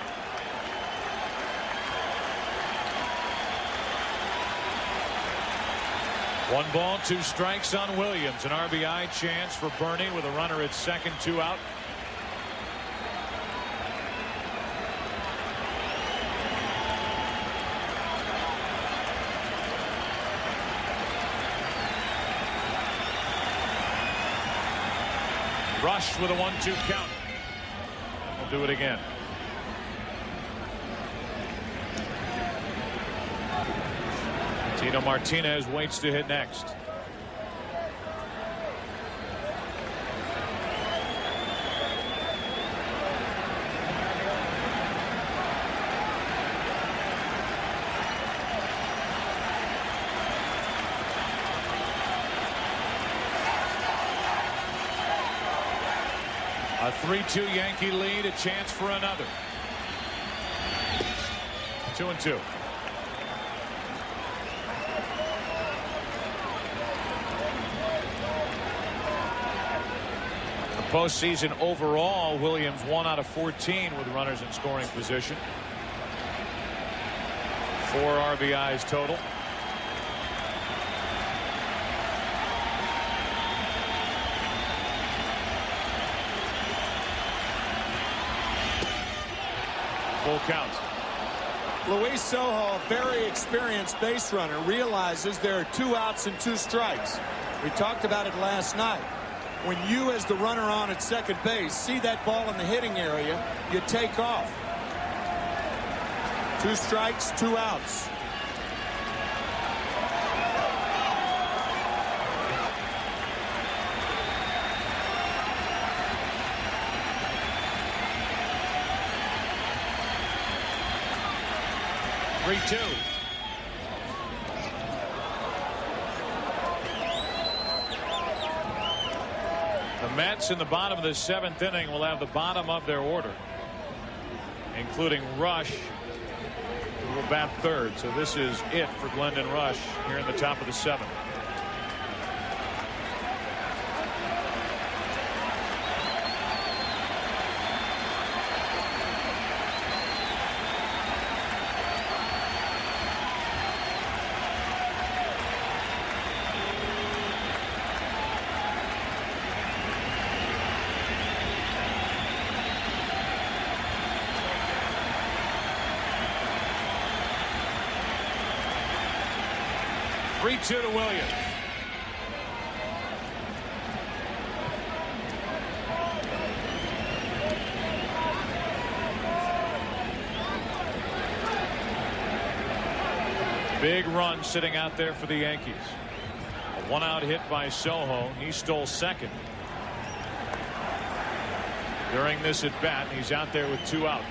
One ball, 2 strikes on Williams. An RBI chance for Bernie with a runner at second, 2 out. Rush with a 1-2 count. We'll do it again. Tino Martinez waits to hit next. A 3-2 Yankee lead, a chance for another. 2-2. The postseason overall, Williams 1 out of 14 with runners in scoring position. 4 RBIs total. Full count. Luis Sojo, a very experienced base runner, realizes there are 2 outs and 2 strikes. We talked about it last night. When you, as the runner on at second base, see that ball in the hitting area, you take off. 2 strikes, 2 outs. The Mets in the bottom of the 7th inning will have the bottom of their order, including Rush, who will bat 3rd. So this is it for Glendon Rush here in the top of the 7th. To Williams. Big run sitting out there for the Yankees. A 1-out hit by Sojo. He stole second during this at bat. He's out there with 2 out.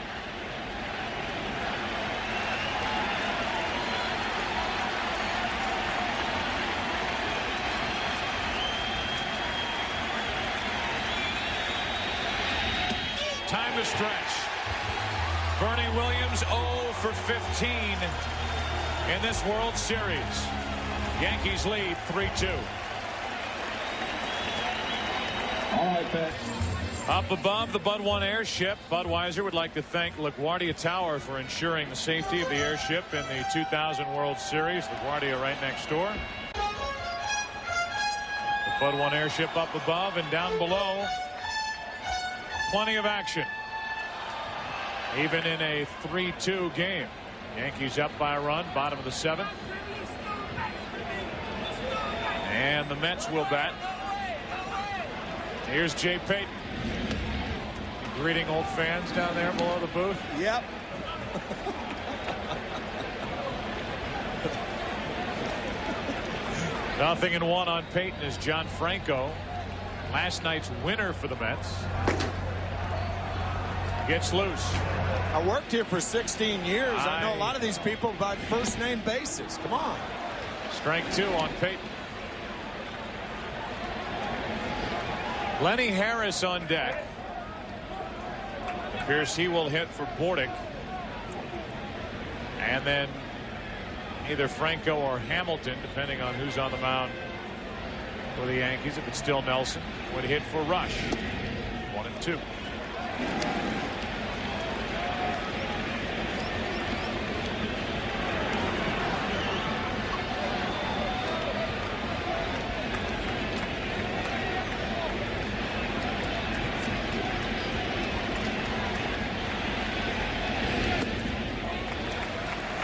Time to stretch. Bernie Williams 0 for 15 in this World Series. Yankees lead 3-2. All right, Pat. Up above the Bud 1 airship, Budweiser would like to thank LaGuardia Tower for ensuring the safety of the airship in the 2000 World Series. LaGuardia right next door. The Bud 1 airship up above, and down below, plenty of action. Even in a 3-2 game. Yankees up by a run, bottom of the 7th. And the Mets will bat. Here's Jay Payton. Greeting old fans down there below the booth. Yep. Nothing in 1 on Payton is John Franco. Last night's winner for the Mets. Gets loose. I worked here for 16 years. I know a lot of these people by first name basis. Come on. Strike 2 on Payton. Lenny Harris on deck. Appears he will hit for Bordick. And then either Franco or Hamilton, depending on who's on the mound for the Yankees. If it's still Nelson, would hit for Rush. 1 and 2.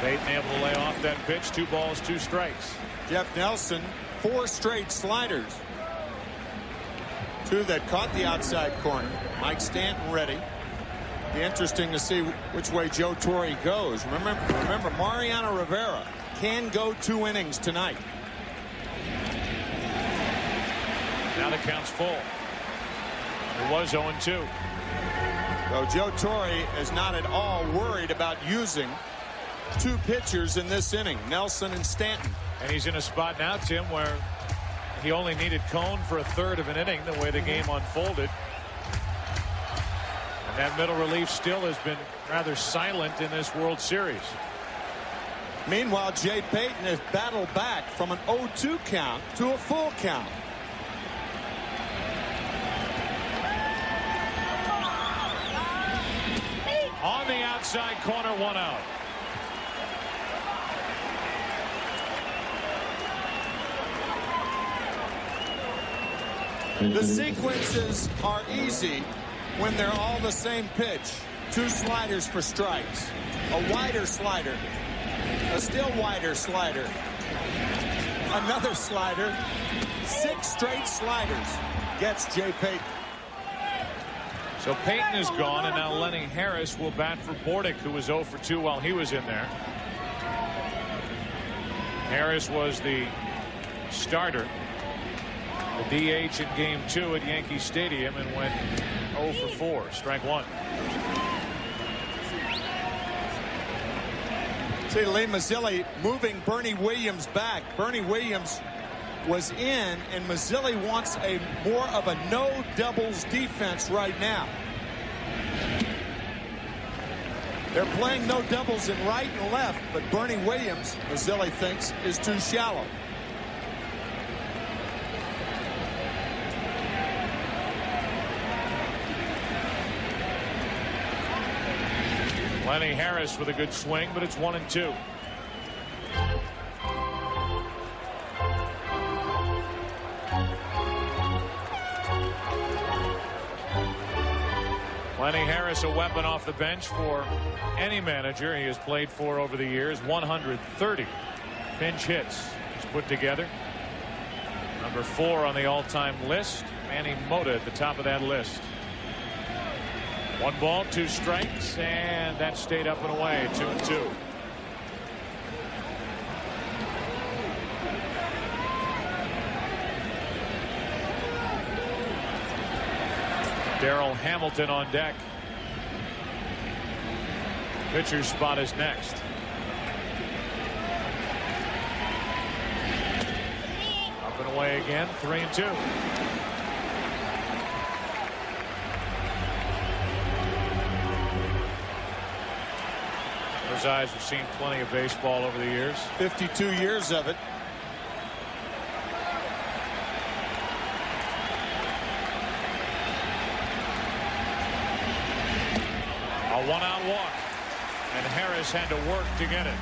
Payton able to lay off that pitch. 2 balls, 2 strikes. Jeff Nelson, 4 straight sliders. 2 that caught the outside corner. Mike Stanton ready. Be interesting to see which way Joe Torre goes. Remember Mariano Rivera can go 2 innings tonight. Now the count's full. It was 0-2. So Joe Torre is not at all worried about using 2 pitchers in this inning, Nelson and Stanton. And he's in a spot now, Tim, where he only needed Cone for a third of an inning the way the game unfolded. And that middle relief still has been rather silent in this World Series. Meanwhile, Jay Payton has battled back from an 0-2 count to a full count. On the outside corner, 1 out. The sequences are easy when they're all the same pitch. 2 sliders for strikes. A wider slider. A still wider slider. Another slider. 6 straight sliders. Gets Jay Payton. So Payton is gone, and now Lenny Harris will bat for Bordick, who was 0 for 2 while he was in there. Harris was the starter, the DH in Game 2 at Yankee Stadium, and went 0 for 4. Strike 1. See Lee Mazzilli moving Bernie Williams back. Bernie Williams was in, and Mazzilli wants a more of a no doubles defense right now. They're playing no doubles in right and left, but Bernie Williams, Mazzilli thinks, is too shallow. Lenny Harris with a good swing, but it's 1-2. Lenny Harris, a weapon off the bench for any manager he has played for over the years. 130 pinch hits he's put together. Number 4 on the all-time list. Manny Mota at the top of that list. 1 ball, 2 strikes, and that stayed up and away. 2-2. Darrell Hamilton on deck. Pitcher's spot is next. Up and away again. 3-2. Those eyes have seen plenty of baseball over the years. 52 years of it. A 1-out walk, and Harris had to work to get it.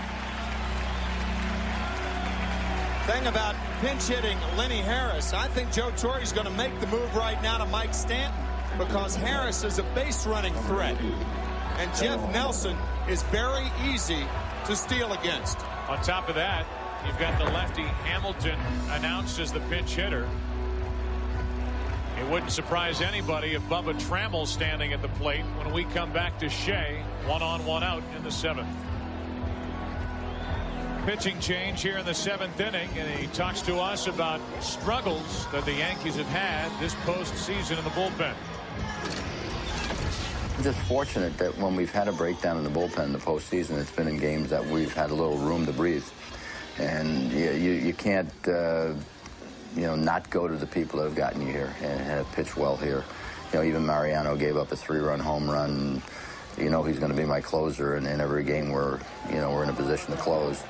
Thing about pinch hitting Lenny Harris, I think Joe Torre is going to make the move right now to Mike Stanton, because Harris is a base running threat, and Jeff Nelson is very easy to steal against. On top of that, you've got the lefty Hamilton announced as the pinch hitter. It wouldn't surprise anybody if Bubba Trammell's standing at the plate when we come back to Shea. 1 on, 1 out in the 7th. Pitching change here in the 7th inning, and he talks to us about struggles that the Yankees have had this postseason in the bullpen. I'm just fortunate that when we've had a breakdown in the bullpen in the postseason, it's been in games that we've had a little room to breathe. And you can't not go to the people that have gotten you here and have pitched well here. Even Mariano gave up a 3-run home run. He's going to be my closer, and in every game we're in a position to close.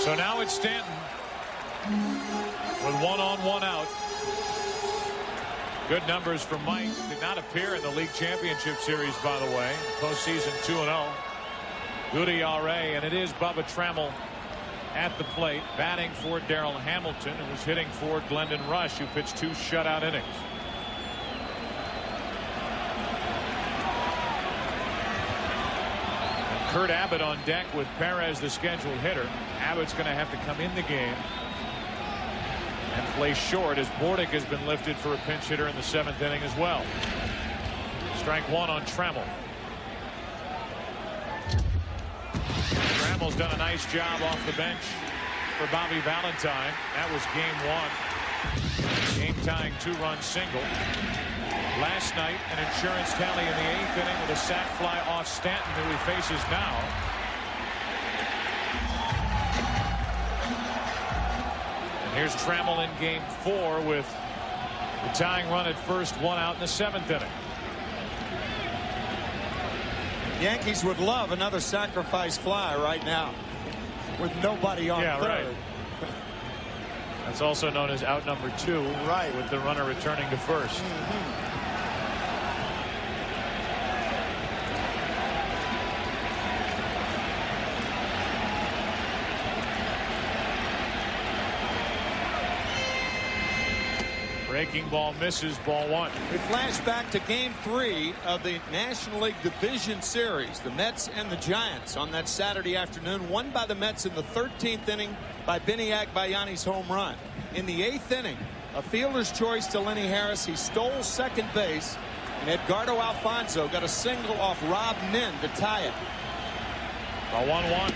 So now it's Stanton with 1 on, 1 out. Good numbers for Mike. Did not appear in the league championship series, by the way. Postseason 2-0. Good ERA, and it is Bubba Trammell at the plate, batting for Darrell Hamilton, who was hitting for Glendon Rush, who pitched 2 shutout innings. And Kurt Abbott on deck with Perez, the scheduled hitter. Abbott's going to have to come in the game and play short, as Bordick has been lifted for a pinch hitter in the 7th inning as well. Strike 1 on Trammell. Trammel's done a nice job off the bench for Bobby Valentine. That was game 1. Game-tying 2-run single. Last night, an insurance tally in the 8th inning with a sac fly off Stanton, who he faces now. And here's Trammell in game 4 with the tying run at first, 1 out in the 7th inning. Yankees would love another sacrifice fly right now with nobody on third. Right. That's also known as out number 2, right, with the runner returning to first. Breaking ball misses, ball 1. We flash back to game 3 of the National League Division Series. The Mets and the Giants on that Saturday afternoon, won by the Mets in the 13th inning by Benny Agbayani's home run. In the 8th inning, a fielder's choice to Lenny Harris. He stole second base, and Edgardo Alfonso got a single off Rob Nin to tie it. A 1-1.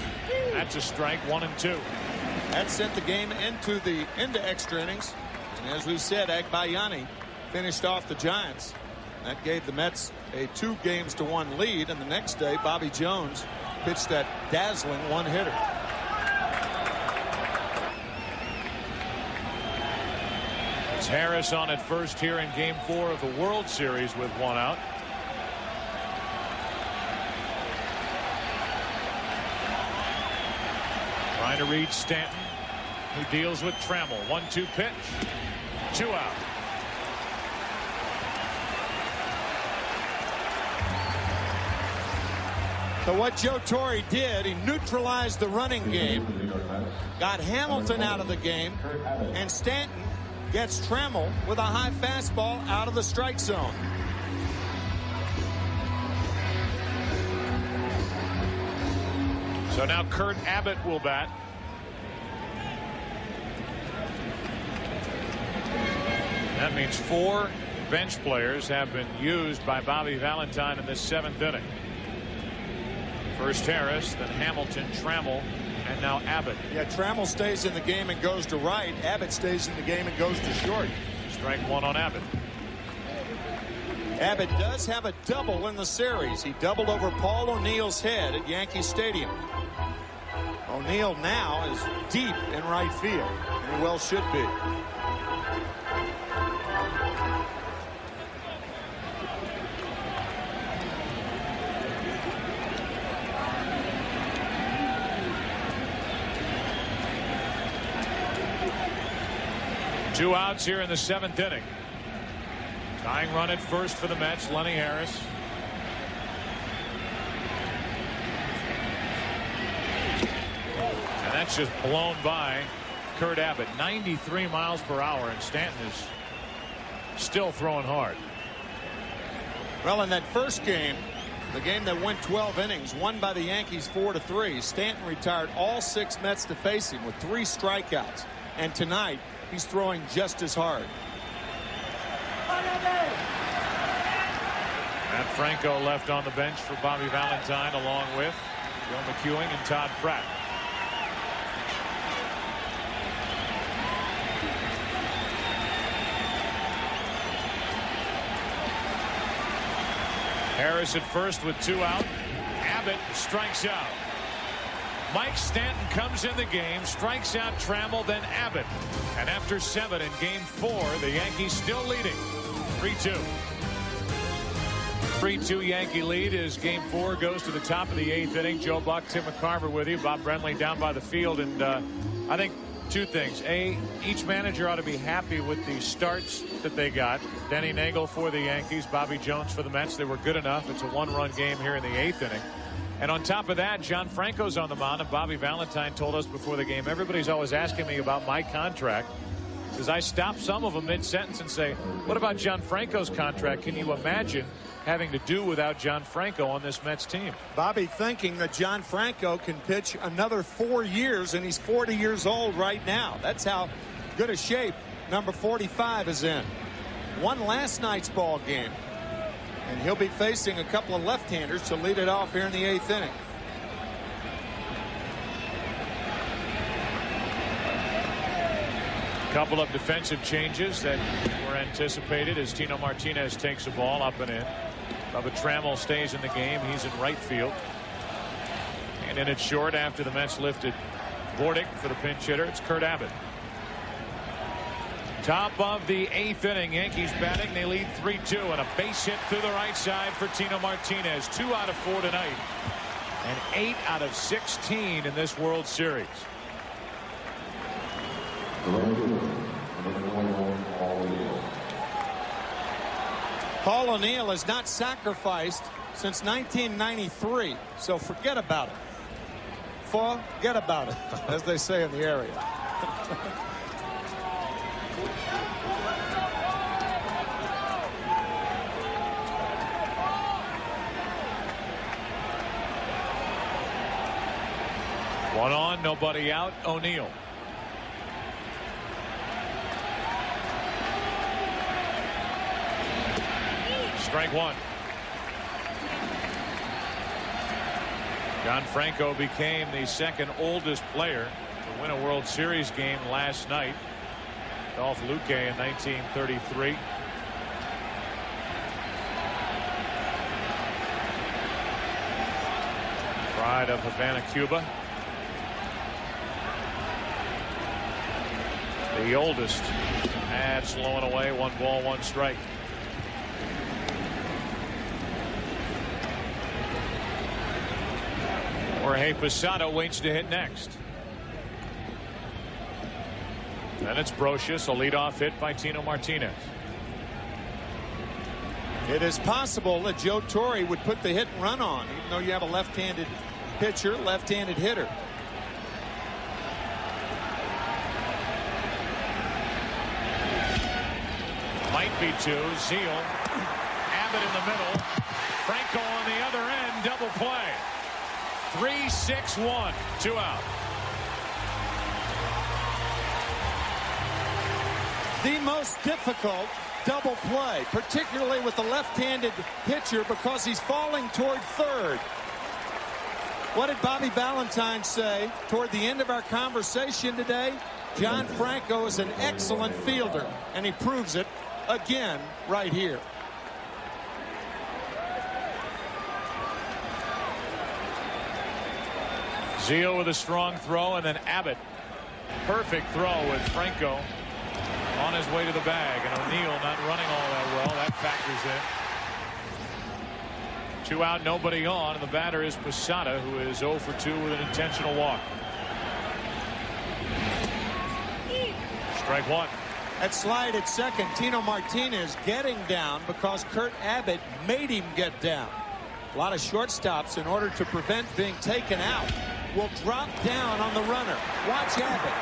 That's a strike, 1 and 2. That sent the game into extra innings. And as we said, Agbayani finished off the Giants. That gave the Mets a 2-1 lead. And the next day, Bobby Jones pitched that dazzling 1-hitter. It's Harris on at first here in game 4 of the World Series with 1 out. Trying to reach Stanton, who deals with Trammell. 1-2 pitch. 2 out. So what Joe Torre did, he neutralized the running game, got Hamilton out of the game, and Stanton gets Trammell with a high fastball out of the strike zone. So now Kurt Abbott will bat. That means 4 bench players have been used by Bobby Valentine in this 7th inning. First Harris, then Hamilton, Trammell, and now Abbott. Yeah, Trammell stays in the game and goes to right. Abbott stays in the game and goes to short. Strike 1 on Abbott. Abbott does have a double in the series. He doubled over Paul O'Neill's head at Yankee Stadium. O'Neill now is deep in right field, and he well should be. Two outs here in the 7th inning. Tying run at first for the Mets, Lenny Harris. And that's just blown by Kurt Abbott. 93 miles per hour, and Stanton is still throwing hard. Well, in that first game, the game that went 12 innings, won by the Yankees 4-3, Stanton retired all 6 Mets to face him with 3 strikeouts. And tonight, he's throwing just as hard. Matt Franco left on the bench for Bobby Valentine, along with Joe McEwing and Todd Pratt. Harris at first with 2 out. Abbott strikes out. Mike Stanton comes in the game, strikes out Trammell, then Abbott. And after 7 in game 4, the Yankees still leading 3-2. 3-2 Yankee lead as game 4 goes to the top of the 8th inning. Joe Buck, Tim McCarver with you. Bob Brenly down by the field. And I think 2 things. A, each manager ought to be happy with the starts that they got. Denny Nagel for the Yankees, Bobby Jones for the Mets. They were good enough. It's a 1-run game here in the 8th inning. And on top of that, John Franco's on the mound, and Bobby Valentine told us before the game, everybody's always asking me about my contract. Because I stop some of them mid-sentence and say, what about John Franco's contract? Can you imagine having to do without John Franco on this Mets team? Bobby thinking that John Franco can pitch another 4 years, and he's 40 years old right now. That's how good a shape number 45 is in. Won last night's ball game. And he'll be facing a couple of left-handers to lead it off here in the 8th inning. Couple of defensive changes that were anticipated as Tino Martinez takes the ball up and in. Bubba Trammell stays in the game. He's in right field. And then it's short after the Mets lifted Bordick for the pinch hitter. It's Kurt Abbott. Top of the 8th inning. Yankees batting. They lead 3-2, and a base hit through the right side for Tino Martinez. 2 out of 4 tonight, and 8 out of 16 in this World Series. Paul O'Neill has not sacrificed since 1993, so forget about it. Forget about it, as they say in the area. One on, nobody out. O'Neill. Strike one. John Franco became the second oldest player to win a World Series game last night. Dolph Luque in 1933. Pride of Havana, Cuba. The oldest. And slowing away. 1 ball, 1 strike. Jorge Posada waits to hit next. Then it's Brocious, a leadoff hit by Tino Martinez. It is possible that Joe Torre would put the hit and run on, even though you have a left-handed pitcher, left-handed hitter. Might be 2. Zeal. Abbott in the middle. Franco on the other end. Double play. 3-6-1. 2 out. The most difficult double play, particularly with the left-handed pitcher, because he's falling toward third. What did Bobby Valentine say toward the end of our conversation today? John Franco is an excellent fielder, and he proves it again right here. Zeal with a strong throw, and then Abbott. Perfect throw with Franco on his way to the bag, and O'Neill not running all that well. That factors in. 2 out, nobody on, and the batter is Posada, who is 0 for 2 with an intentional walk. Strike 1. At slide at second, Tino Martinez getting down because Kurt Abbott made him get down. A lot of shortstops, in order to prevent being taken out, will drop down on the runner. Watch Abbott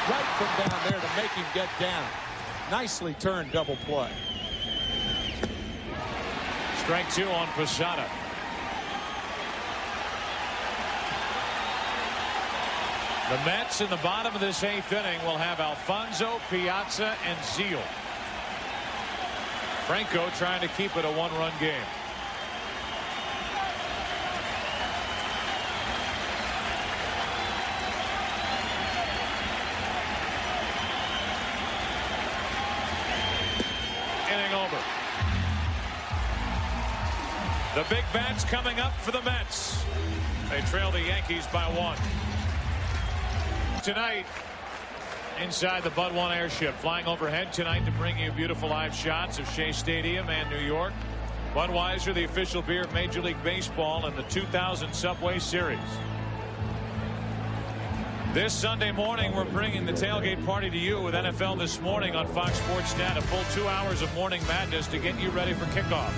right from down there to make him get down. Nicely turned double play. Strike 2 on Posada. The Mets in the bottom of this 8th inning will have Alfonso, Piazza, and Zeal. Franco trying to keep it a 1-run game. Inning over. The big bats coming up for the Mets. They trail the Yankees by 1. Tonight, inside the Bud 1 airship, flying overhead tonight to bring you beautiful live shots of Shea Stadium and New York. Budweiser, the official beer of Major League Baseball, and the 2000 Subway Series. This Sunday morning, we're bringing the tailgate party to you with NFL This Morning on Fox Sports Net. A full 2 hours of morning madness to get you ready for kickoff.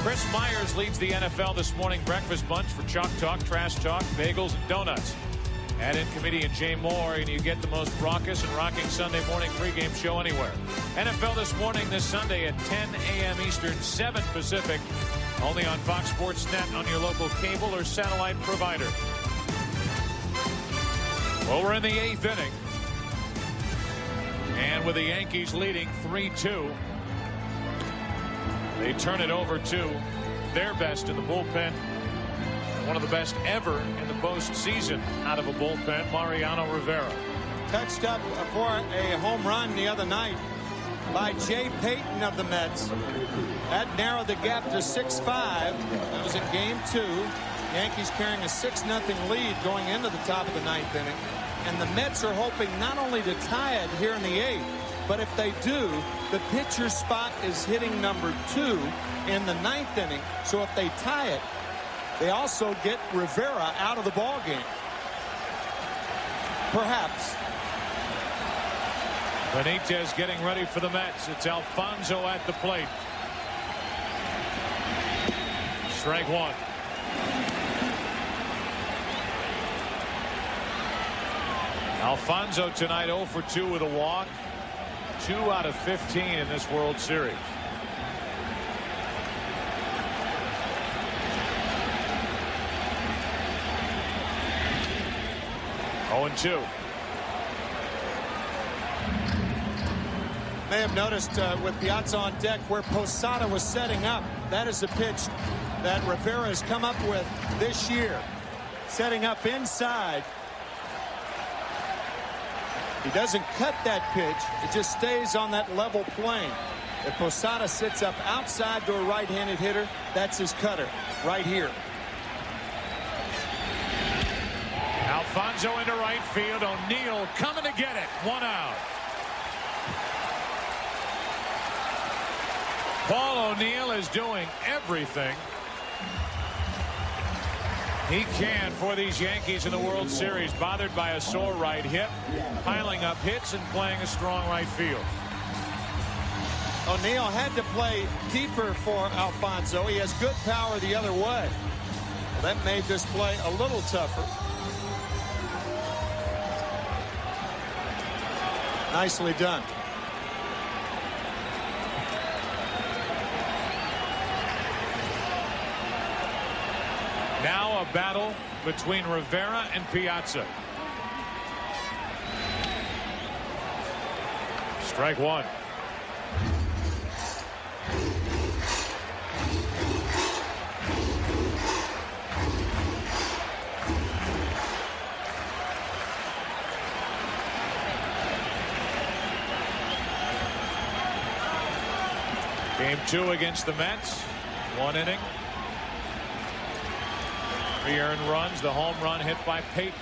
Chris Myers leads the NFL This Morning breakfast bunch for Chalk Talk, Trash Talk, Bagels, and Donuts. Add in comedian Jay Moore, and you get the most raucous and rocking Sunday morning pregame show anywhere. NFL This Morning this Sunday at 10 a.m. Eastern, 7 Pacific, only on Fox Sports Net on your local cable or satellite provider. Well, we're in the 8th inning, and with the Yankees leading 3-2, they turn it over to their best in the bullpen. One of the best ever in the postseason out of a bullpen, Mariano Rivera. touched up for a home run the other night by Jay Payton of the Mets. That narrowed the gap to 6-5. That was in game 2. Yankees carrying a 6-0 lead going into the top of the 9th inning. And the Mets are hoping not only to tie it here in the 8th, but if they do, the pitcher spot is hitting number 2 in the 9th inning. So if they tie it, they also get Rivera out of the ball game. Perhaps. Benitez getting ready for the Mets. It's Alfonso at the plate. Strike 1. Alfonso tonight 0 for 2 with a walk. 2 out of 15 in this World Series. Oh, 2. May have noticed with Piazza on deck where Posada was setting up. That is a pitch that Rivera has come up with this year. Setting up inside. He doesn't cut that pitch. It just stays on that level plane. If Posada sits up outside to a right-handed hitter, that's his cutter right here. Alfonso into right field. O'Neill coming to get it. 1 out. Paul O'Neill is doing everything he can for these Yankees in the World Series. Bothered by a sore right hip, piling up hits and playing a strong right field. O'Neill had to play deeper for Alfonso. He has good power the other way. Well, that made this play a little tougher. Nicely done. Now a battle between Rivera and Piazza. Strike 1. Game 2 against the Mets. 1 inning. 3 earned runs. The home run hit by Payton.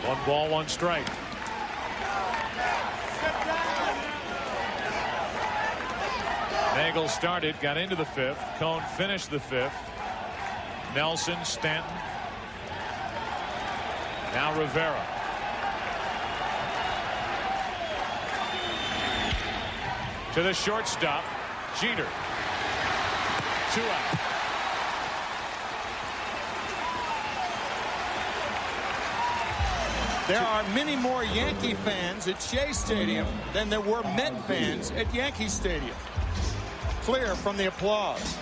1 ball, 1 strike. Nagel started, got into the 5th. Cone finished the 5th. Nelson, Stanton. Now Rivera. To the shortstop, Jeter. 2 out. There are many more Yankee fans at Shea Stadium than there were Met fans at Yankee Stadium. Clear from the applause.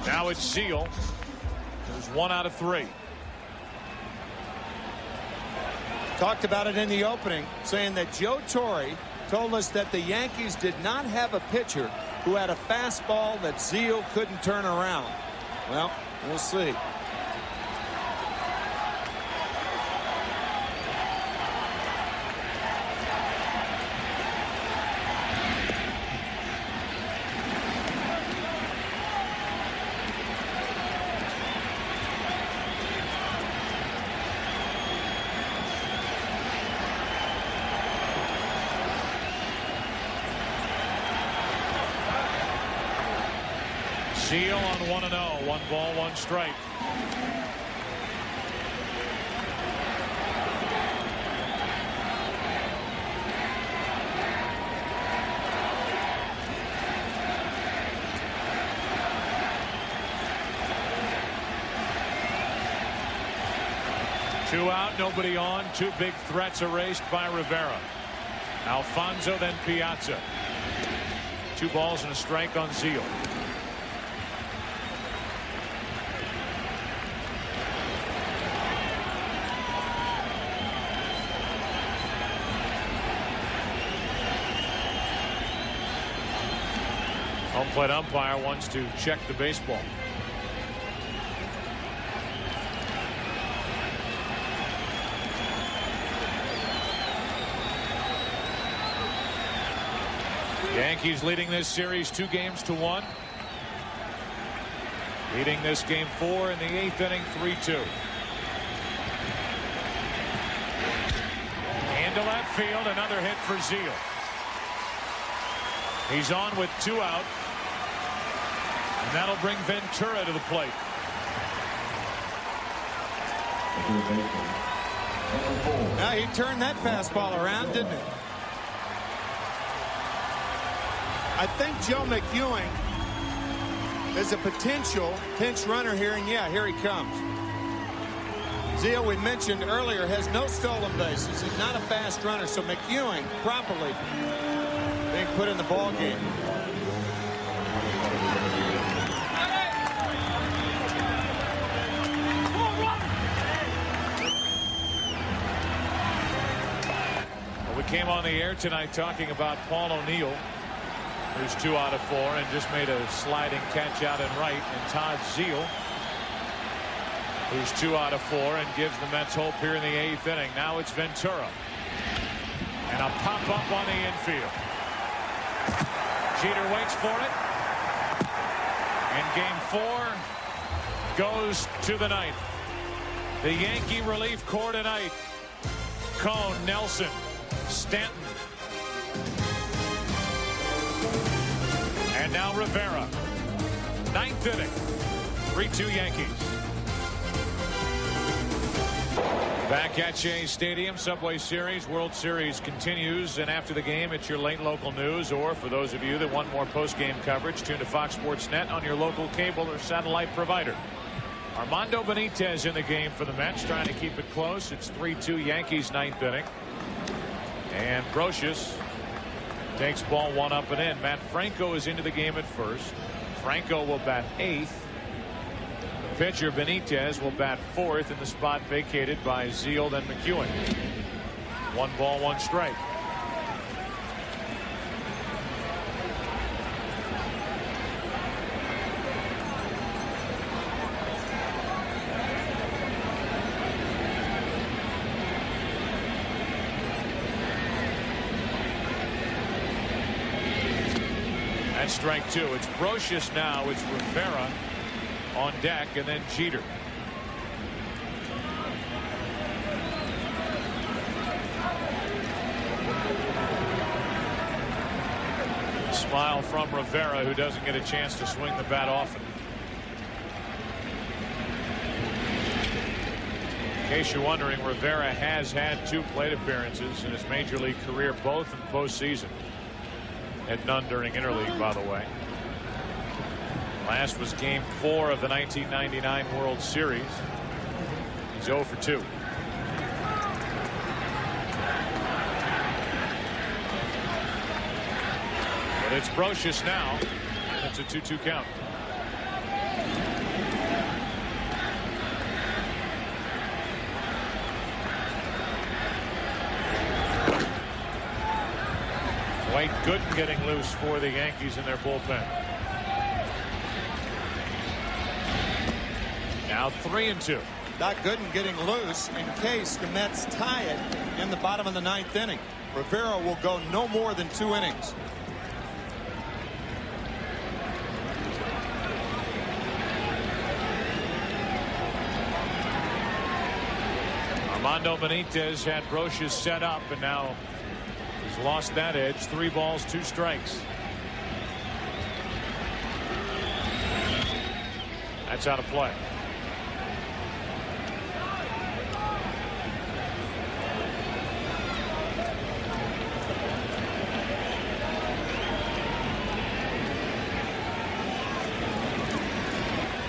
Now it's Seal. There's 1 out of 3. Talked about it in the opening, saying that Joe Torre told us that the Yankees did not have a pitcher who had a fastball that Zeal couldn't turn around. Well, we'll see. Seal on 1-0. 1 ball, 1 strike. Two out, nobody on. 2 big threats erased by Rivera. Alfonso, then Piazza. 2 balls and a strike on Zeal. Home plate umpire wants to check the baseball. Yankees leading this series 2-1. Leading this game 4 in the 8th inning, 3-2. Into left field, another hit for Zeal. He's on with 2 out. And that'll bring Ventura to the plate. Now he turned that fastball around, didn't he? I think Joe McEwing is a potential pinch runner here, and yeah, here he comes. Zeal, we mentioned earlier, has no stolen bases. He's not a fast runner, so McEwing properly being put in the ball game. Well, we came on the air tonight talking about Paul O'Neill, who's 2 out of 4 and just made a sliding catch out and right, and Todd Zeal, who's 2 out of 4 and gives the Mets hope here in the 8th inning. Now it's Ventura. And a pop-up on the infield. Jeter waits for it. And game 4 goes to the 9th. The Yankee relief corps tonight. Cone, Nelson, Stanton. And now Rivera. 9th inning. 3-2 Yankees. Back at Shea Stadium, Subway Series, World Series continues, and after the game, it's your late local news, or for those of you that want more post-game coverage, tune to Fox Sports Net on your local cable or satellite provider. Armando Benitez in the game for the Mets, trying to keep it close. It's 3-2 Yankees, 9th inning. And Brocious takes ball 1 up and in. Matt Franco is into the game at first. Franco will bat 8th. Pitcher Benitez will bat 4th in the spot vacated by Zeal and McEwing. 1 ball, 1 strike. That's strike 2. It's Brocious now. It's Rivera on deck, and then Jeter. Smile from Rivera, who doesn't get a chance to swing the bat often. In case you're wondering, Rivera has had 2 plate appearances in his major league career, both in postseason, and none during interleague, by the way. Last was game 4 of the 1999 World Series. He's 0 for 2. But it's Brocious now. It's a 2-2 count. Dwight Gooden getting loose for the Yankees in their bullpen. Now 3-2. Doc Gooden getting loose in case the Mets tie it in the bottom of the 9th inning. Rivera will go no more than 2 innings. Armando Benitez had Brocious set up, and now he's lost that edge. 3 balls, 2 strikes. That's out of play.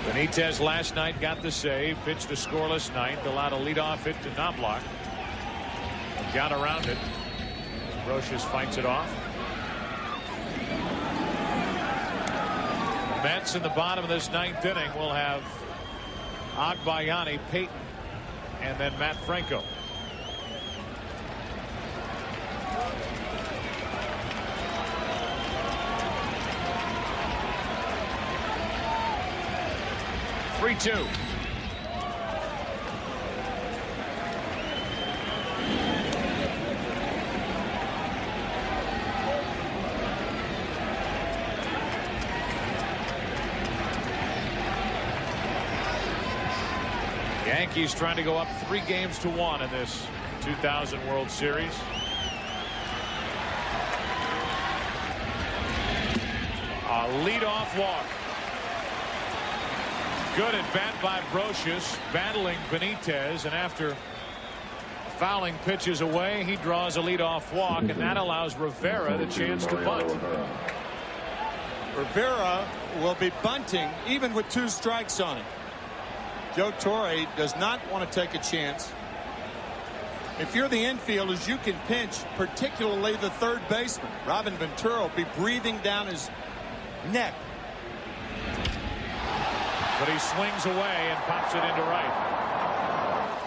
Benitez last night got the save, pitched a scoreless 9th, allowed a leadoff hit to Knobloch. Got around it. Brocious fights it off. The Mets in the bottom of this 9th inning will have Agbayani, Payton, and then Matt Franco. 3-2. Yankees trying to go up 3-1 in this 2000 World Series. A leadoff walk. Good at bat by Brocious, battling Benitez, and after fouling pitches away, he draws a leadoff walk, and that allows Rivera the chance to bunt. Rivera will be bunting even with 2 strikes on him. Joe Torre does not want to take a chance. If you're the infielders, you can pinch, particularly the third baseman. Robin Ventura will be breathing down his neck. But he swings away and pops it into right.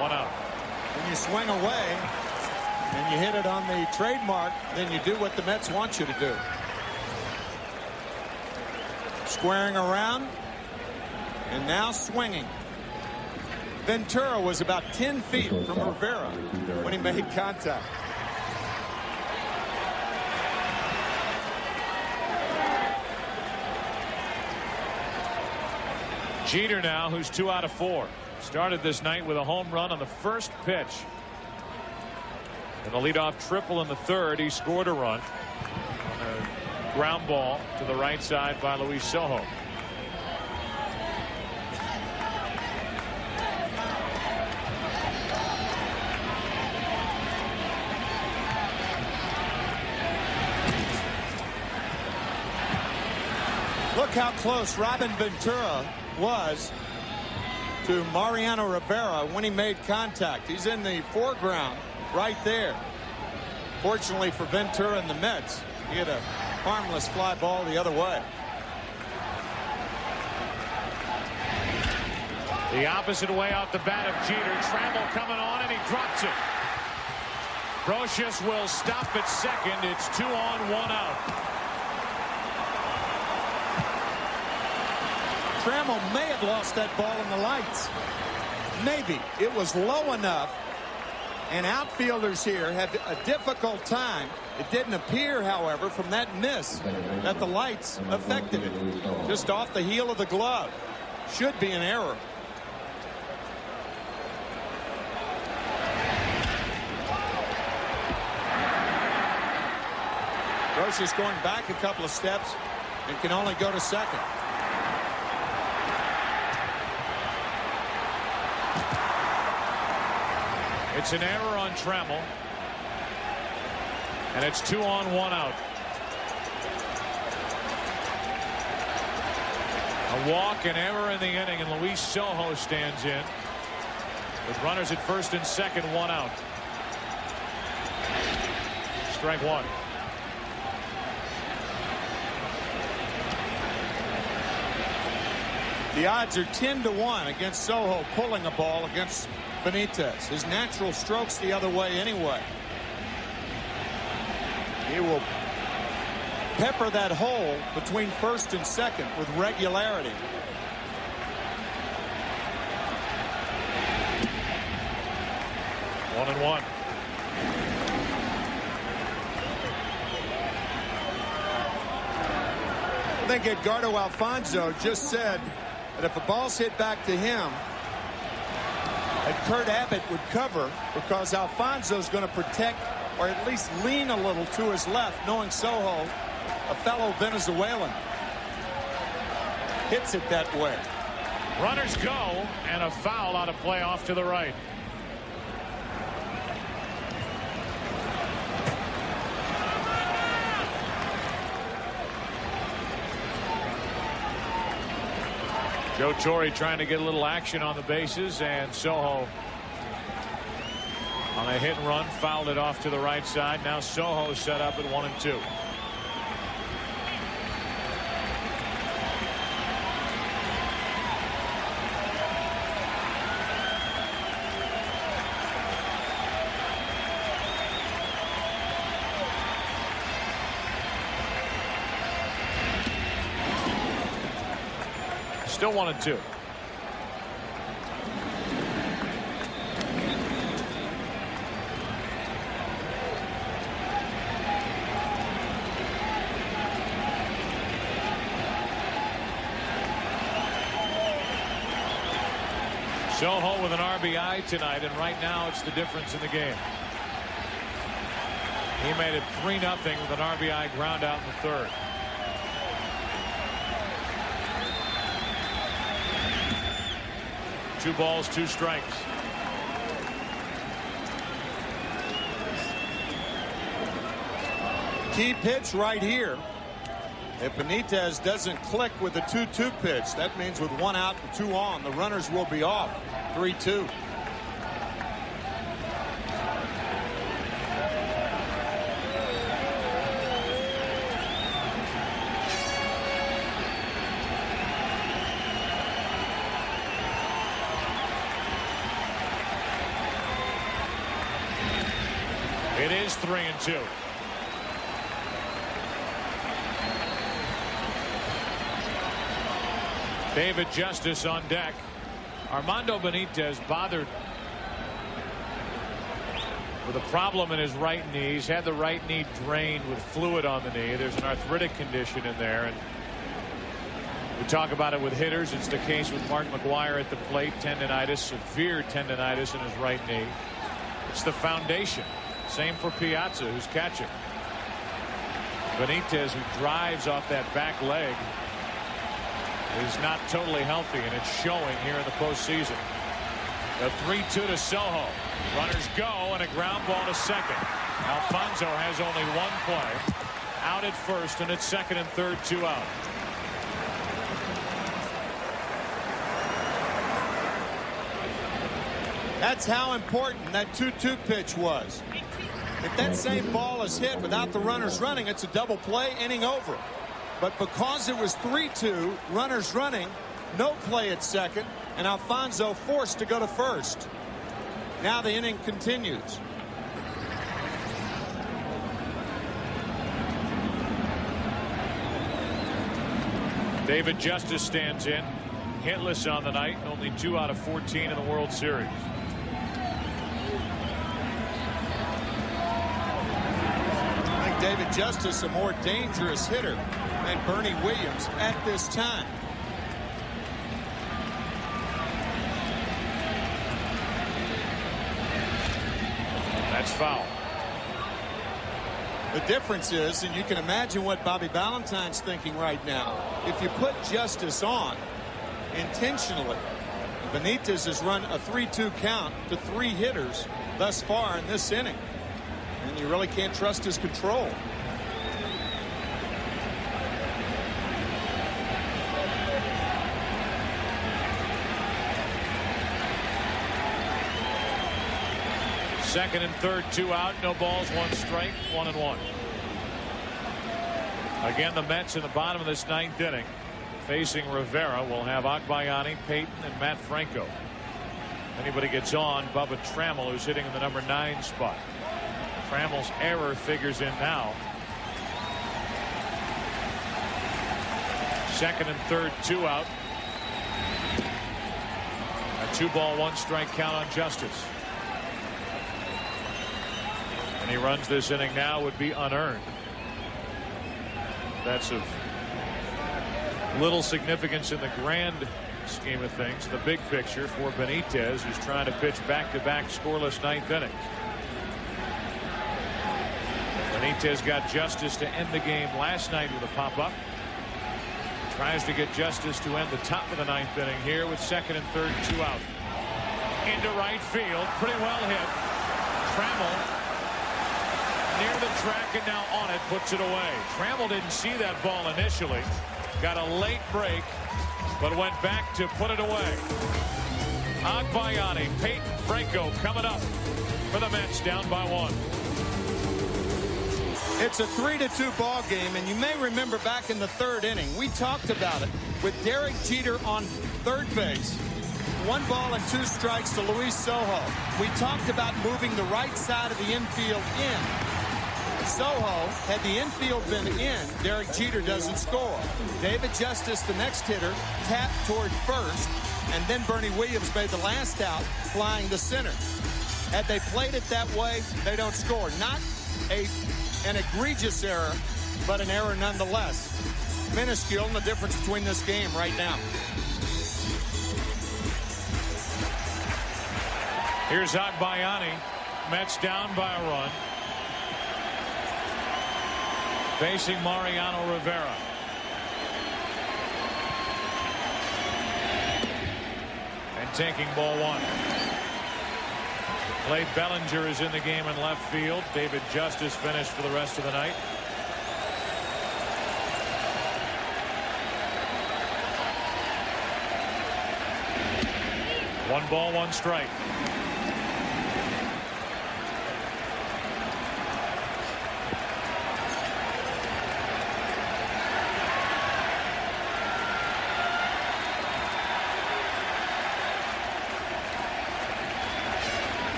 1 out. When you swing away and you hit it on the trademark, then you do what the Mets want you to do. Squaring around and now swinging. Ventura was about 10 feet from Rivera when he made contact. Jeter now, who's 2 out of 4. Started this night with a home run on the first pitch. And the leadoff triple in the third. He scored a run on a ground ball to the right side by Luis Sojo. Look how close Robin Ventura was to Mariano Rivera when he made contact. He's in the foreground right there. Fortunately for Ventura and the Mets, he had a harmless fly ball the other way. The opposite way off the bat of Jeter. Trammell coming on, and he drops it. Brocious will stop at second. It's 2 on, 1 out. Trammell may have lost that ball in the lights. Maybe. It was low enough, and outfielders here had a difficult time. It didn't appear, however, from that miss that the lights affected it. Just off the heel of the glove. Should be an error. Brocious going back a couple of steps and can only go to second. It's an error on Trammell. And it's 2 on, 1 out. A walk, an error in the inning, and Luis Sojo stands in. With runners at first and second, 1 out. Strike 1. The odds are 10-1 against Sojo pulling a ball against Benitez. His natural stroke's the other way anyway. He will pepper that hole between first and second with regularity. One and 1. I think Edgardo Alfonso just said that if a ball's hit back to him, that Kurt Abbott would cover, because Alfonso's going to protect or at least lean a little to his left, knowing Sojo, a fellow Venezuelan, hits it that way. Runners go, and a foul out of play off to the right. Joe Torre trying to get a little action on the bases, and Sojo on a hit and run fouled it off to the right side. Now Sojo set up at 1 and 2. Still 1 and 2. Soho with an RBI tonight, and right now it's the difference in the game. He made it 3-0 with an RBI ground out in the third. Two balls, two strikes. Key pitch right here. If Benitez doesn't click with the 2-2 pitch, that means with 1 out and 2 on, the runners will be off. 3-2. It is 3-2. David Justice on deck. Armando Benitez bothered with a problem in his right knee. He's had the right knee drained with fluid on the knee. There's an arthritic condition in there, and we talk about it with hitters. It's the case with Mark McGwire at the plate. Tendonitis, severe tendonitis in his right knee. It's the foundation. Same for Piazza, who's catching. Benitez, who drives off that back leg, is not totally healthy, and it's showing here in the postseason. The 3-2 to Soho. Runners go, and a ground ball to second. Alfonso has only one play. Out at first, and it's second and third, 2 out. That's how important that 2-2 pitch was. If that same ball is hit without the runners running, it's a double play, inning over. But because it was 3-2, runners running, no play at second, and Alfonso forced to go to first. Now the inning continues. David Justice stands in, hitless on the night, only 2 out of 14 in the World Series. I think David Justice a more dangerous hitter than Bernie Williams at this time. That's foul. The difference is, and you can imagine what Bobby Valentine's thinking right now, if you put Justice on intentionally, Benitez has run a 3-2 count to 3 hitters thus far in this inning, and you really can't trust his control. Second and third, 2 out, no balls, 1 strike, 1-1. Again, the Mets in the bottom of this 9th inning, facing Rivera. Will have Agbayani, Payton, and Matt Franco. Anybody gets on, Bubba Trammell, who's hitting in the number 9 spot. Trammell's error figures in now. Second and third, 2 out. A 2-ball, 1 strike count on Justice. And he runs this inning now would be unearned. That's of little significance in the grand scheme of things, the big picture for Benitez, who's trying to pitch back-to-back scoreless 9th innings. Benitez got Justice to end the game last night with a pop-up. Tries to get Justice to end the top of the 9th inning here with second and third, 2 out. Into right field, pretty well hit. Trammell near the track and now on it, puts it away. Trammell didn't see that ball initially. Got a late break, but went back to put it away. Agbayani, Payton, Franco coming up for the Mets, down by 1. It's a 3-2 ball game, and you may remember back in the 3rd inning, we talked about it with Derek Jeter on third base. 1 ball and 2 strikes to Luis Soho. We talked about moving the right side of the infield in. Soho, had the infield been in, Derek Jeter doesn't score. David Justice, the next hitter, tapped toward first, and then Bernie Williams made the last out, flying to center. Had they played it that way, they don't score. Not an egregious error, but an error nonetheless. Minuscule in the difference between this game right now. Here's Agbayani. Mets down by a run. Facing Mariano Rivera. And taking ball one. Blade Bellinger is in the game in left field. David Justice finished for the rest of the night. One ball, one strike.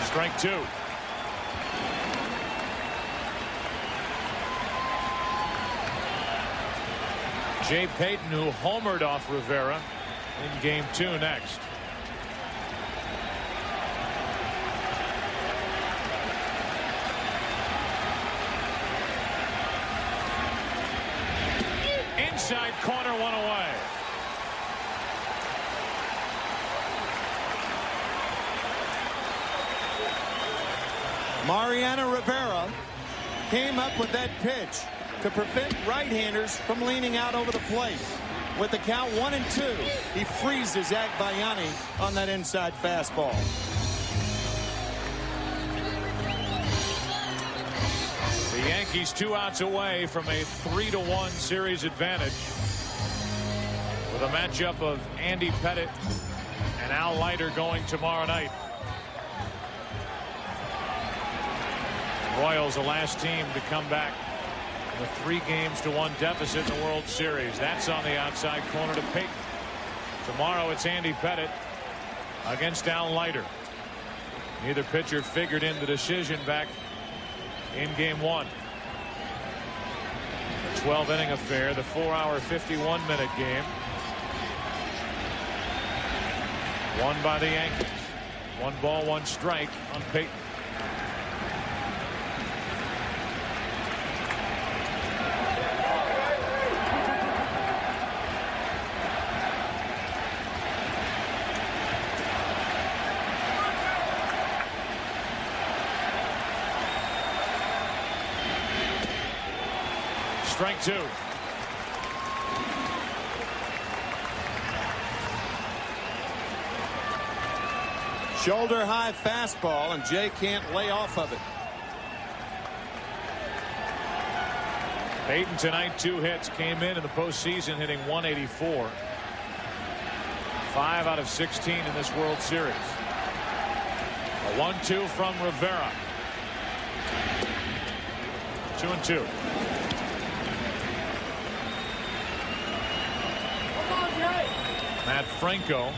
Strike two. Jay Payton, who homered off Rivera in game two next. Inside corner, one away. Mariano Rivera came up with that pitch to prevent right-handers from leaning out over the plate. With the count 1-2, he freezes Agbayani on that inside fastball. The Yankees 2 outs away from a 3-1 series advantage with a matchup of Andy Pettitte and Al Leiter going tomorrow night. Royals, the last team to come back with 3-1 deficit in the World Series. That's on the outside corner to Payton. Tomorrow it's Andy Pettitte against Al Leiter. Neither pitcher figured in the decision back in game one. The 12-inning affair, the 4-hour 51-minute game. Won by the Yankees. 1 ball, 1 strike on Payton. Strike two. Shoulder high fastball, and Jay can't lay off of it. Payton tonight, 2 hits, came in the postseason hitting 184. 5 out of 16 in this World Series. A 1-2 from Rivera. 2-2. Matt Franco,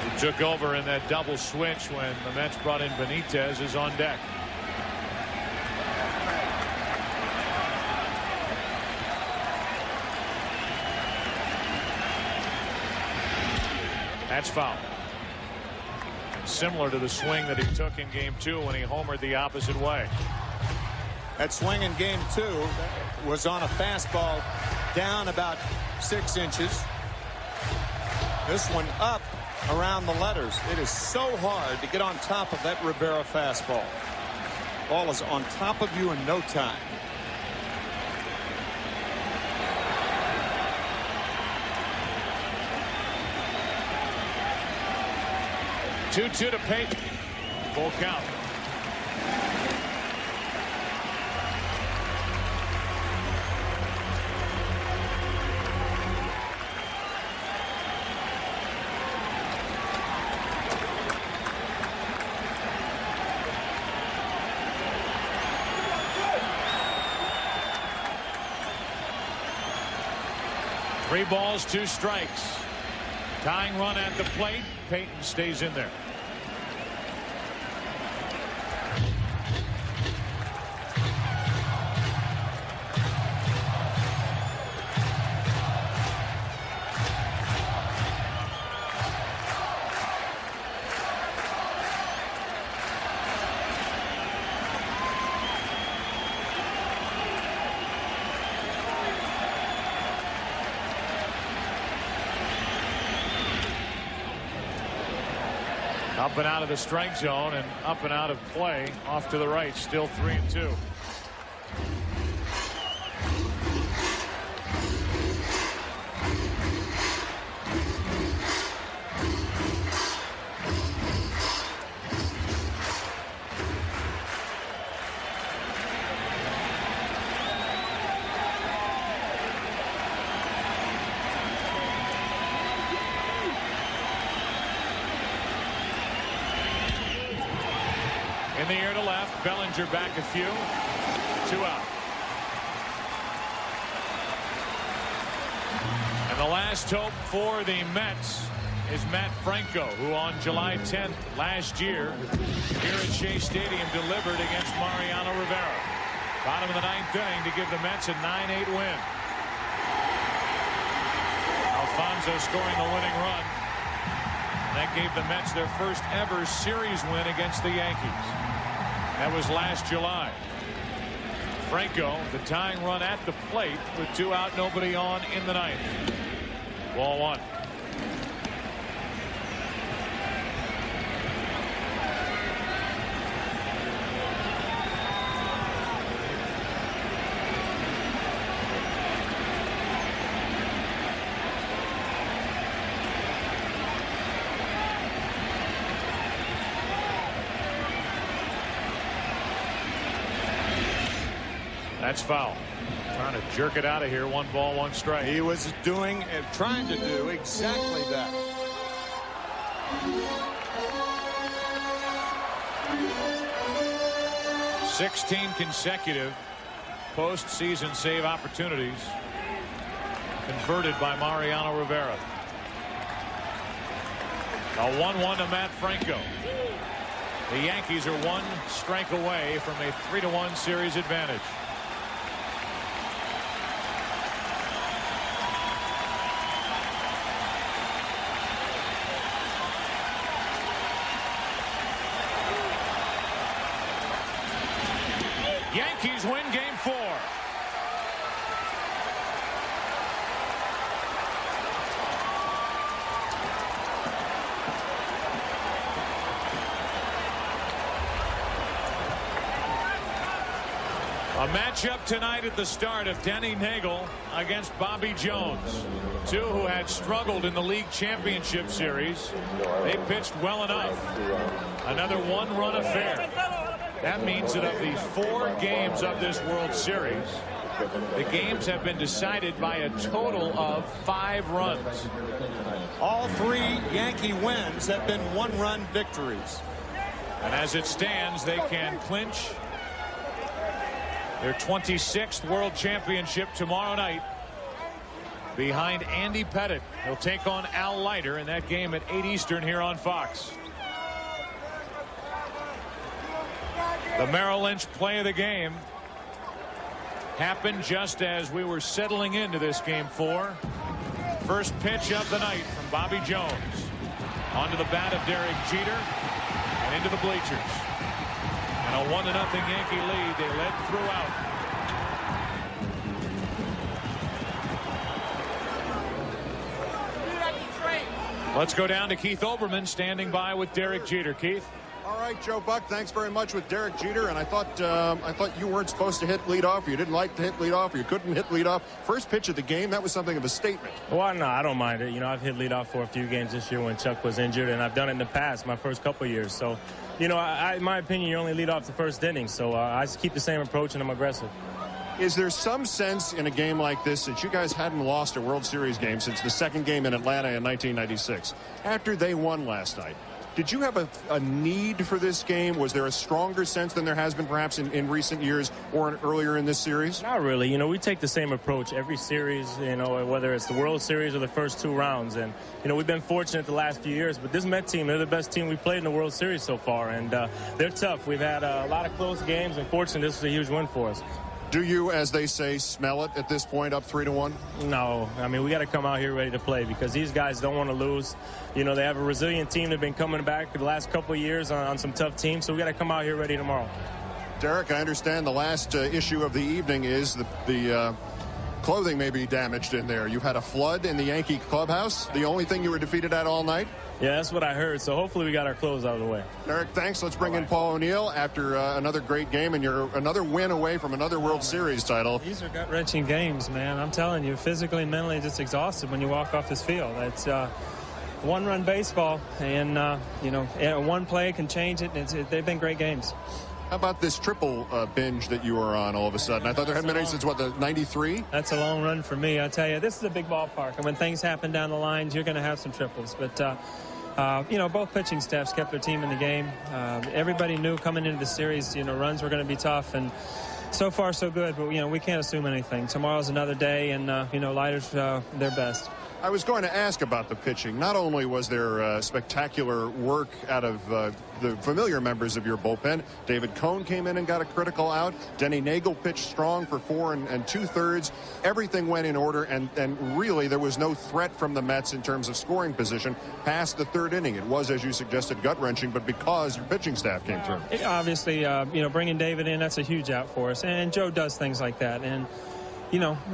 who took over in that double switch when the Mets brought in Benitez, is on deck. That's foul. Similar to the swing that he took in game 2 when he homered the opposite way. That swing in game 2 was on a fastball down about 6 inches. This one up around the letters. It is so hard to get on top of that Rivera fastball. Ball is on top of you in no time. Two to Payton. Full count. Three balls, 2 strikes. Tying run at the plate. Payton stays in there. Up and out of the strike zone and up and out of play off to the right. Still 3-2. In the air to left, Bellinger back a few. 2 out. And the last hope for the Mets is Matt Franco, who on July 10th last year here at Shea Stadium delivered against Mariano Rivera. Bottom of the 9th inning to give the Mets a 9-8 win. Alfonso scoring the winning run. That gave the Mets their first ever series win against the Yankees. That was last July. Franco, the tying run at the plate with 2 out, nobody on in the 9th. Ball 1. That's foul. Trying to jerk it out of here. 1 ball, 1 strike. He was doing and trying to do exactly that. "16 consecutive postseason save opportunities converted by Mariano Rivera." A 1-1 to Matt Franco. The Yankees are 1 strike away from a 3-1 series advantage. Yankees win game 4. A matchup tonight at the start of Denny Nagel against Bobby Jones. 2 who had struggled in the league championship series. They pitched well enough. Another 1-run affair. That means that of the 4 games of this World Series, the games have been decided by a total of 5 runs. All 3 Yankee wins have been 1-run victories. And as it stands, they can clinch their 26th World Championship tomorrow night behind Andy Pettitte. He'll take on Al Leiter in that game at 8 Eastern here on Fox. The Merrill Lynch play of the game happened just as we were settling into this game 4. First pitch of the night from Bobby Jones. Onto the bat of Derek Jeter and into the bleachers. And a 1-0 Yankee lead. They led throughout. Let's go down to Keith Olbermann standing by with Derek Jeter. Keith. All right, Joe Buck, thanks very much with Derek Jeter. And I thought you weren't supposed to hit leadoff, or you didn't like to hit leadoff, or you couldn't hit leadoff. First pitch of the game, that was something of a statement. Well, no, I don't mind it. You know, I've hit leadoff for a few games this year when Chuck was injured, and I've done it in the past, my first couple years. So, you know, in my opinion, you only lead off the first inning. So I just keep the same approach, and I'm aggressive. Is there some sense in a game like this, since you guys hadn't lost a World Series game since the second game in Atlanta in 1996, after they won last night, did you have a need for this game? Was there a stronger sense than there has been perhaps in recent years or earlier in this series? Not really. You know, we take the same approach every series, you know, whether it's the World Series or the first 2 rounds. And, you know, we've been fortunate the last few years. But this Met team, they're the best team we played in the World Series so far. And they're tough. We've had a lot of close games. And fortunately, this is a huge win for us. Do you, as they say, smell it at this point, up 3-1? No. I mean, we got to come out here ready to play because these guys don't want to lose. You know, they have a resilient team. They've been coming back the last couple of years on some tough teams, so we got to come out here ready tomorrow. Derek, I understand the last issue of the evening is the clothing may be damaged in there. You've had a flood in the Yankee clubhouse. The only thing you were defeated at all night? Yeah, that's what I heard. So hopefully we got our clothes out of the way. Eric, thanks. Let's bring in Paul O'Neill after another great game, and you're another win away from another World Series title. These are gut-wrenching games, man. I'm telling you, physically and mentally just exhausted when you walk off this field. It's one-run baseball, and, one play can change it. They've been great games. How about this triple binge that you were on all of a sudden? I thought there hadn't been any since, what, the 93? That's a long run for me. I tell you, this is a big ballpark, and when things happen down the lines, you're going to have some triples. But, both pitching staffs kept their team in the game. Everybody knew coming into the series, runs were going to be tough, and so far so good. But, we can't assume anything. Tomorrow's another day, and, Leiter's their best. I was going to ask about the pitching. Not only was there spectacular work out of the familiar members of your bullpen. David Cone came in and got a critical out. Denny Nagel pitched strong for 4 2/3. Everything went in order, and really there was no threat from the Mets in terms of scoring position past the 3rd inning. It was, as you suggested, gut-wrenching, but because your pitching staff came through. Obviously, bringing David in, that's a huge out for us. And Joe does things like that. And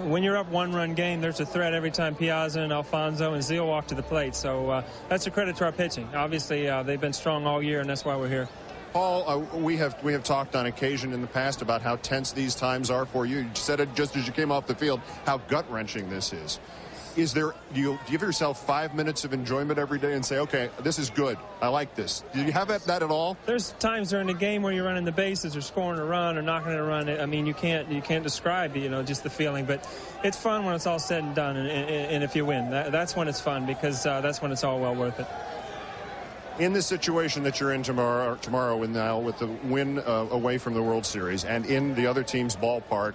when you're up 1-run game, there's a threat every time Piazza and Alfonso and Zeal walk to the plate. So that's a credit to our pitching. Obviously, they've been strong all year, and that's why we're here. Paul, we have talked on occasion in the past about how tense these times are for you. You said it just as you came off the field, how gut-wrenching this is. Do you give yourself 5 minutes of enjoyment every day and say, okay, this is good, I like this? Do you have that at all? There's times during the game where you're running the bases or scoring a run or knocking a run. I mean, you can't describe, just the feeling, but it's fun when it's all said and done, and if you win, that's when it's fun, because that's when it's all well worth it. In the situation that you're in tomorrow with the win away from the World Series and in the other team's ballpark,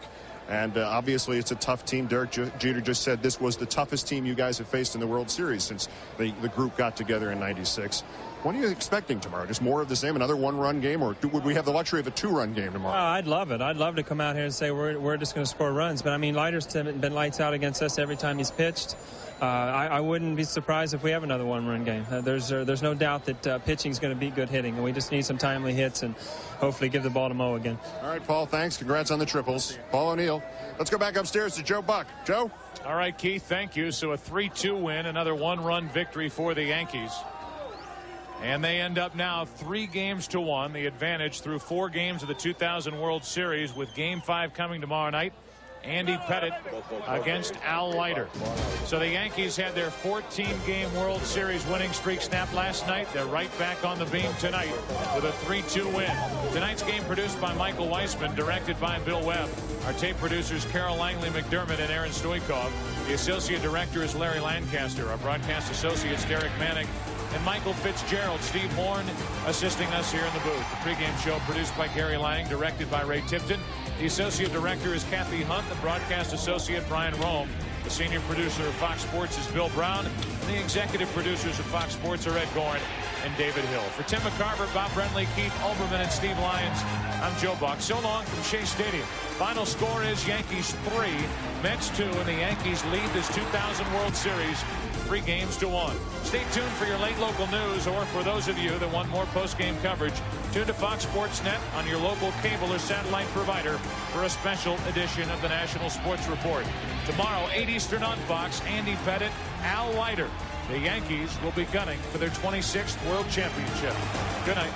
and obviously it's a tough team. Derek Jeter just said this was the toughest team you guys have faced in the World Series since the group got together in '96. What are you expecting tomorrow? Just more of the same, another 1-run game, or would we have the luxury of a 2-run game tomorrow? I'd love it. I'd love to come out here and say we're just going to score runs. But, I mean, Leiter's been lights out against us every time he's pitched. I wouldn't be surprised if we have another 1-run game. There's no doubt that pitching is going to beat good hitting, and we just need some timely hits and hopefully give the ball to Mo again. All right, Paul, thanks. Congrats on the triples. Paul O'Neill. Let's go back upstairs to Joe Buck. Joe? All right, Keith, thank you. So a 3-2 win, another 1-run victory for the Yankees. And they end up now 3-1, the advantage through 4 games of the 2000 World Series, with Game 5 coming tomorrow night. Andy Pettitte against Al Leiter. So the Yankees had their 14-game World Series winning streak snapped last night. They're right back on the beam tonight with a 3-2 win. Tonight's game produced by Michael Weissman, directed by Bill Webb. Our tape producers Carol Langley McDermott and Aaron Stoikov. The associate director is Larry Lancaster. Our broadcast associates Derek Manning and Michael Fitzgerald. Steve Horn assisting us here in the booth. The pregame show produced by Gary Lang, directed by Ray Tipton. The associate director is Kathy Hunt. The broadcast associate, Brian Rome. The senior producer of Fox Sports is Bill Brown. And the executive producers of Fox Sports are Ed Gorin and David Hill. For Tim McCarver, Bob Brentley, Keith Olbermann, and Steve Lyons, I'm Joe Buck. So long from Shea Stadium. Final score is Yankees 3, Mets 2, and the Yankees lead this 2000 World Series 3-1. Stay tuned for your late local news, or for those of you that want more post-game coverage, tune to Fox Sports Net on your local cable or satellite provider for a special edition of the National Sports Report. Tomorrow, 8 Eastern on Fox, Andy Pettitte, Al Leiter. The Yankees will be gunning for their 26th World Championship. Good night.